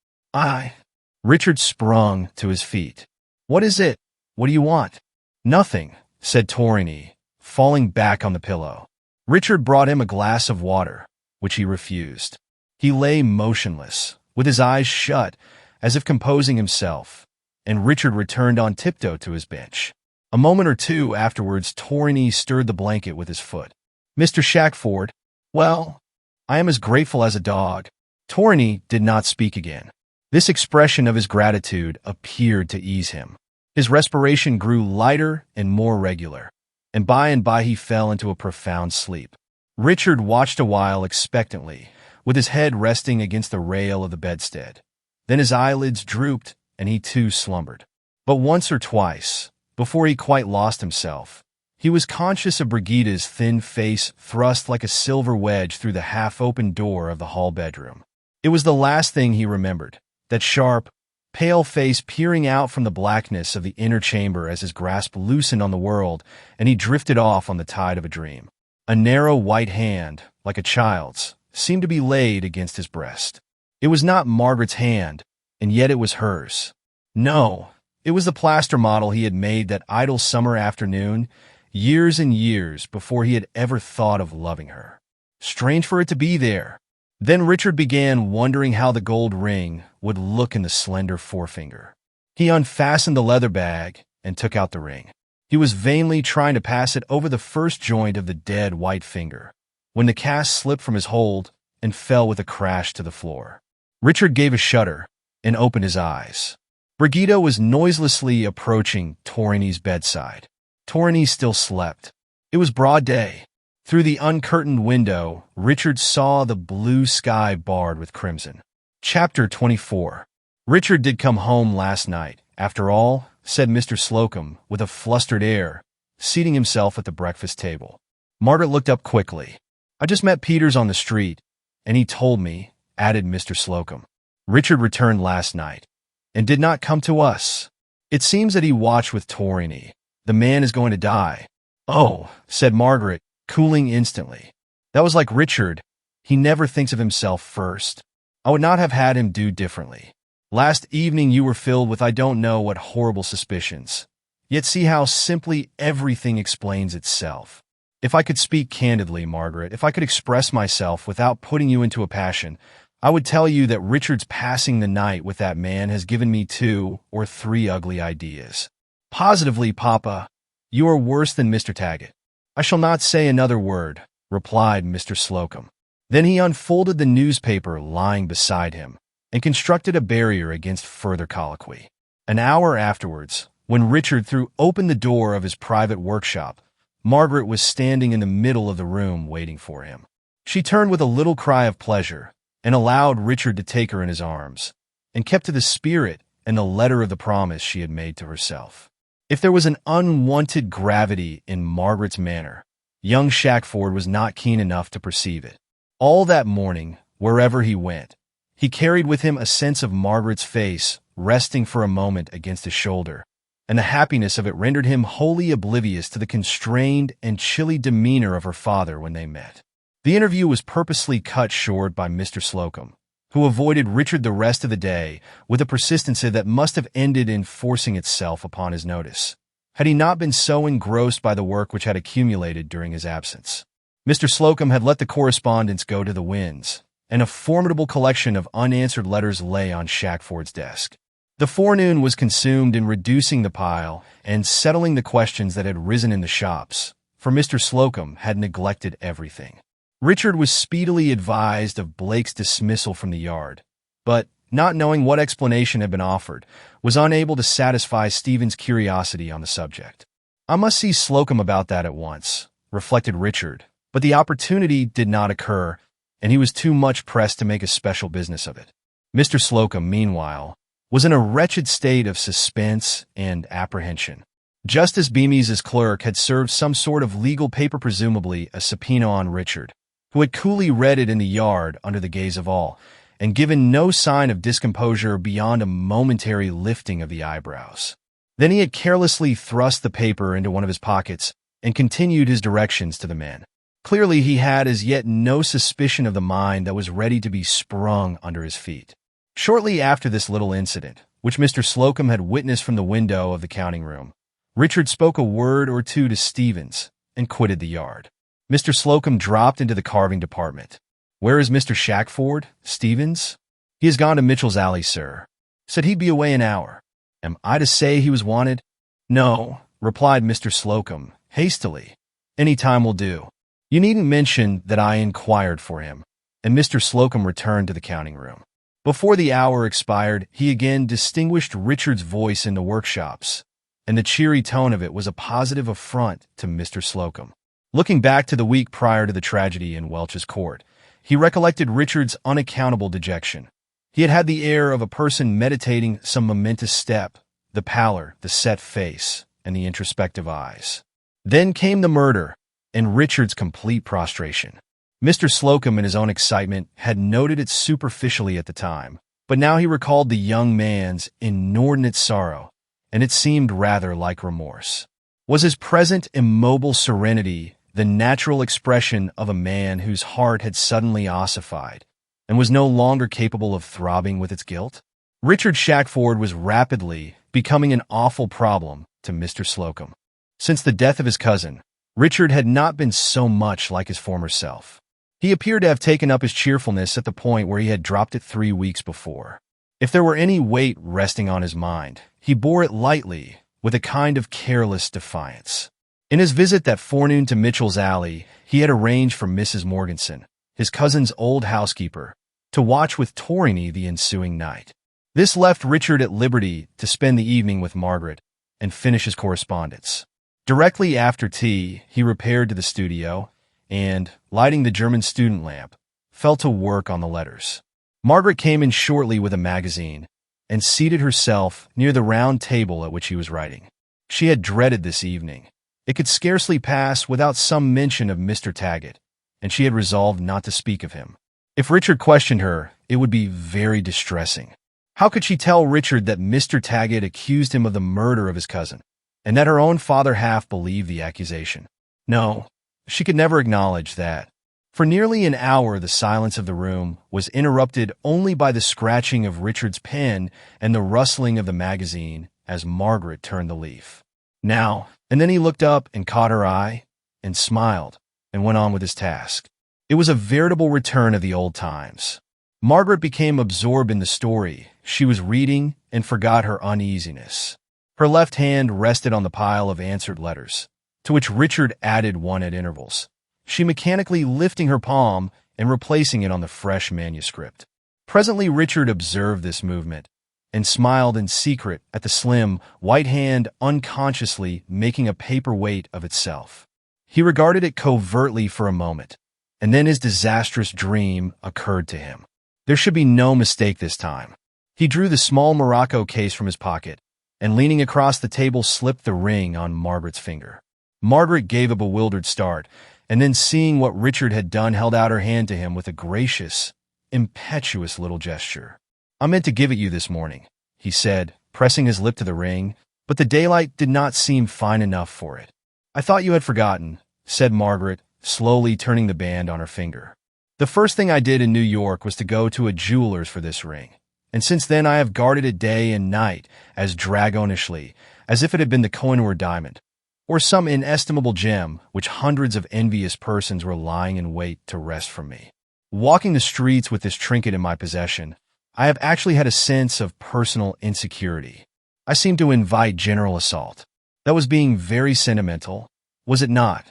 A: Richard sprung to his feet. What is it? What do you want? Nothing, said Torrini, falling back on the pillow. Richard brought him a glass of water, which he refused. He lay motionless, with his eyes shut, as if composing himself, and Richard returned on tiptoe to his bench. A moment or 2 afterwards, Torrini stirred the blanket with his foot. Mr. Shackford, well, I am as grateful as a dog. Torrini did not speak again. This expression of his gratitude appeared to ease him. His respiration grew lighter and more regular, and by he fell into a profound sleep. Richard watched a while expectantly, with his head resting against the rail of the bedstead. Then his eyelids drooped, and he too slumbered. But once or twice, before he quite lost himself, he was conscious of Brigida's thin face thrust like a silver wedge through the half-open door of the hall bedroom. It was the last thing he remembered, that sharp, pale face peering out from the blackness of the inner chamber as his grasp loosened on the world and he drifted off on the tide of a dream. A narrow white hand, like a child's, seemed to be laid against his breast. It was not Margaret's hand, and yet it was hers. No, it was the plaster model he had made that idle summer afternoon, years and years before he had ever thought of loving her. Strange for it to be there. Then Richard began wondering how the gold ring would look in the slender forefinger. He unfastened the leather bag and took out the ring. He was vainly trying to pass it over the first joint of the dead white finger, when the cast slipped from his hold and fell with a crash to the floor. Richard gave a shudder and opened his eyes. Brigida was noiselessly approaching Torrini's bedside. Torrini still slept. It was broad day. Through the uncurtained window, Richard saw the blue sky barred with crimson. Chapter 24. Richard did come home last night, after all, said Mr. Slocum with a flustered air, seating himself at the breakfast table. Margaret looked up quickly. I just met Peters on the street, and he told me, added Mr. Slocum. Richard returned last night, and did not come to us. It seems that he watched with Torrini. The man is going to die. Oh, said Margaret, cooling instantly. That was like Richard. He never thinks of himself first. I would not have had him do differently. Last evening you were filled with I don't know what horrible suspicions. Yet see how simply everything explains itself. If I could speak candidly, Margaret, if I could express myself without putting you into a passion, I would tell you that Richard's passing the night with that man has given me 2 or 3 ugly ideas. Positively, Papa, you are worse than Mr. Taggett. I shall not say another word, replied Mr. Slocum. Then he unfolded the newspaper lying beside him and constructed a barrier against further colloquy. An hour afterwards, when Richard threw open the door of his private workshop, Margaret was standing in the middle of the room waiting for him. She turned with a little cry of pleasure and allowed Richard to take her in his arms, and kept to the spirit and the letter of the promise she had made to herself. If there was an unwanted gravity in Margaret's manner, young Shackford was not keen enough to perceive it. All that morning, wherever he went, he carried with him a sense of Margaret's face resting for a moment against his shoulder, and the happiness of it rendered him wholly oblivious to the constrained and chilly demeanor of her father when they met. The interview was purposely cut short by Mr. Slocum, who avoided Richard the rest of the day with a persistency that must have ended in forcing itself upon his notice, had he not been so engrossed by the work which had accumulated during his absence. Mr. Slocum had let the correspondence go to the winds, and a formidable collection of unanswered letters lay on Shackford's desk. The forenoon was consumed in reducing the pile and settling the questions that had risen in the shops, for Mr. Slocum had neglected everything. Richard was speedily advised of Blake's dismissal from the yard, but, not knowing what explanation had been offered, was unable to satisfy Stephen's curiosity on the subject. I must see Slocum about that at once, reflected Richard, but the opportunity did not occur, and he was too much pressed to make a special business of it. Mr. Slocum, meanwhile, was in a wretched state of suspense and apprehension. Justice Beamy's clerk had served some sort of legal paper, presumably a subpoena, on Richard, who had coolly read it in the yard under the gaze of all, and given no sign of discomposure beyond a momentary lifting of the eyebrows. Then he had carelessly thrust the paper into one of his pockets and continued his directions to the men. Clearly, he had as yet no suspicion of the mind that was ready to be sprung under his feet. Shortly after this little incident, which Mr. Slocum had witnessed from the window of the counting room, Richard spoke a word or two to Stevens and quitted the yard. Mr. Slocum dropped into the carving department. "Where is Mr. Shackford, Stevens?" "He has gone to Mitchell's Alley, sir. Said he'd be away an hour." "Am I to say he was wanted?" "No," replied Mr. Slocum, hastily. "Any time will do. You needn't mention that I inquired for him." And Mr. Slocum returned to the counting room. Before the hour expired, he again distinguished Richard's voice in the workshops, and the cheery tone of it was a positive affront to Mr. Slocum. Looking back to the week prior to the tragedy in Welch's Court, he recollected Richard's unaccountable dejection. He had had the air of a person meditating some momentous step, the pallor, the set face, and the introspective eyes. Then came the murder, and Richard's complete prostration. Mr. Slocum, in his own excitement, had noted it superficially at the time, but now he recalled the young man's inordinate sorrow, and it seemed rather like remorse. Was his present immobile serenity the natural expression of a man whose heart had suddenly ossified and was no longer capable of throbbing with its guilt? Richard Shackford was rapidly becoming an awful problem to Mr. Slocum. Since the death of his cousin, Richard had not been so much like his former self. He appeared to have taken up his cheerfulness at the point where he had dropped it 3 weeks before. If there were any weight resting on his mind, he bore it lightly, with a kind of careless defiance. In his visit that forenoon to Mitchell's Alley, he had arranged for Mrs. Morganson, his cousin's old housekeeper, to watch with Torrini the ensuing night. This left Richard at liberty to spend the evening with Margaret and finish his correspondence. Directly after tea, he repaired to the studio and, lighting the German student lamp, fell to work on the letters. Margaret came in shortly with a magazine and seated herself near the round table at which he was writing. She had dreaded this evening. It could scarcely pass without some mention of Mr. Taggett, and she had resolved not to speak of him. If Richard questioned her, it would be very distressing. How could she tell Richard that Mr. Taggett accused him of the murder of his cousin, and that her own father half believed the accusation? No, she could never acknowledge that. For nearly an hour the silence of the room was interrupted only by the scratching of Richard's pen and the rustling of the magazine as Margaret turned the leaf. "Now," and then he looked up and caught her eye, and smiled, and went on with his task. It was a veritable return of the old times. Margaret became absorbed in the story she was reading and forgot her uneasiness. Her left hand rested on the pile of answered letters, to which Richard added one at intervals, she mechanically lifting her palm and replacing it on the fresh manuscript. Presently Richard observed this movement, and smiled in secret at the slim, white hand unconsciously making a paper weight of itself. He regarded it covertly for a moment, and then his disastrous dream occurred to him. There should be no mistake this time. He drew the small morocco case from his pocket, and leaning across the table slipped the ring on Margaret's finger. Margaret gave a bewildered start, and then seeing what Richard had done held out her hand to him with a gracious, impetuous little gesture. "I meant to give it you this morning," he said, pressing his lip to the ring, but the daylight did not seem fine enough for it. "I thought you had forgotten," said Margaret, slowly turning the band on her finger. "The first thing I did in New York was to go to a jeweler's for this ring, and since then I have guarded it day and night as dragonishly as if it had been the Kohinoor diamond, or some inestimable gem which hundreds of envious persons were lying in wait to wrest from me. Walking the streets with this trinket in my possession, I have actually had a sense of personal insecurity. I seemed to invite general assault. That was being very sentimental, was it not?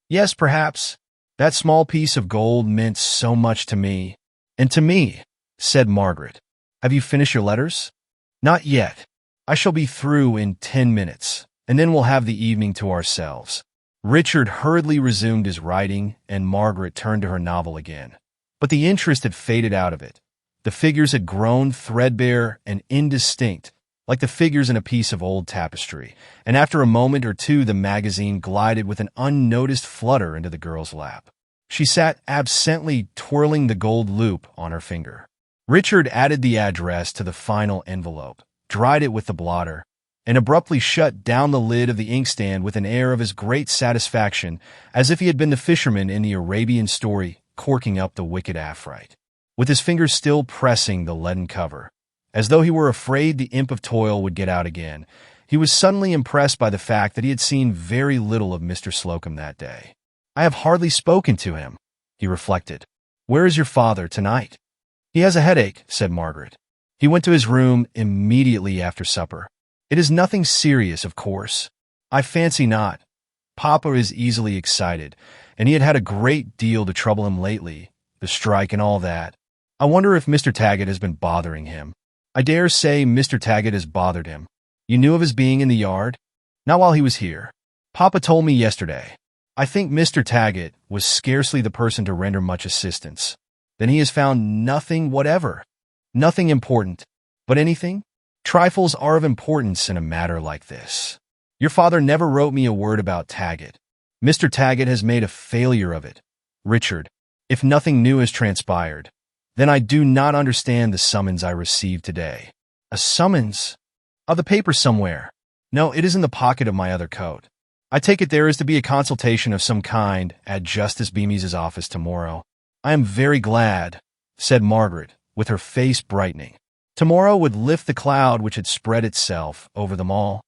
A: Yes, perhaps. That small piece of gold meant so much to me. And to me," said Margaret. "Have you finished your letters?" "Not yet. I shall be through in 10 minutes, and then we'll have the evening to ourselves." Richard hurriedly resumed his writing, and Margaret turned to her novel again. But the interest had faded out of it. The figures had grown threadbare and indistinct, like the figures in a piece of old tapestry, and after a moment or two the magazine glided with an unnoticed flutter into the girl's lap. She sat absently twirling the gold loop on her finger. Richard added the address to the final envelope, dried it with the blotter, and abruptly shut down the lid of the inkstand with an air of as great satisfaction as if he had been the fisherman in the Arabian story corking up the wicked Afrite. With his fingers still pressing the leaden cover, as though he were afraid the imp of toil would get out again, he was suddenly impressed by the fact that he had seen very little of Mr. Slocum that day. "I have hardly spoken to him," he reflected. "Where is your father tonight?" "He has a headache," said Margaret. "He went to his room immediately after supper. It is nothing serious, of course." "I fancy not. Papa is easily excited, and he had had a great deal to trouble him lately, the strike and all that. I wonder if Mr. Taggett has been bothering him." "I dare say Mr. Taggett has bothered him. You knew of his being in the yard?" "Not while he was here. Papa told me yesterday. I think Mr. Taggett was scarcely the person to render much assistance." "Then he has found nothing whatever?" "Nothing important." "But anything?" "Trifles are of importance in a matter like this. Your father never wrote me a word about Taggett. Mr. Taggett has made a failure of it. Richard, if nothing new has transpired, then I do not understand the summons I received today." "A summons?" "Of the paper somewhere." "No, it is in the pocket of my other coat. I take it there is to be a consultation of some kind at Justice Beamy's office tomorrow." "I am very glad," said Margaret, with her face brightening. Tomorrow would lift the cloud which had spread itself over them all,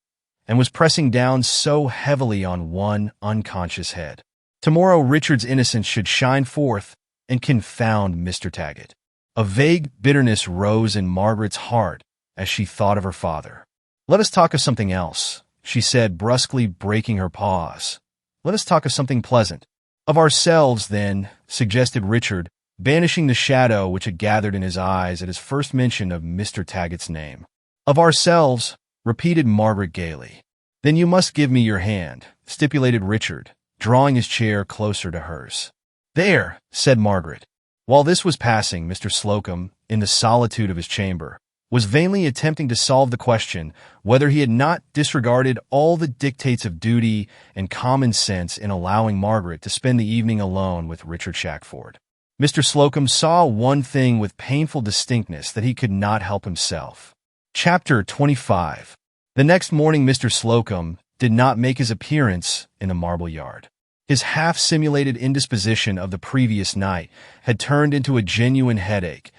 A: and was pressing down so heavily on one unconscious head. Tomorrow Richard's innocence should shine forth and confound Mr. Taggett. A vague bitterness rose in Margaret's heart as she thought of her father. "Let us talk of something else," she said, brusquely breaking her pause. "Let us talk of something pleasant." "Of ourselves, then," suggested Richard, banishing the shadow which had gathered in his eyes at his first mention of Mr. Taggett's name. "Of ourselves," repeated Margaret gaily. "Then you must give me your hand," stipulated Richard, drawing his chair closer to hers. "There," said Margaret. While this was passing, Mr. Slocum, in the solitude of his chamber, was vainly attempting to solve the question whether he had not disregarded all the dictates of duty and common sense in allowing Margaret to spend the evening alone with Richard Shackford. Mr. Slocum saw one thing with painful distinctness that he could not help himself. Chapter 25. The next morning Mr. Slocum did not make his appearance in the marble yard. His half-simulated indisposition of the previous night had turned into a genuine headache,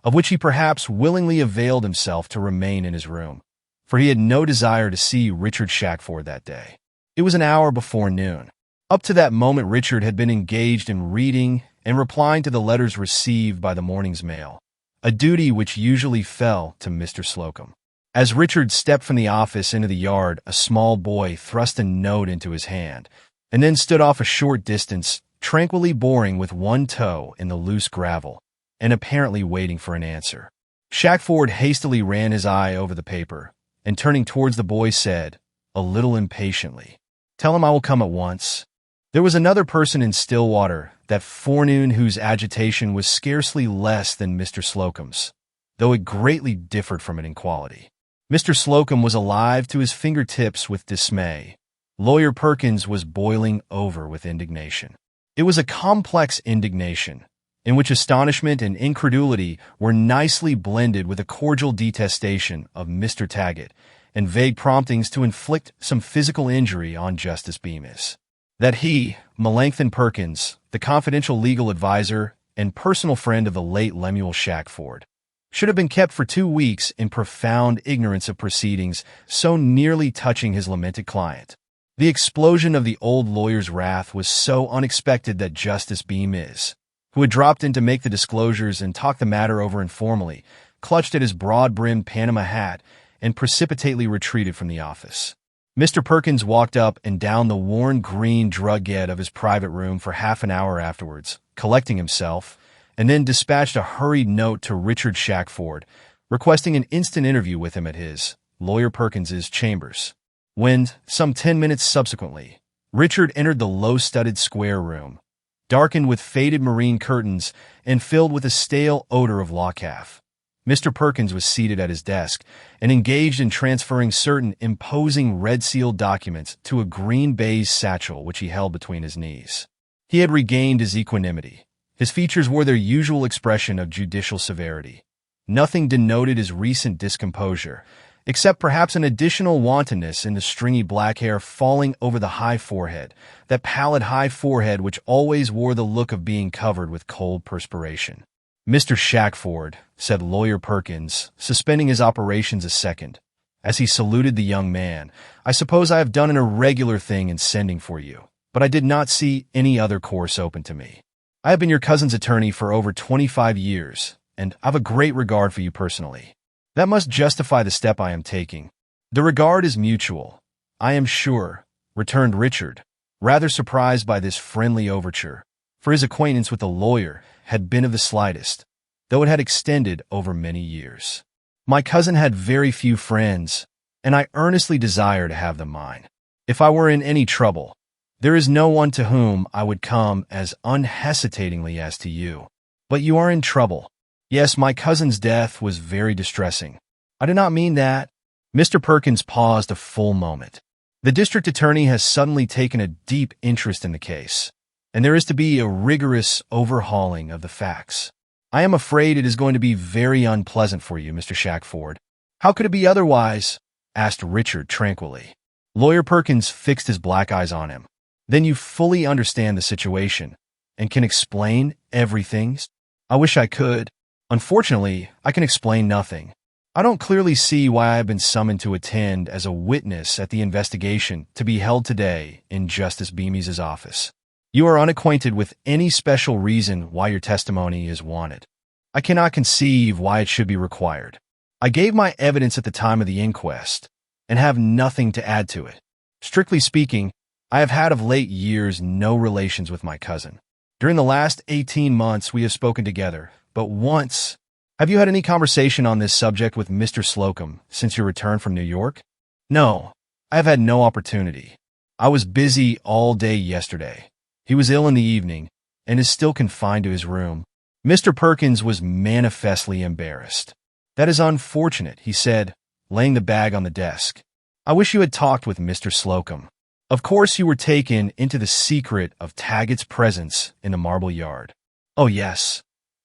A: of which he perhaps willingly availed himself to remain in his room, for he had no desire to see Richard Shackford that day. It was an hour before noon. Up to that moment Richard had been engaged in reading and replying to the letters received by the morning's mail, a duty which usually fell to Mr. Slocum. As Richard stepped from the office into the yard, a small boy thrust a note into his hand, and then stood off a short distance, tranquilly boring with one toe in the loose gravel, and apparently waiting for an answer. Shackford hastily ran his eye over the paper, and turning towards the boy said, a little impatiently, "Tell him I will come at once." There was another person in Stillwater that forenoon whose agitation was scarcely less than Mr. Slocum's, though it greatly differed from it in quality. Mr. Slocum was alive to his fingertips with dismay. Lawyer Perkins was boiling over with indignation. It was a complex indignation, in which astonishment and incredulity were nicely blended with a cordial detestation of Mr. Taggett and vague promptings to inflict some physical injury on Justice Bemis. That he, Melanchthon Perkins, the confidential legal advisor and personal friend of the late Lemuel Shackford, should have been kept for 2 weeks in profound ignorance of proceedings so nearly touching his lamented client. The explosion of the old lawyer's wrath was so unexpected that Justice Bemis, who had dropped in to make the disclosures and talk the matter over informally, clutched at his broad-brimmed Panama hat and precipitately retreated from the office. Mr. Perkins walked up and down the worn green drugget of his private room for half an hour afterwards, collecting himself, and then dispatched a hurried note to Richard Shackford, requesting an instant interview with him at his, Lawyer Perkins's, chambers. When, some 10 minutes subsequently, Richard entered the low-studded square room, darkened with faded marine curtains and filled with a stale odor of lawcaf. Mr. Perkins was seated at his desk and engaged in transferring certain imposing red-sealed documents to a green baize satchel which he held between his knees. He had regained his equanimity. His features wore their usual expression of judicial severity. Nothing denoted his recent discomposure, except perhaps an additional wantonness in the stringy black hair falling over the high forehead, that pallid high forehead which always wore the look of being covered with cold perspiration. "Mr. Shackford," said Lawyer Perkins, suspending his operations a second. As he saluted the young man, "I suppose I have done an irregular thing in sending for you, but I did not see any other course open to me. I have been your cousin's attorney for over 25 years, and I've a great regard for you personally. That must justify the step I am taking." "The regard is mutual, I am sure," returned Richard, rather surprised by this friendly overture, for his acquaintance with the lawyer had been of the slightest, though it had extended over many years. "My cousin had very few friends, and I earnestly desire to have them mine. If I were in any trouble, there is no one to whom I would come as unhesitatingly as to you. But you are in trouble. Yes, my cousin's death was very distressing. I do not mean that." Mr. Perkins paused a full moment. The district attorney has suddenly taken a deep interest in the case, and there is to be a rigorous overhauling of the facts. "I am afraid it is going to be very unpleasant for you, Mr. Shackford." "How could it be otherwise?" asked Richard tranquilly. Lawyer Perkins fixed his black eyes on him. "Then you fully understand the situation, and can explain everything?" "I wish I could. Unfortunately, I can explain nothing. I don't clearly see why I have been summoned to attend as a witness at the investigation to be held today in Justice Beamy's office. You are unacquainted with any special reason why your testimony is wanted. I cannot conceive why it should be required. I gave my evidence at the time of the inquest, and have nothing to add to it. Strictly speaking, I have had of late years no relations with my cousin. During the last 18 months we have spoken together, but once. Have you had any conversation on this subject with Mr. Slocum since your return from New York?" "No, I have had no opportunity. I was busy all day yesterday. He was ill in the evening, and is still confined to his room." Mr. Perkins was manifestly embarrassed. "That is unfortunate," he said, laying the bag on the desk. "I wish you had talked with Mr. Slocum. Of course you were taken into the secret of Taggett's presence in the marble yard." "Oh, yes.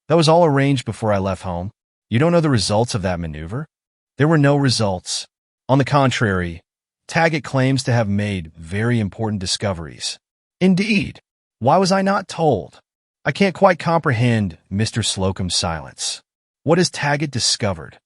A: That was all arranged before I left home." "You don't know the results of that maneuver?" "There were no results. On the contrary, Taggett claims to have made very important discoveries." "Indeed? Why was I not told?" "I can't quite comprehend Mr. Slocum's silence. What has Taggett discovered?"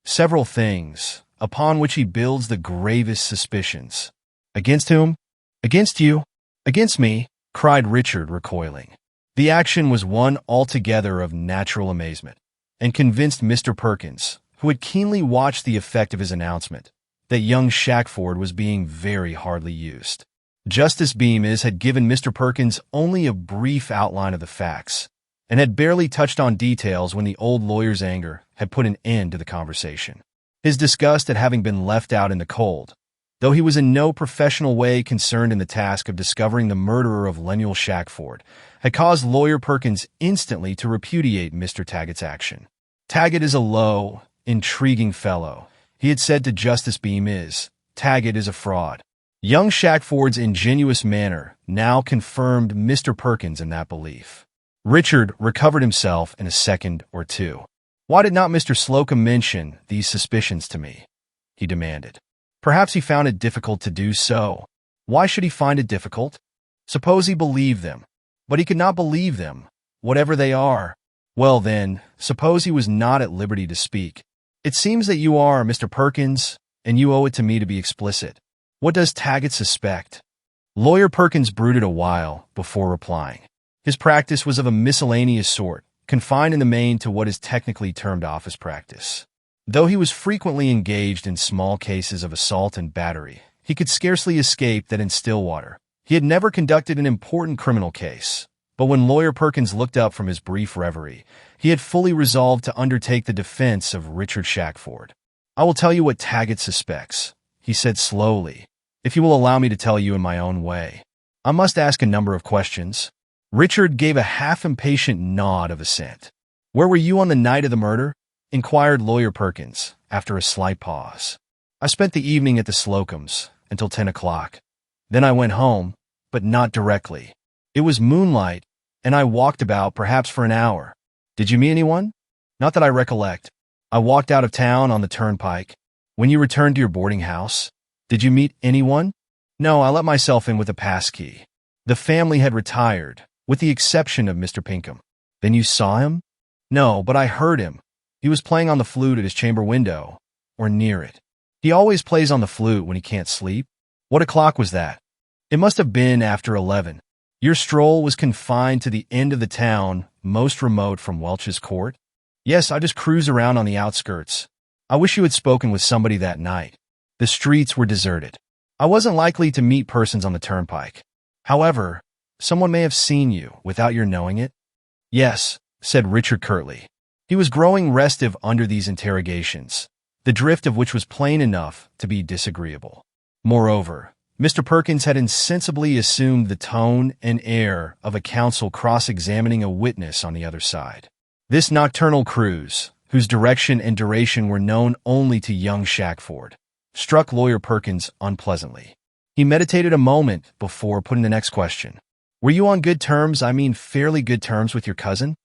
A: "Several things, upon which he builds the gravest suspicions." "Against whom?" "Against you." "Against me?" cried Richard, recoiling. The action was one altogether of natural amazement, and convinced Mr. Perkins, who had keenly watched the effect of his announcement, that young Shackford was being very hardly used. Justice Bemis had given Mr. Perkins only a brief outline of the facts, and had barely touched on details when the old lawyer's anger had put an end to the conversation. His disgust at having been left out in the cold, though he was in no professional way concerned in the task of discovering the murderer of Lemuel Shackford, had caused Lawyer Perkins instantly to repudiate Mr. Taggett's action. "Taggett is a low, intriguing fellow," he had said to Justice Bemis. "Taggett is a fraud." Young Shackford's ingenuous manner now confirmed Mr. Perkins in that belief. Richard recovered himself in a second or two. "Why did not Mr. Slocum mention these suspicions to me?" he demanded. "Perhaps he found it difficult to do so." "Why should he find it difficult? Suppose he believed them." "But he could not believe them, whatever they are." "Well then, suppose he was not at liberty to speak." "It seems that you are, Mr. Perkins, and you owe it to me to be explicit. What does Taggett suspect?" Lawyer Perkins brooded a while before replying. His practice was of a miscellaneous sort, confined in the main to what is technically termed office practice. Though he was frequently engaged in small cases of assault and battery, he could scarcely escape that in Stillwater he had never conducted an important criminal case. But when Lawyer Perkins looked up from his brief reverie, he had fully resolved to undertake the defense of Richard Shackford. "I will tell you what Taggett suspects," he said slowly, if you will allow me to tell you in my own way. I must ask a number of questions." Richard gave a half-impatient nod of assent. "Where were you on the night of the murder?" inquired Lawyer Perkins, after a slight pause. "I spent the evening at the Slocums, until 10 o'clock. Then I went home, but not directly. It was moonlight, and I walked about perhaps for an hour." "Did you meet anyone?" "Not that I recollect. I walked out of town on the turnpike." "When you returned to your boarding house, did you meet anyone?" "No, I let myself in with a pass key. The family had retired, with the exception of Mr. Pinkham." "Then you saw him?" "No, but I heard him. He was playing on the flute at his chamber window, or near it. He always plays on the flute when he can't sleep." "What o'clock was that?" "It must have been after 11. Your stroll was confined to the end of the town most remote from Welch's Court?" "Yes, I just cruised around on the outskirts. I wish you had spoken with somebody that night. The streets were deserted. I wasn't likely to meet persons on the turnpike. However, someone may have seen you without your knowing it." "Yes," said Richard curtly. He was growing restive under these interrogations, the drift of which was plain enough to be disagreeable. Moreover, Mr. Perkins had insensibly assumed the tone and air of a counsel cross-examining a witness on the other side. This nocturnal cruise, whose direction and duration were known only to young Shackford, struck Lawyer Perkins unpleasantly. He meditated a moment before putting the next question. "Were you on good terms, fairly good terms with your cousin?"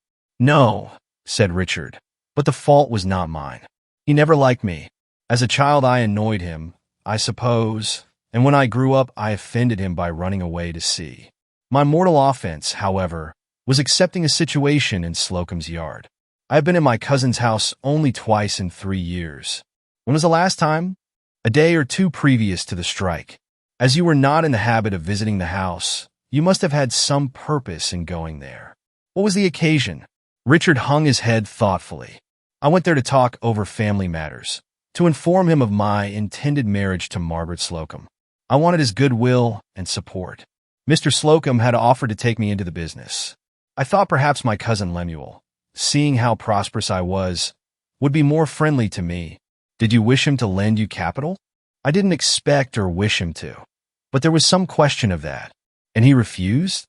A: "No," said Richard, "but the fault was not mine. He never liked me. As a child I annoyed him, I suppose, and when I grew up I offended him by running away to sea. My mortal offense, however, was accepting a situation in Slocum's Yard. I have been in my cousin's house only twice in 3 years. When was the last time?" "A day or two previous to the strike. As you were not in the habit of visiting the house, you must have had some purpose in going there." "What was the occasion?" Richard hung his head thoughtfully. "I went there to talk over family matters, to inform him of my intended marriage to Margaret Slocum. I wanted his goodwill and support. Mr. Slocum had offered to take me into the business. I thought perhaps my cousin Lemuel, seeing how prosperous I was, would be more friendly to me." "Did you wish him to lend you capital?" "I didn't expect or wish him to, but there was some question of that." "And he refused?"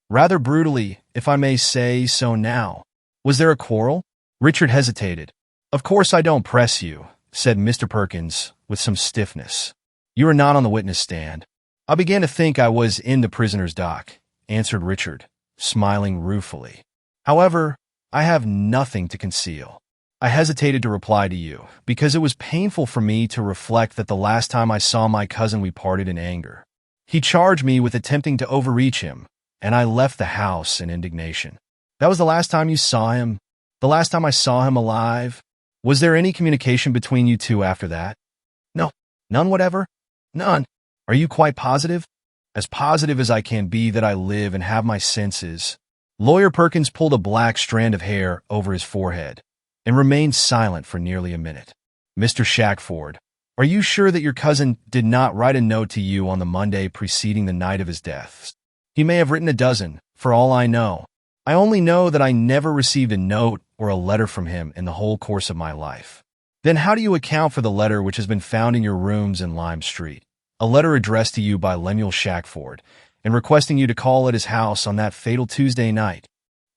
A: "Rather brutally, if I may say so now." "Was there a quarrel?" Richard hesitated. "Of course I don't press you," said Mr. Perkins with some stiffness. "You are not on the witness stand." "I began to think I was in the prisoner's dock," answered Richard, smiling ruefully. "However, I have nothing to conceal. I hesitated to reply to you, because it was painful for me to reflect that the last time I saw my cousin we parted in anger. He charged me with attempting to overreach him, and I left the house in indignation." "That was the last time you saw him?" "The last time I saw him alive." "Was there any communication between you two after that?" "No, none whatever." "None. Are you quite positive?" "As positive as I can be that I live and have my senses." Lawyer Perkins pulled a black strand of hair over his forehead and remained silent for nearly a minute. "Mr. Shackford, are you sure that your cousin did not write a note to you on the Monday preceding the night of his death?" "He may have written a dozen, for all I know. I only know that I never received a note or a letter from him in the whole course of my life." "Then how do you account for the letter which has been found in your rooms in Lime Street, a letter addressed to you by Lemuel Shackford, and requesting you to call at his house on that fatal Tuesday night?"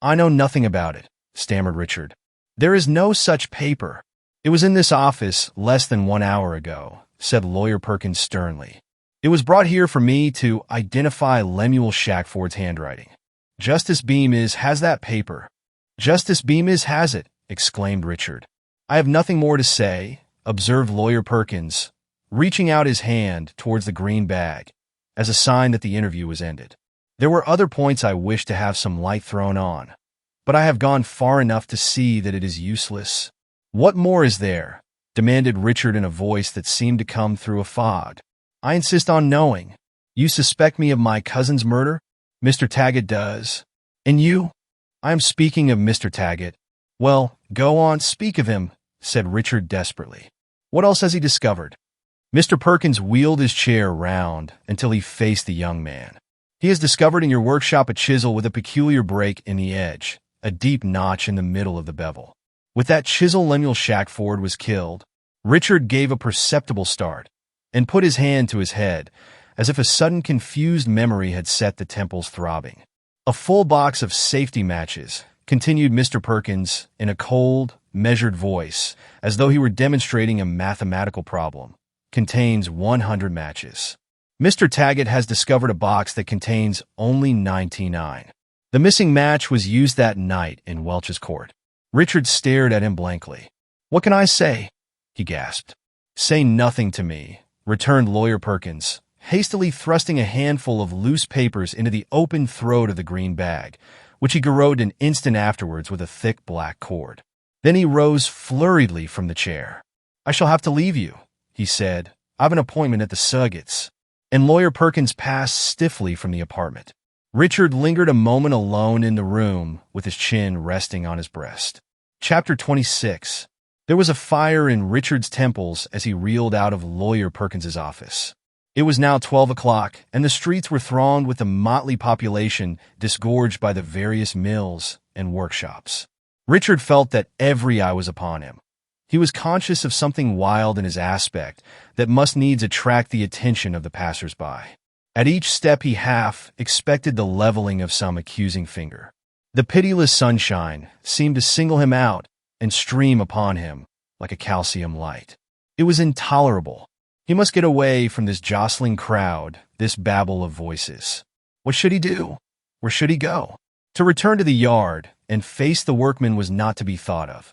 A: "I know nothing about it," stammered Richard. "There is no such paper." "It was in this office less than 1 hour ago," said Lawyer Perkins sternly. "It was brought here for me to identify Lemuel Shackford's handwriting. Justice Bemis has that paper." "Justice Bemis has it," exclaimed Richard. "I have nothing more to say," observed Lawyer Perkins, reaching out his hand towards the green bag, as a sign that the interview was ended. "There were other points I wished to have some light thrown on, but I have gone far enough to see that it is useless." "What more is there?" demanded Richard in a voice that seemed to come through a fog. "I insist on knowing. You suspect me of my cousin's murder?" "Mr. Taggett does." "And you?" "I am speaking of Mr. Taggett." "Well, go on, speak of him," said Richard desperately. "What else has he discovered?" Mr. Perkins wheeled his chair round until he faced the young man. "He has discovered in your workshop a chisel with a peculiar break in the edge, a deep notch in the middle of the bevel. With that chisel Lemuel Shackford was killed." Richard gave a perceptible start and put his hand to his head, as if a sudden confused memory had set the temples throbbing. "A full box of safety matches," continued Mr. Perkins in a cold, measured voice, as though he were demonstrating a mathematical problem, "contains 100 matches. Mr. Taggett has discovered a box that contains only 99. The missing match was used that night in Welch's court." Richard stared at him blankly. "What can I say?" he gasped. "Say nothing to me," returned Lawyer Perkins, hastily thrusting a handful of loose papers into the open throat of the green bag, which he garrotted an instant afterwards with a thick black cord. Then he rose flurriedly from the chair. "I shall have to leave you," he said. "I've an appointment at the Suggetts." And Lawyer Perkins passed stiffly from the apartment. Richard lingered a moment alone in the room with his chin resting on his breast. Chapter 26. There was a fire in Richard's temples as he reeled out of Lawyer Perkins's office. It was now 12 o'clock, and the streets were thronged with the motley population disgorged by the various mills and workshops. Richard felt that every eye was upon him. He was conscious of something wild in his aspect that must needs attract the attention of the passers-by. At each step he half expected the leveling of some accusing finger. The pitiless sunshine seemed to single him out and stream upon him like a calcium light. It was intolerable. He must get away from this jostling crowd, this babel of voices. What should he do? Where should he go? To return to the yard and face the workmen was not to be thought of.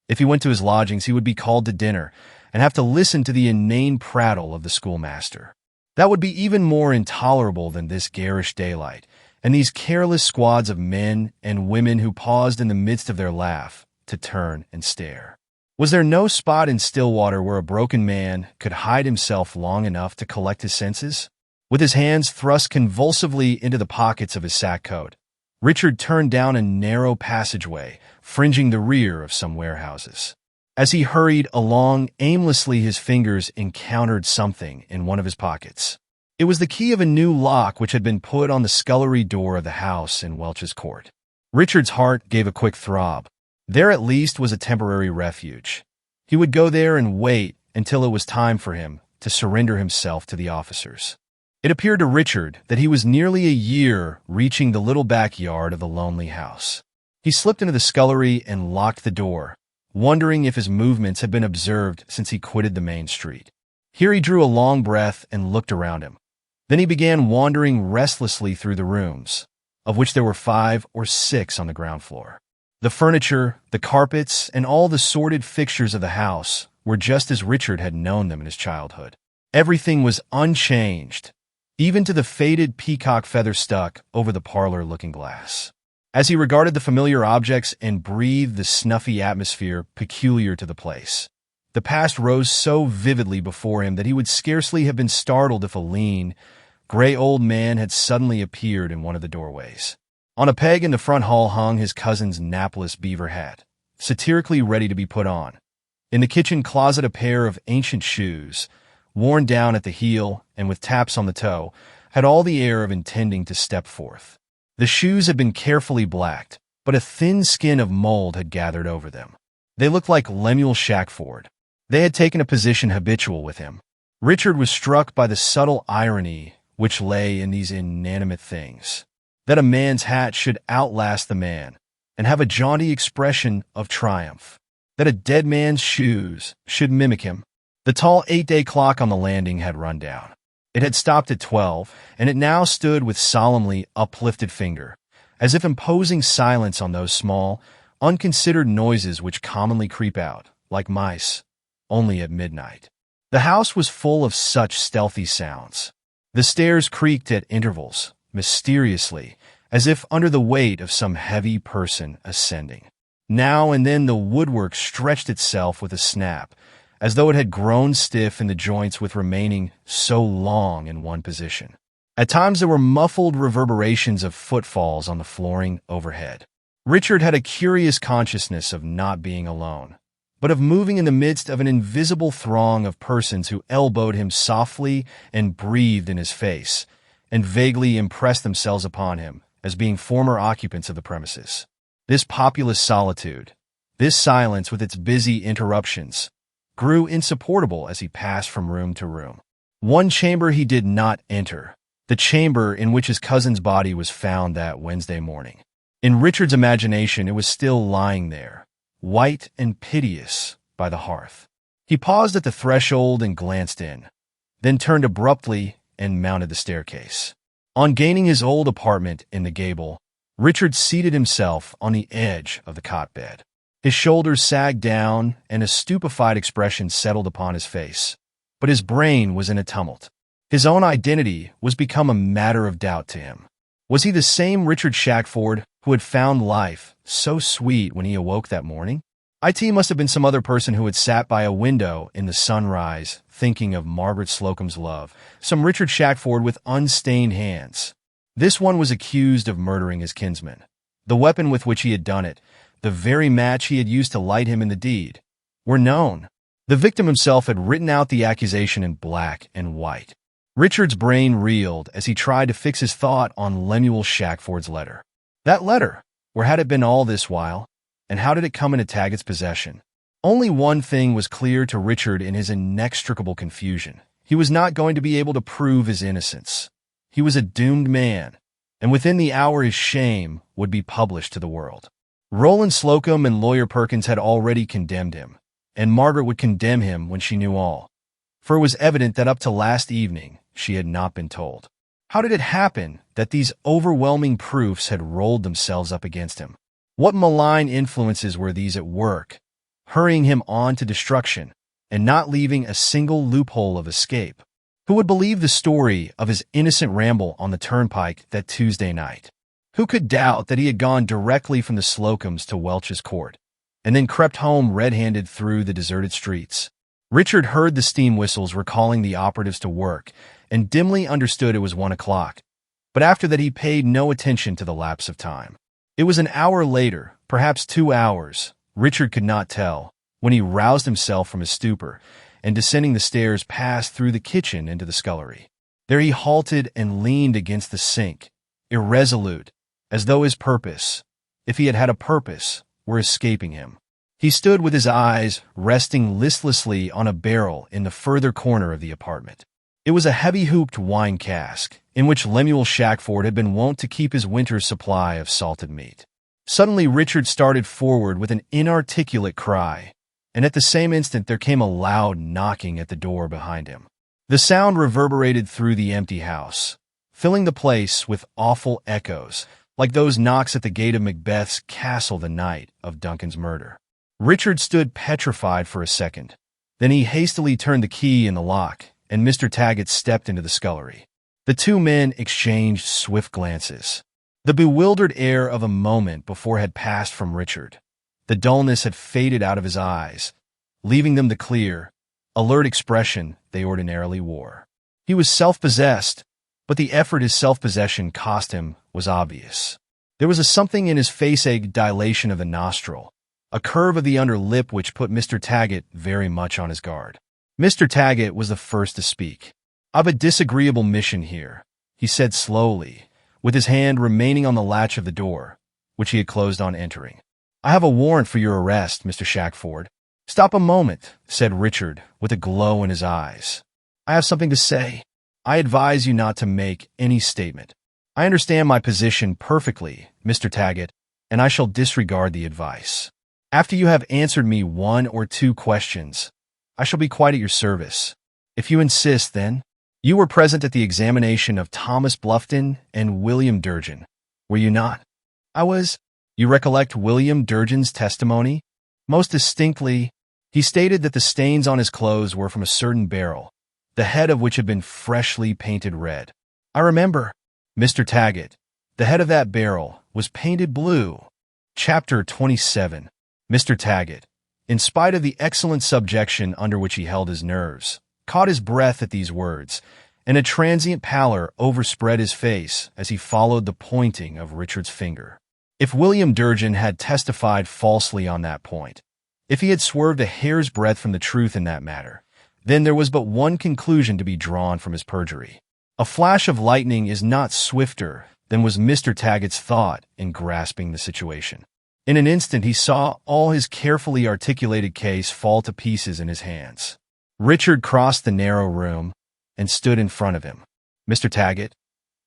A: If he went to his lodgings, he would be called to dinner and have to listen to the inane prattle of the schoolmaster. That would be even more intolerable than this garish daylight and these careless squads of men and women who paused in the midst of their laugh to turn and stare. Was there no spot in Stillwater where a broken man could hide himself long enough to collect his senses? With his hands thrust convulsively into the pockets of his sack coat, Richard turned down a narrow passageway fringing the rear of some warehouses. As he hurried along aimlessly, his fingers encountered something in one of his pockets. It was the key of a new lock which had been put on the scullery door of the house in Welch's court. Richard's heart gave a quick throb. There at least was a temporary refuge. He would go there and wait until it was time for him to surrender himself to the officers. It appeared to Richard that he was nearly a year reaching the little backyard of the lonely house. He slipped into the scullery and locked the door, wondering if his movements had been observed since he quitted the main street. Here he drew a long breath and looked around him. Then he began wandering restlessly through the rooms, of which there were 5 or 6 on the ground floor. The furniture, the carpets, and all the sordid fixtures of the house were just as Richard had known them in his childhood. Everything was unchanged, even to the faded peacock feather stuck over the parlor looking-glass. As he regarded the familiar objects and breathed the snuffy atmosphere peculiar to the place, the past rose so vividly before him that he would scarcely have been startled if a lean, gray old man had suddenly appeared in one of the doorways. On a peg in the front hall hung his cousin's napless beaver hat, satirically ready to be put on. In the kitchen closet a pair of ancient shoes, worn down at the heel and with taps on the toe, had all the air of intending to step forth. The shoes had been carefully blacked, but a thin skin of mold had gathered over them. They looked like Lemuel Shackford. They had taken a position habitual with him. Richard was struck by the subtle irony which lay in these inanimate things. That a man's hat should outlast the man and have a jaunty expression of triumph. That a dead man's shoes should mimic him. The tall 8-day clock on the landing had run down. It had stopped at 12, and it now stood with solemnly uplifted finger, as if imposing silence on those small, unconsidered noises which commonly creep out, like mice, only at midnight. The house was full of such stealthy sounds. The stairs creaked at intervals, mysteriously, as if under the weight of some heavy person ascending. Now and then the woodwork stretched itself with a snap, as though it had grown stiff in the joints with remaining so long in one position. At times there were muffled reverberations of footfalls on the flooring overhead. Richard had a curious consciousness of not being alone, but of moving in the midst of an invisible throng of persons who elbowed him softly and breathed in his face, and vaguely impressed themselves upon him as being former occupants of the premises. This populous solitude, this silence with its busy interruptions, grew insupportable as he passed from room to room. One chamber he did not enter, the chamber in which his cousin's body was found that Wednesday morning. In Richard's imagination, it was still lying there, white and piteous, by the hearth. He paused at the threshold and glanced in, then turned abruptly and mounted the staircase. On gaining his old apartment in the gable, Richard seated himself on the edge of the cot bed. His shoulders sagged down and a stupefied expression settled upon his face, but his brain was in a tumult. His own identity was become a matter of doubt to him. Was he the same Richard Shackford who had found life so sweet when he awoke that morning? It must have been some other person who had sat by a window in the sunrise, thinking of Margaret Slocum's love, some Richard Shackford with unstained hands. This one was accused of murdering his kinsman. The weapon with which he had done it, the very match he had used to light him in the deed, were known. The victim himself had written out the accusation in black and white. Richard's brain reeled as he tried to fix his thought on Lemuel Shackford's letter. That letter, where had it been all this while? And how did it come into Taggett's possession? Only one thing was clear to Richard in his inextricable confusion. He was not going to be able to prove his innocence. He was a doomed man, and within the hour his shame would be published to the world. Roland Slocum and Lawyer Perkins had already condemned him, and Margaret would condemn him when she knew all. For it was evident that up to last evening she had not been told. How did it happen that these overwhelming proofs had rolled themselves up against him? What malign influences were these at work, hurrying him on to destruction and not leaving a single loophole of escape? Who would believe the story of his innocent ramble on the turnpike that Tuesday night? Who could doubt that he had gone directly from the Slocums to Welch's Court and then crept home red-handed through the deserted streets? Richard heard the steam whistles recalling the operatives to work and dimly understood it was 1 o'clock, but after that he paid no attention to the lapse of time. It was an hour later, perhaps 2 hours, Richard could not tell, when he roused himself from his stupor and descending the stairs passed through the kitchen into the scullery. There he halted and leaned against the sink, irresolute, as though his purpose, if he had had a purpose, were escaping him. He stood with his eyes resting listlessly on a barrel in the further corner of the apartment. It was a heavy-hooped wine cask, in which Lemuel Shackford had been wont to keep his winter's supply of salted meat. Suddenly Richard started forward with an inarticulate cry, and at the same instant there came a loud knocking at the door behind him. The sound reverberated through the empty house, filling the place with awful echoes, like those knocks at the gate of Macbeth's castle the night of Duncan's murder. Richard stood petrified for a second. Then he hastily turned the key in the lock, and Mr. Taggett stepped into the scullery. The two men exchanged swift glances. The bewildered air of a moment before had passed from Richard. The dullness had faded out of his eyes, leaving them the clear, alert expression they ordinarily wore. He was self-possessed, but the effort his self-possession cost him was obvious. There was a something in his face-a dilation of the nostril, a curve of the under lip which put Mr. Taggett very much on his guard. Mr. Taggett was the first to speak. "I've a disagreeable mission here," he said slowly, with his hand remaining on the latch of the door, which he had closed on entering. "I have a warrant for your arrest, Mr. Shackford." "Stop a moment," said Richard, with a glow in his eyes. "I have something to say. I advise you not to make any statement. I understand my position perfectly, Mr. Taggett, and I shall disregard the advice. After you have answered me 1 or 2 questions, I shall be quite at your service. If you insist, then, you were present at the examination of Thomas Bluffton and William Durgin, were you not?" "I was." "You recollect William Durgin's testimony?" "Most distinctly. He stated that the stains on his clothes were from a certain barrel, the head of which had been freshly painted red." "I remember." "Mr. Taggett, the head of that barrel was painted blue." Chapter 27. Mr. Taggett, in spite of the excellent subjection under which he held his nerves, caught his breath at these words, and a transient pallor overspread his face as he followed the pointing of Richard's finger. If William Durgin had testified falsely on that point, if he had swerved a hair's breadth from the truth in that matter, then there was but one conclusion to be drawn from his perjury. A flash of lightning is not swifter than was Mr. Taggett's thought in grasping the situation. In an instant he saw all his carefully articulated case fall to pieces in his hands. Richard crossed the narrow room, and stood in front of him. "Mr. Taggett,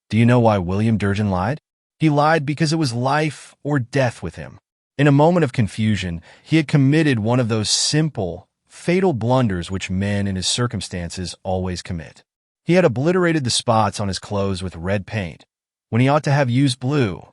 A: do you know why William Durgin lied? He lied because it was life or death with him." In a moment of confusion, he had committed one of those simple, fatal blunders which men in his circumstances always commit. He had obliterated the spots on his clothes with red paint, when he ought to have used blue.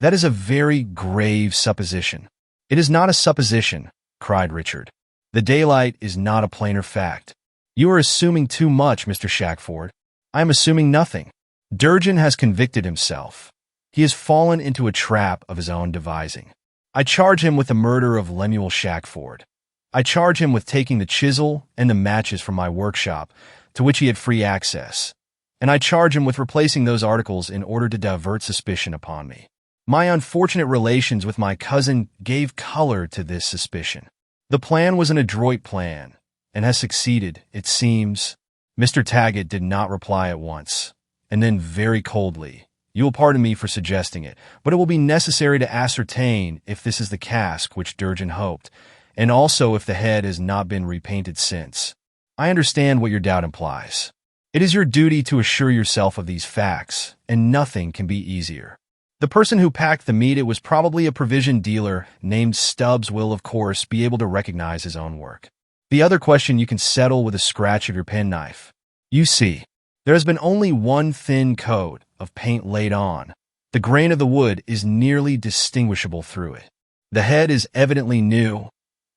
A: "That is a very grave supposition." "It is not a supposition," cried Richard. "The daylight is not a plainer fact." "You are assuming too much, Mr. Shackford." "I am assuming nothing. Durgin has convicted himself. He has fallen into a trap of his own devising. I charge him with the murder of Lemuel Shackford. I charge him with taking the chisel and the matches from my workshop, to which he had free access, and I charge him with replacing those articles in order to divert suspicion upon me. My unfortunate relations with my cousin gave color to this suspicion. The plan was an adroit plan, and has succeeded, it seems." Mr. Taggett did not reply at once, and then very coldly, "You will pardon me for suggesting it, but it will be necessary to ascertain if this is the cask which Durgin hoped, and also if the head has not been repainted since. I understand what your doubt implies. It is your duty to assure yourself of these facts, and nothing can be easier. The person who packed the meat, it was probably a provision dealer named Stubbs, will, of course, be able to recognize his own work. The other question you can settle with a scratch of your penknife. You see, there has been only one thin coat of paint laid on. The grain of the wood is nearly distinguishable through it. The head is evidently new,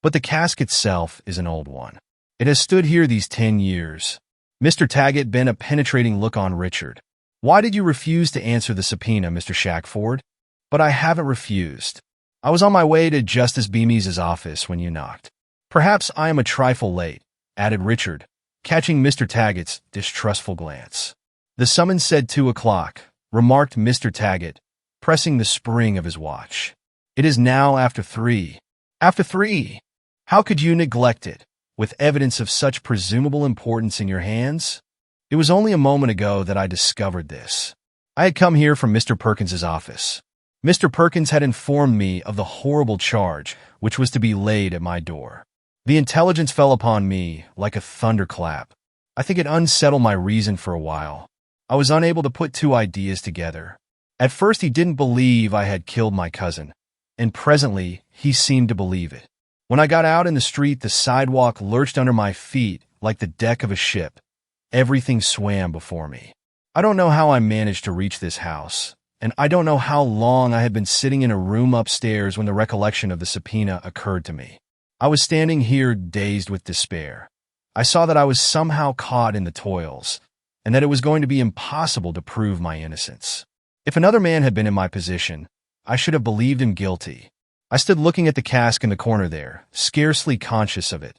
A: but the cask itself is an old one. It has stood here these 10 years. Mr. Taggett bent a penetrating look on Richard. "Why did you refuse to answer the subpoena, Mr. Shackford?" "But I haven't refused. I was on my way to Justice Beamy's office when you knocked. Perhaps I am a trifle late," added Richard, catching Mr. Taggett's distrustful glance. "The summons said 2 o'clock, remarked Mr. Taggett, pressing the spring of his watch. "It is now after 3. "After 3? How could you neglect it, with evidence of such presumable importance in your hands?" "It was only a moment ago that I discovered this. I had come here from Mr. Perkins's office. Mr. Perkins had informed me of the horrible charge which was to be laid at my door. The intelligence fell upon me like a thunderclap. I think it unsettled my reason for a while. I was unable to put 2 ideas together. At first he didn't believe I had killed my cousin, and presently he seemed to believe it. When I got out in the street, the sidewalk lurched under my feet like the deck of a ship. Everything swam before me. I don't know how I managed to reach this house, and I don't know how long I had been sitting in a room upstairs when the recollection of the subpoena occurred to me. I was standing here dazed with despair. I saw that I was somehow caught in the toils, and that it was going to be impossible to prove my innocence. If another man had been in my position, I should have believed him guilty. I stood looking at the cask in the corner there, scarcely conscious of it.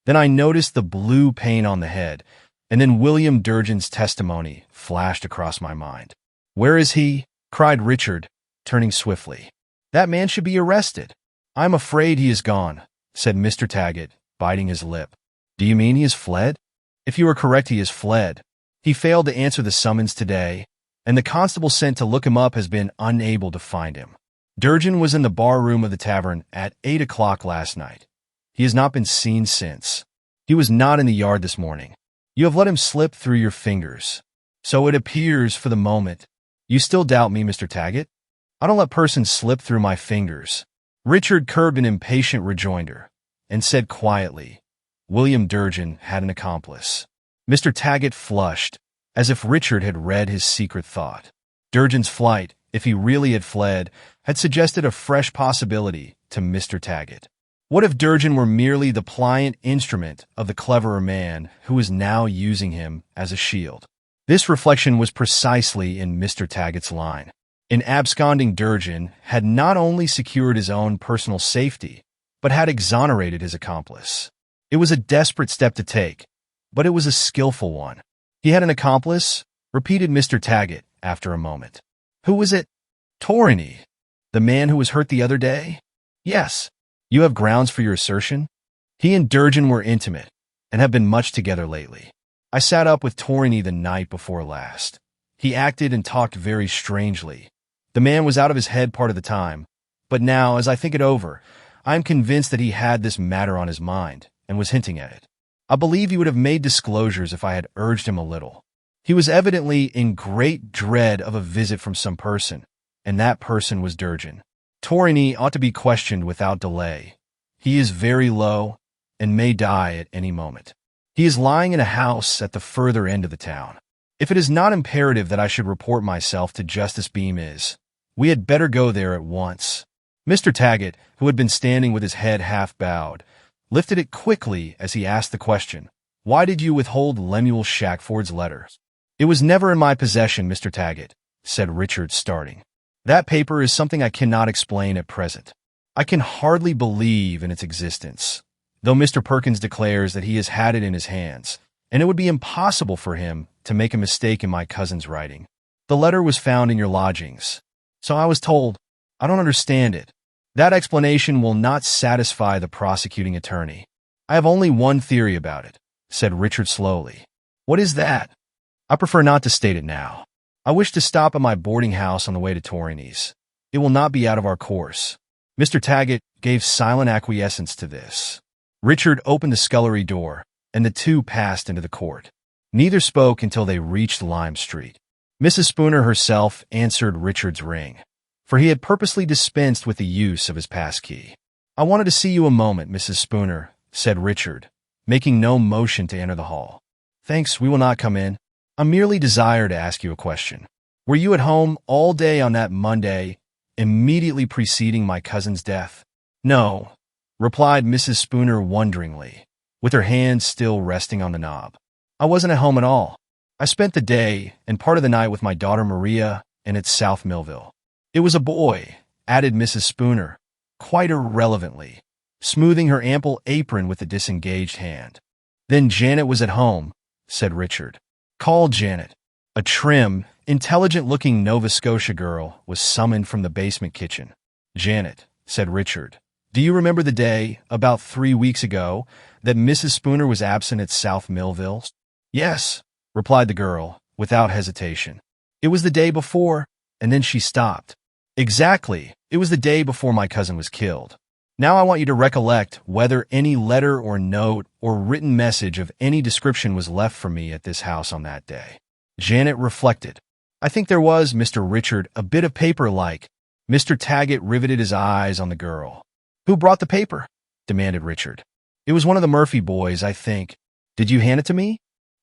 A: Then I noticed the blue paint on the head, and then William Durgin's testimony flashed across my mind. "Where is he?" cried Richard, turning swiftly. "That man should be arrested." "I am afraid he is gone," said Mr. Taggett, biting his lip. "Do you mean he has fled?" "If you are correct, he has fled. He failed to answer the summons today, and the constable sent to look him up has been unable to find him. Durgin was in the bar room of the tavern at 8 o'clock last night. He has not been seen since. He was not in the yard this morning. You have let him slip through your fingers. So it appears for the moment. You still doubt me, Mr. Taggett? I don't let persons slip through my fingers." Richard curbed an impatient rejoinder and said quietly, "William Durgin had an accomplice." Mr. Taggett flushed, as if Richard had read his secret thought. Durgin's flight, if he really had fled, had suggested a fresh possibility to Mr. Taggett. What if Durgin were merely the pliant instrument of the cleverer man who was now using him as a shield? This reflection was precisely in Mr. Taggett's line. In absconding, Durgin had not only secured his own personal safety, but had exonerated his accomplice. It was a desperate step to take, but it was a skillful one. "He had an accomplice?" repeated Mr. Taggett after a moment. "Who was it?" "Torrini. The man who was hurt the other day?" "Yes." "You have grounds for your assertion?" "He and Durgin were intimate, and have been much together lately. I sat up with Torrini the night before last. He acted and talked very strangely. The man was out of his head part of the time, but now, as I think it over, I am convinced that he had this matter on his mind, and was hinting at it. I believe he would have made disclosures if I had urged him a little. He was evidently in great dread of a visit from some person, and that person was Durgin. Torrini ought to be questioned without delay. He is very low and may die at any moment. He is lying in a house at the further end of the town. If it is not imperative that I should report myself to Justice Bemis, we had better go there at once. Mr. Taggett, who had been standing with his head half bowed, lifted it quickly as he asked the question, "Why did you withhold Lemuel Shackford's letter?" "It was never in my possession, Mr. Taggett," said Richard, starting. "That paper is something I cannot explain at present. I can hardly believe in its existence, though Mr. Perkins declares that he has had it in his hands, and it would be impossible for him to make a mistake in my cousin's writing. The letter was found in your lodgings. So I was told. I don't understand it. That explanation will not satisfy the prosecuting attorney. I have only one theory about it," said Richard slowly. "What is that?" "I prefer not to state it now. I wish to stop at my boarding house on the way to Torrini's. It will not be out of our course." Mr. Taggett gave silent acquiescence to this. Richard opened the scullery door, and the two passed into the court. Neither spoke until they reached Lime Street. Mrs. Spooner herself answered Richard's ring, for he had purposely dispensed with the use of his passkey. "I wanted to see you a moment, Mrs. Spooner," said Richard, making no motion to enter the hall. "Thanks, we will not come in. I merely desire to ask you a question. Were you at home all day on that Monday, immediately preceding my cousin's death?" "No," replied Mrs. Spooner wonderingly, with her hand still resting on the knob. "I wasn't at home at all. I spent the day and part of the night with my daughter Maria and at South Millville." "It was a boy," added Mrs. Spooner, quite irrelevantly, smoothing her ample apron with a disengaged hand. "Then Janet was at home," said Richard. "Call Janet." A trim, intelligent-looking Nova Scotia girl was summoned from the basement kitchen. "Janet," said Richard, "do you remember the day, about 3 weeks ago, that Mrs. Spooner was absent at South Millville?" "Yes," replied the girl, without hesitation. "It was the day before," and then she stopped. "Exactly. It was the day before my cousin was killed. Now I want you to recollect whether any letter or note or written message of any description was left for me at this house on that day." Janet reflected. "I think there was, Mr. Richard, a bit of paper like." Mr. Taggett riveted his eyes on the girl. "Who brought the paper?" demanded Richard. "It was one of the Murphy boys, I think. Did you hand it to me?"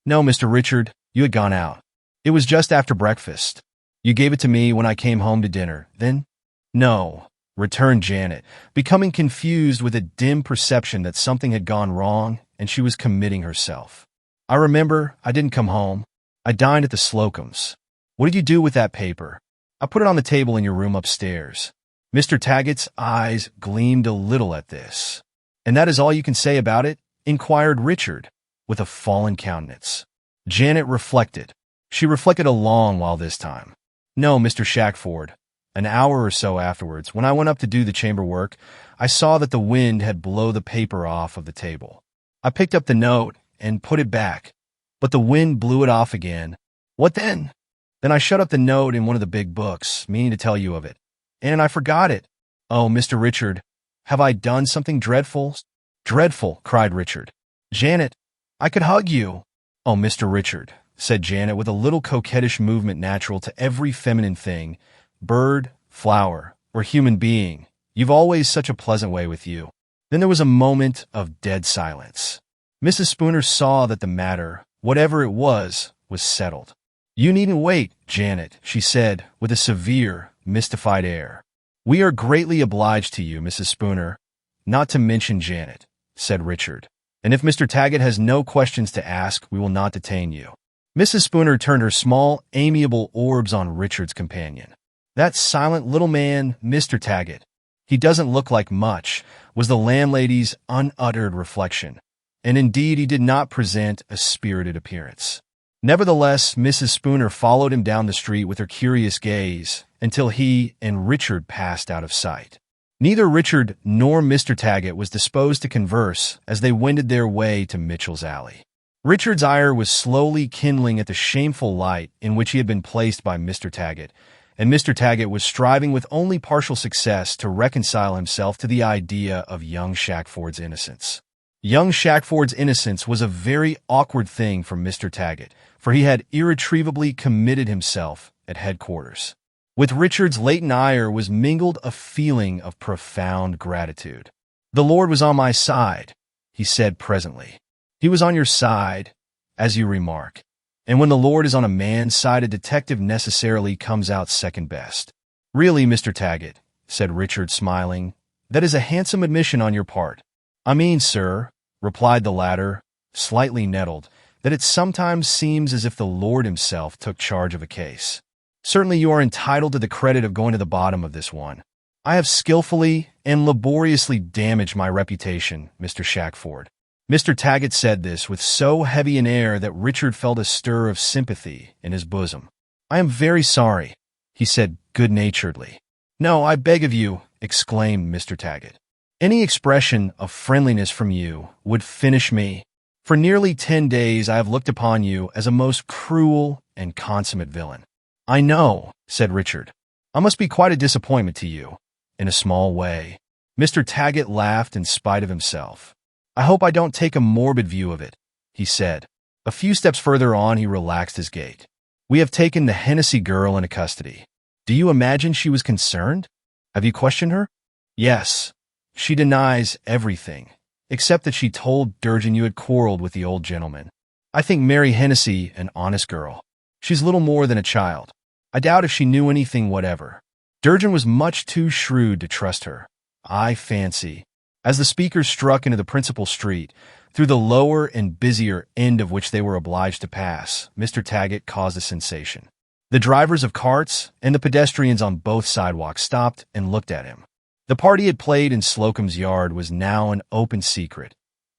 A: "No, Mr. Richard, you had gone out. It was just after breakfast. You gave it to me when I came home to dinner, then?" "No," returned Janet, becoming confused with a dim perception that something had gone wrong and she was committing herself. "I remember I didn't come home. I dined at the Slocums. What did you do with that paper?" "I put it on the table in your room upstairs." Mr. Taggett's eyes gleamed a little at this. "And that is all you can say about it?" inquired Richard, with a fallen countenance. Janet reflected. She reflected a long while this time. "No, Mr. Shackford. An hour or so afterwards, when I went up to do the chamber work, I saw that the wind had blown the paper off of the table. I picked up the note and put it back, but the wind blew it off again." "What then?" "Then I shut up the note in one of the big books, meaning to tell you of it. And I forgot it." "Oh, Mr. Richard, have I done something dreadful?" "Dreadful," cried Richard. "Janet, I could hug you." "Oh, Mr. Richard," said Janet with a little coquettish movement natural to every feminine thing, bird, flower, or human being. "You've always such a pleasant way with you." Then there was a moment of dead silence. Mrs. Spooner saw that the matter, whatever it was settled. "You needn't wait, Janet," she said, with a severe, mystified air. "We are greatly obliged to you, Mrs. Spooner." "Not to mention Janet," said Richard. "And if Mr. Taggett has no questions to ask, we will not detain you." Mrs. Spooner turned her small, amiable orbs on Richard's companion. "That silent little man, Mr. Taggett. He doesn't look like much," was the landlady's unuttered reflection, and indeed he did not present a spirited appearance. Nevertheless, Mrs. Spooner followed him down the street with her curious gaze until he and Richard passed out of sight. Neither Richard nor Mr. Taggett was disposed to converse as they wended their way to Mitchell's Alley. Richard's ire was slowly kindling at the shameful light in which he had been placed by Mr. Taggett, and Mr. Taggett was striving with only partial success to reconcile himself to the idea of young Shackford's innocence. Young Shackford's innocence was a very awkward thing for Mr. Taggett, for he had irretrievably committed himself at headquarters. With Richard's latent ire was mingled a feeling of profound gratitude. "The Lord was on my side," he said presently. "He was on your side, as you remark. And when the Lord is on a man's side, a detective necessarily comes out second best." "Really, Mr. Taggett," said Richard, smiling, "that is a handsome admission on your part." "I mean, sir," replied the latter, slightly nettled, "that it sometimes seems as if the Lord himself took charge of a case. Certainly you are entitled to the credit of going to the bottom of this one. I have skillfully and laboriously damaged my reputation, Mr. Shackford." Mr. Taggett said this with so heavy an air that Richard felt a stir of sympathy in his bosom. "I am very sorry," he said good-naturedly. "No, I beg of you," exclaimed Mr. Taggett. "Any expression of friendliness from you would finish me. For nearly 10 days I have looked upon you as a most cruel and consummate villain." "I know," said Richard. "I must be quite a disappointment to you, in a small way." Mr. Taggett laughed in spite of himself. "I hope I don't take a morbid view of it," he said. A few steps further on he relaxed his gait. "We have taken the Hennessy girl into custody. Do you imagine she was concerned? Have you questioned her?" "Yes. She denies everything, except that she told Durgin you had quarreled with the old gentleman. I think Mary Hennessy an honest girl. She's little more than a child. I doubt if she knew anything whatever. Durgin was much too shrewd to trust her, I fancy." As the speakers struck into the principal street, through the lower and busier end of which they were obliged to pass, Mr. Taggett caused a sensation. The drivers of carts and the pedestrians on both sidewalks stopped and looked at him. The part he had played in Slocum's yard was now an open secret,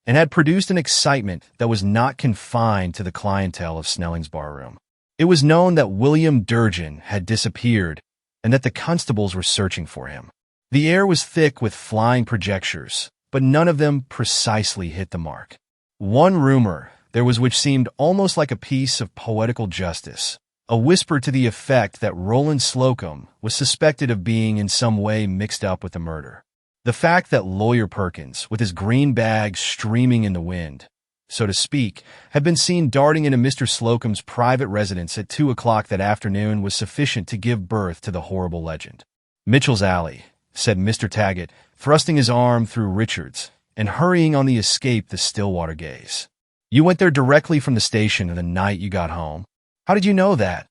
A: and had produced an excitement that was not confined to the clientele of Snelling's barroom. It was known that William Durgin had disappeared, and that the constables were searching for him. The air was thick with flying projectures, but none of them precisely hit the mark. One rumor there was which seemed almost like a piece of poetical justice, a whisper to the effect that Roland Slocum was suspected of being in some way mixed up with the murder. The fact that Lawyer Perkins, with his green bag streaming in the wind, so to speak, had been seen darting into Mr. Slocum's private residence at 2 o'clock that afternoon was sufficient to give birth to the horrible legend. "Mitchell's Alley," said Mr. Taggett, thrusting his arm through Richard's and hurrying on the escape the Stillwater gaze. "You went there directly from the station the night you got home. How did you know that?"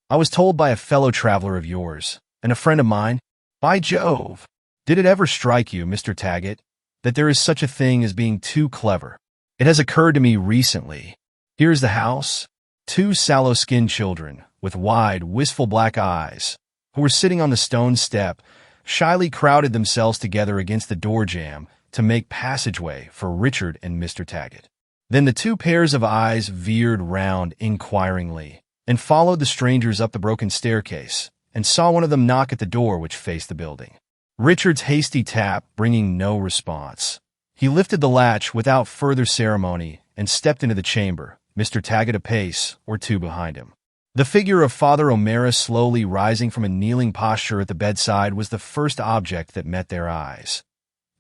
A: "I was told by a fellow traveler of yours, and a friend of mine." "By Jove! Did it ever strike you, Mr. Taggett, that there is such a thing as being too clever? It has occurred to me recently. Here is the house. 2 sallow-skinned children, with wide, wistful black eyes, who were sitting on the stone step, shyly crowded themselves together against the door jamb to make passageway for Richard and Mr. Taggett. Then the 2 pairs of eyes veered round inquiringly, and followed the strangers up the broken staircase, and saw one of them knock at the door which faced the building. Richard's hasty tap bringing no response, he lifted the latch without further ceremony and stepped into the chamber, Mr. Taggett a pace or 2 behind him. The figure of Father O'Mara slowly rising from a kneeling posture at the bedside was the first object that met their eyes.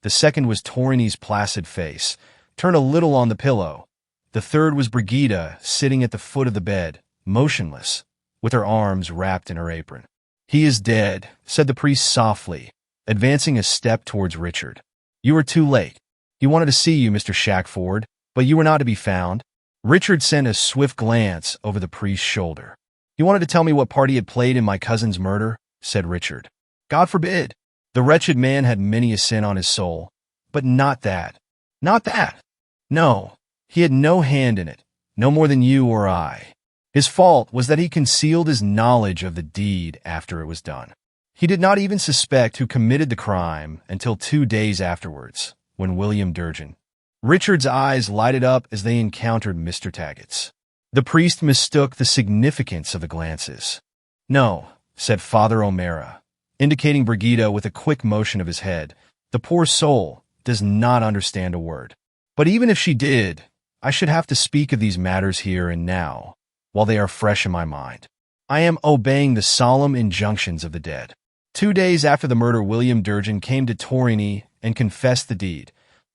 A: The second was Torrini's placid face, turned a little on the pillow. The third was Brigida sitting at the foot of the bed, motionless, with her arms wrapped in her apron. "He is dead," said the priest softly, advancing a step towards Richard. "You are too late. He wanted to see you, Mr. Shackford, but you were not to be found." Richard sent a swift glance over the priest's shoulder. "He wanted to tell me what part he had played in my cousin's murder," said Richard. "God forbid! The wretched man had many a sin on his soul, but not that. Not that! No, he had no hand in it, no more than you or I. His fault was that he concealed his knowledge of the deed after it was done. He did not even suspect who committed the crime until 2 days afterwards, when William Durgin—" Richard's eyes lighted up as they encountered Mr. Taggett's. The priest mistook the significance of the glances. "No," said Father O'Mara, indicating Brigida with a quick motion of his head. "The poor soul does not understand a word. But even if she did, I should have to speak of these matters here and now, while they are fresh in my mind. I am obeying the solemn injunctions of the dead." 2 days after the murder, William Durgin came to Torrini and confessed the deed,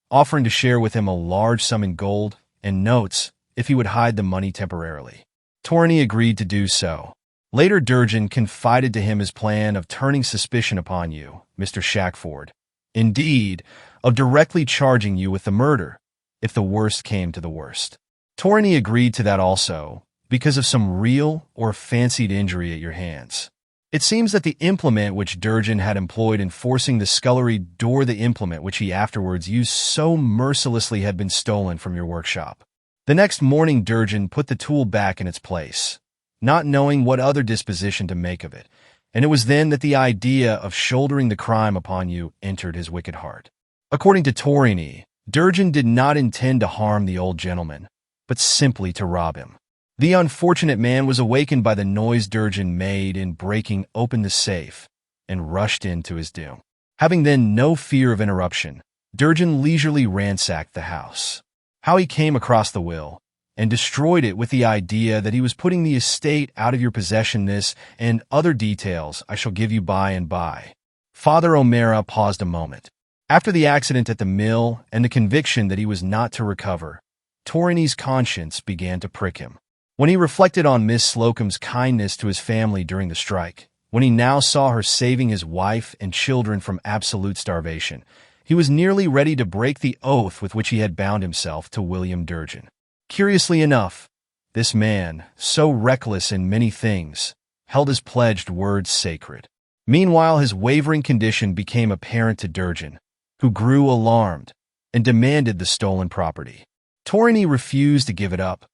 A: offering to share with him a large sum in gold and notes if he would hide the money temporarily. Torreny agreed to do so. Later, Durgin confided to him his plan of turning suspicion upon you, Mr. Shackford. Indeed, of directly charging you with the murder, if the worst came to the worst. Torreny agreed to that also, because of some real or fancied injury at your hands. It seems that the implement which Durgin had employed in forcing the scullery door, the implement which he afterwards used so mercilessly, had been stolen from your workshop. The next morning Durgin put the tool back in its place, not knowing what other disposition to make of it, and it was then that the idea of shouldering the crime upon you entered his wicked heart. According to Torreny, Durgin did not intend to harm the old gentleman, but simply to rob him. The unfortunate man was awakened by the noise Durgin made in breaking open the safe and rushed into his doom. Having then no fear of interruption, Durgin leisurely ransacked the house. How he came across the will and destroyed it with the idea that he was putting the estate out of your possession, this and other details I shall give you by and by. Father O'Mara paused a moment. After the accident at the mill and the conviction that he was not to recover, Torreny's conscience began to prick him. When he reflected on Miss Slocum's kindness to his family during the strike, when he now saw her saving his wife and children from absolute starvation, he was nearly ready to break the oath with which he had bound himself to William Durgin. Curiously enough, this man, so reckless in many things, held his pledged words sacred. Meanwhile, his wavering condition became apparent to Durgin, who grew alarmed and demanded the stolen property. Torreny refused to give it up.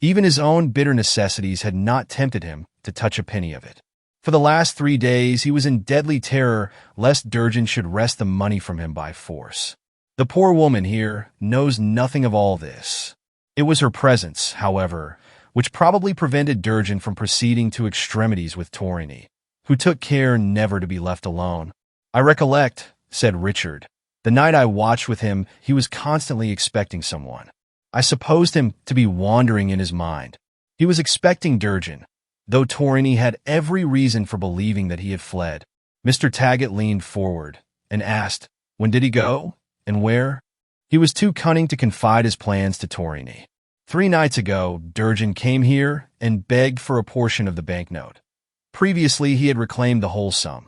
A: Even his own bitter necessities had not tempted him to touch a penny of it. For the last 3 days he was in deadly terror lest Durgin should wrest the money from him by force. The poor woman here knows nothing of all this. It was her presence, however, which probably prevented Durgin from proceeding to extremities with Torreny, who took care never to be left alone. "I recollect," said Richard, "the night I watched with him he was constantly expecting someone. I supposed him to be wandering in his mind. He was expecting Durgin, though Torreny had every reason for believing that he had fled." Mr. Taggett leaned forward and asked, "When did he go, and where?" He was too cunning to confide his plans to Torreny. 3 nights ago, Durgin came here and begged for a portion of the banknote. Previously, he had reclaimed the whole sum.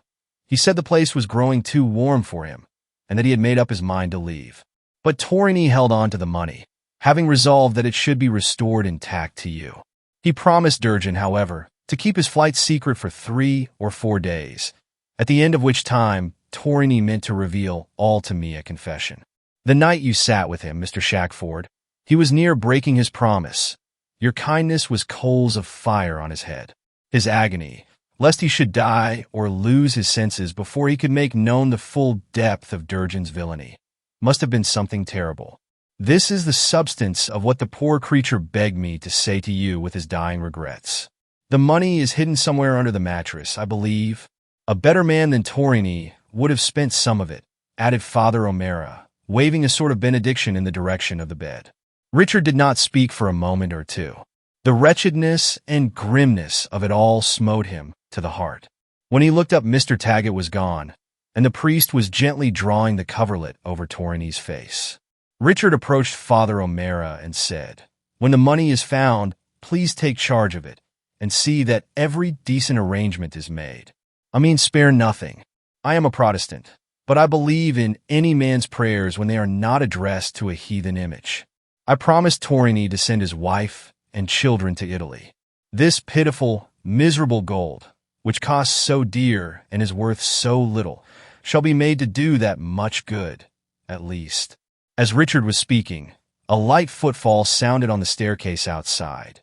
A: He said the place was growing too warm for him, and that he had made up his mind to leave. But Torreny held on to the money, having resolved that it should be restored intact to you. He promised Durgin, however, to keep his flight secret for 3 or 4 days, at the end of which time Torreny meant to reveal all to me at confession. The night you sat with him, Mr. Shackford, he was near breaking his promise. Your kindness was coals of fire on his head. His agony, lest he should die or lose his senses before he could make known the full depth of Durgin's villainy, must have been something terrible. This is the substance of what the poor creature begged me to say to you with his dying regrets. The money is hidden somewhere under the mattress, I believe. A better man than Torreny would have spent some of it, added Father O'Mara, waving a sort of benediction in the direction of the bed. Richard did not speak for a moment or two. The wretchedness and grimness of it all smote him to the heart. When he looked up, Mr. Taggett was gone, and the priest was gently drawing the coverlet over Torreny's face. Richard approached Father O'Mara and said, "When the money is found, please take charge of it, and see that every decent arrangement is made. I mean, spare nothing. I am a Protestant, but I believe in any man's prayers when they are not addressed to a heathen image. I promised Torreny to send his wife and children to Italy. This pitiful, miserable gold, which costs so dear and is worth so little, shall be made to do that much good, at least." As Richard was speaking, a light footfall sounded on the staircase outside.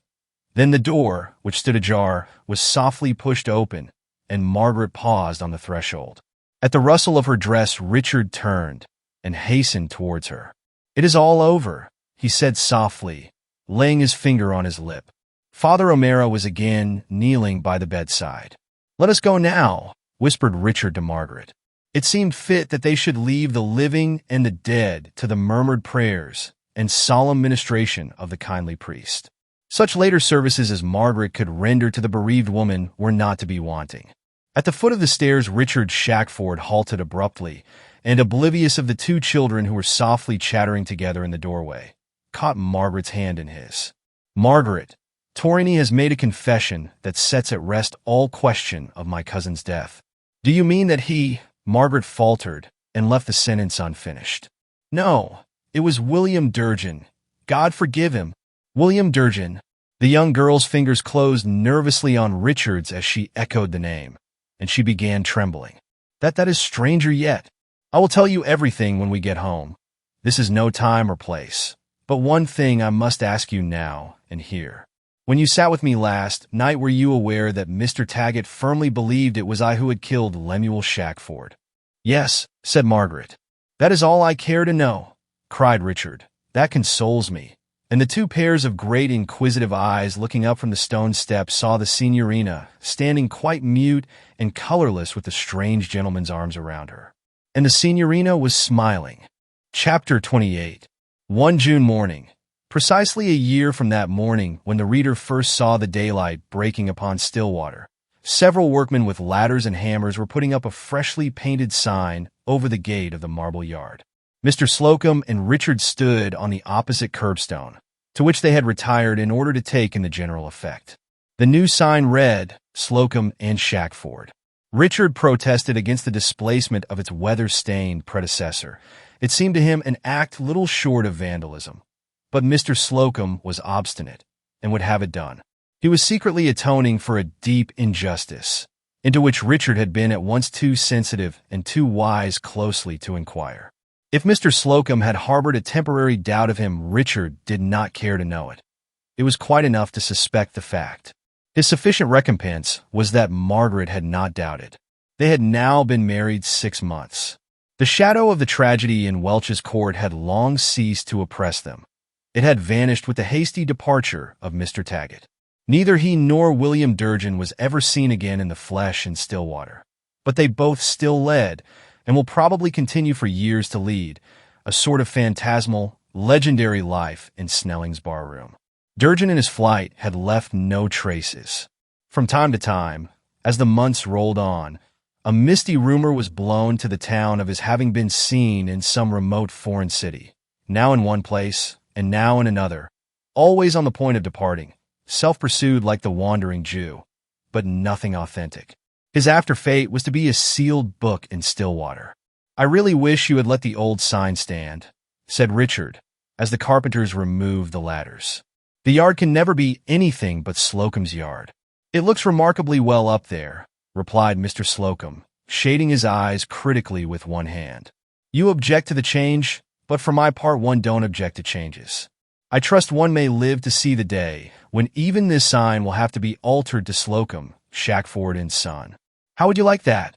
A: Then the door, which stood ajar, was softly pushed open, and Margaret paused on the threshold. At the rustle of her dress, Richard turned and hastened towards her. "It is all over," he said softly, laying his finger on his lip. Father O'Mara was again kneeling by the bedside. "Let us go now," whispered Richard to Margaret. It seemed fit that they should leave the living and the dead to the murmured prayers and solemn ministration of the kindly priest. Such later services as Margaret could render to the bereaved woman were not to be wanting. At the foot of the stairs, Richard Shackford halted abruptly and oblivious of the two children who were softly chattering together in the doorway, caught Margaret's hand in his. "Margaret, Torrini has made a confession that sets at rest all question of my cousin's death." "Do you mean that he—" Margaret faltered and left the sentence unfinished. "No, it was William Durgin. God forgive him. William Durgin." The young girl's fingers closed nervously on Richard's as she echoed the name, and she began trembling. That is stranger yet. I will tell you everything when we get home. This is no time or place. But one thing I must ask you now and here. When you sat with me last night, were you aware that Mr. Taggett firmly believed it was I who had killed Lemuel Shackford?" "Yes," said Margaret. "That is all I care to know," cried Richard. "That consoles me." And the two pairs of great inquisitive eyes looking up from the stone steps saw the signorina standing quite mute and colorless with the strange gentleman's arms around her. And the signorina was smiling. Chapter 28. One June morning, precisely a year from that morning when the reader first saw the daylight breaking upon Stillwater, several workmen with ladders and hammers were putting up a freshly painted sign over the gate of the marble yard. Mr. Slocum and Richard stood on the opposite curbstone, to which they had retired in order to take in the general effect. The new sign read, "Slocum and Shackford." Richard protested against the displacement of its weather-stained predecessor. It seemed to him an act little short of vandalism. But Mr. Slocum was obstinate and would have it done. He was secretly atoning for a deep injustice, into which Richard had been at once too sensitive and too wise closely to inquire. If Mr. Slocum had harbored a temporary doubt of him, Richard did not care to know it. It was quite enough to suspect the fact. His sufficient recompense was that Margaret had not doubted. They had now been married 6 months. The shadow of the tragedy in Welch's Court had long ceased to oppress them. It had vanished with the hasty departure of Mr. Taggett. Neither he nor William Durgin was ever seen again in the flesh in Stillwater. But they both still led, and will probably continue for years to lead, a sort of phantasmal, legendary life in Snelling's barroom. Durgin in his flight had left no traces. From time to time, as the months rolled on, a misty rumor was blown to the town of his having been seen in some remote foreign city, now in one place and now in another, always on the point of departing, self-pursued like the wandering Jew, but nothing authentic. His after fate was to be a sealed book in Stillwater. "I really wish you had let the old sign stand," said Richard, as the carpenters removed the ladders. "The yard can never be anything but Slocum's yard." "It looks remarkably well up there," replied Mr. Slocum, shading his eyes critically with one hand. "You object to the change, but for my part one don't object to changes. I trust one may live to see the day when even this sign will have to be altered to Slocum, Shackford and Son." "How would you like that?"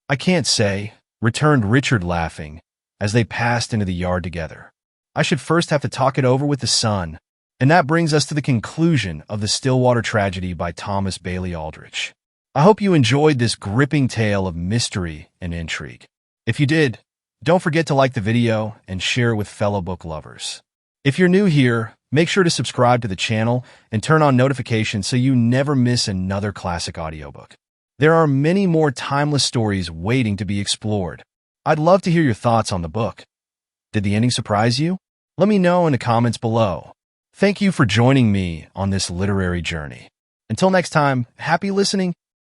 A: "I can't say," returned Richard laughing, as they passed into the yard together. "I should first have to talk it over with the son." And that brings us to the conclusion of the Stillwater Tragedy by Thomas Bailey Aldrich. I hope you enjoyed this gripping tale of mystery and intrigue. If you did, don't forget to like the video and share it with fellow book lovers. If you're new here, make sure to subscribe to the channel and turn on notifications so you never miss another classic audiobook. There are many more timeless stories waiting to be explored. I'd love to hear your thoughts on the book. Did the ending surprise you? Let me know in the comments below. Thank you for joining me on this literary journey. Until next time, happy listening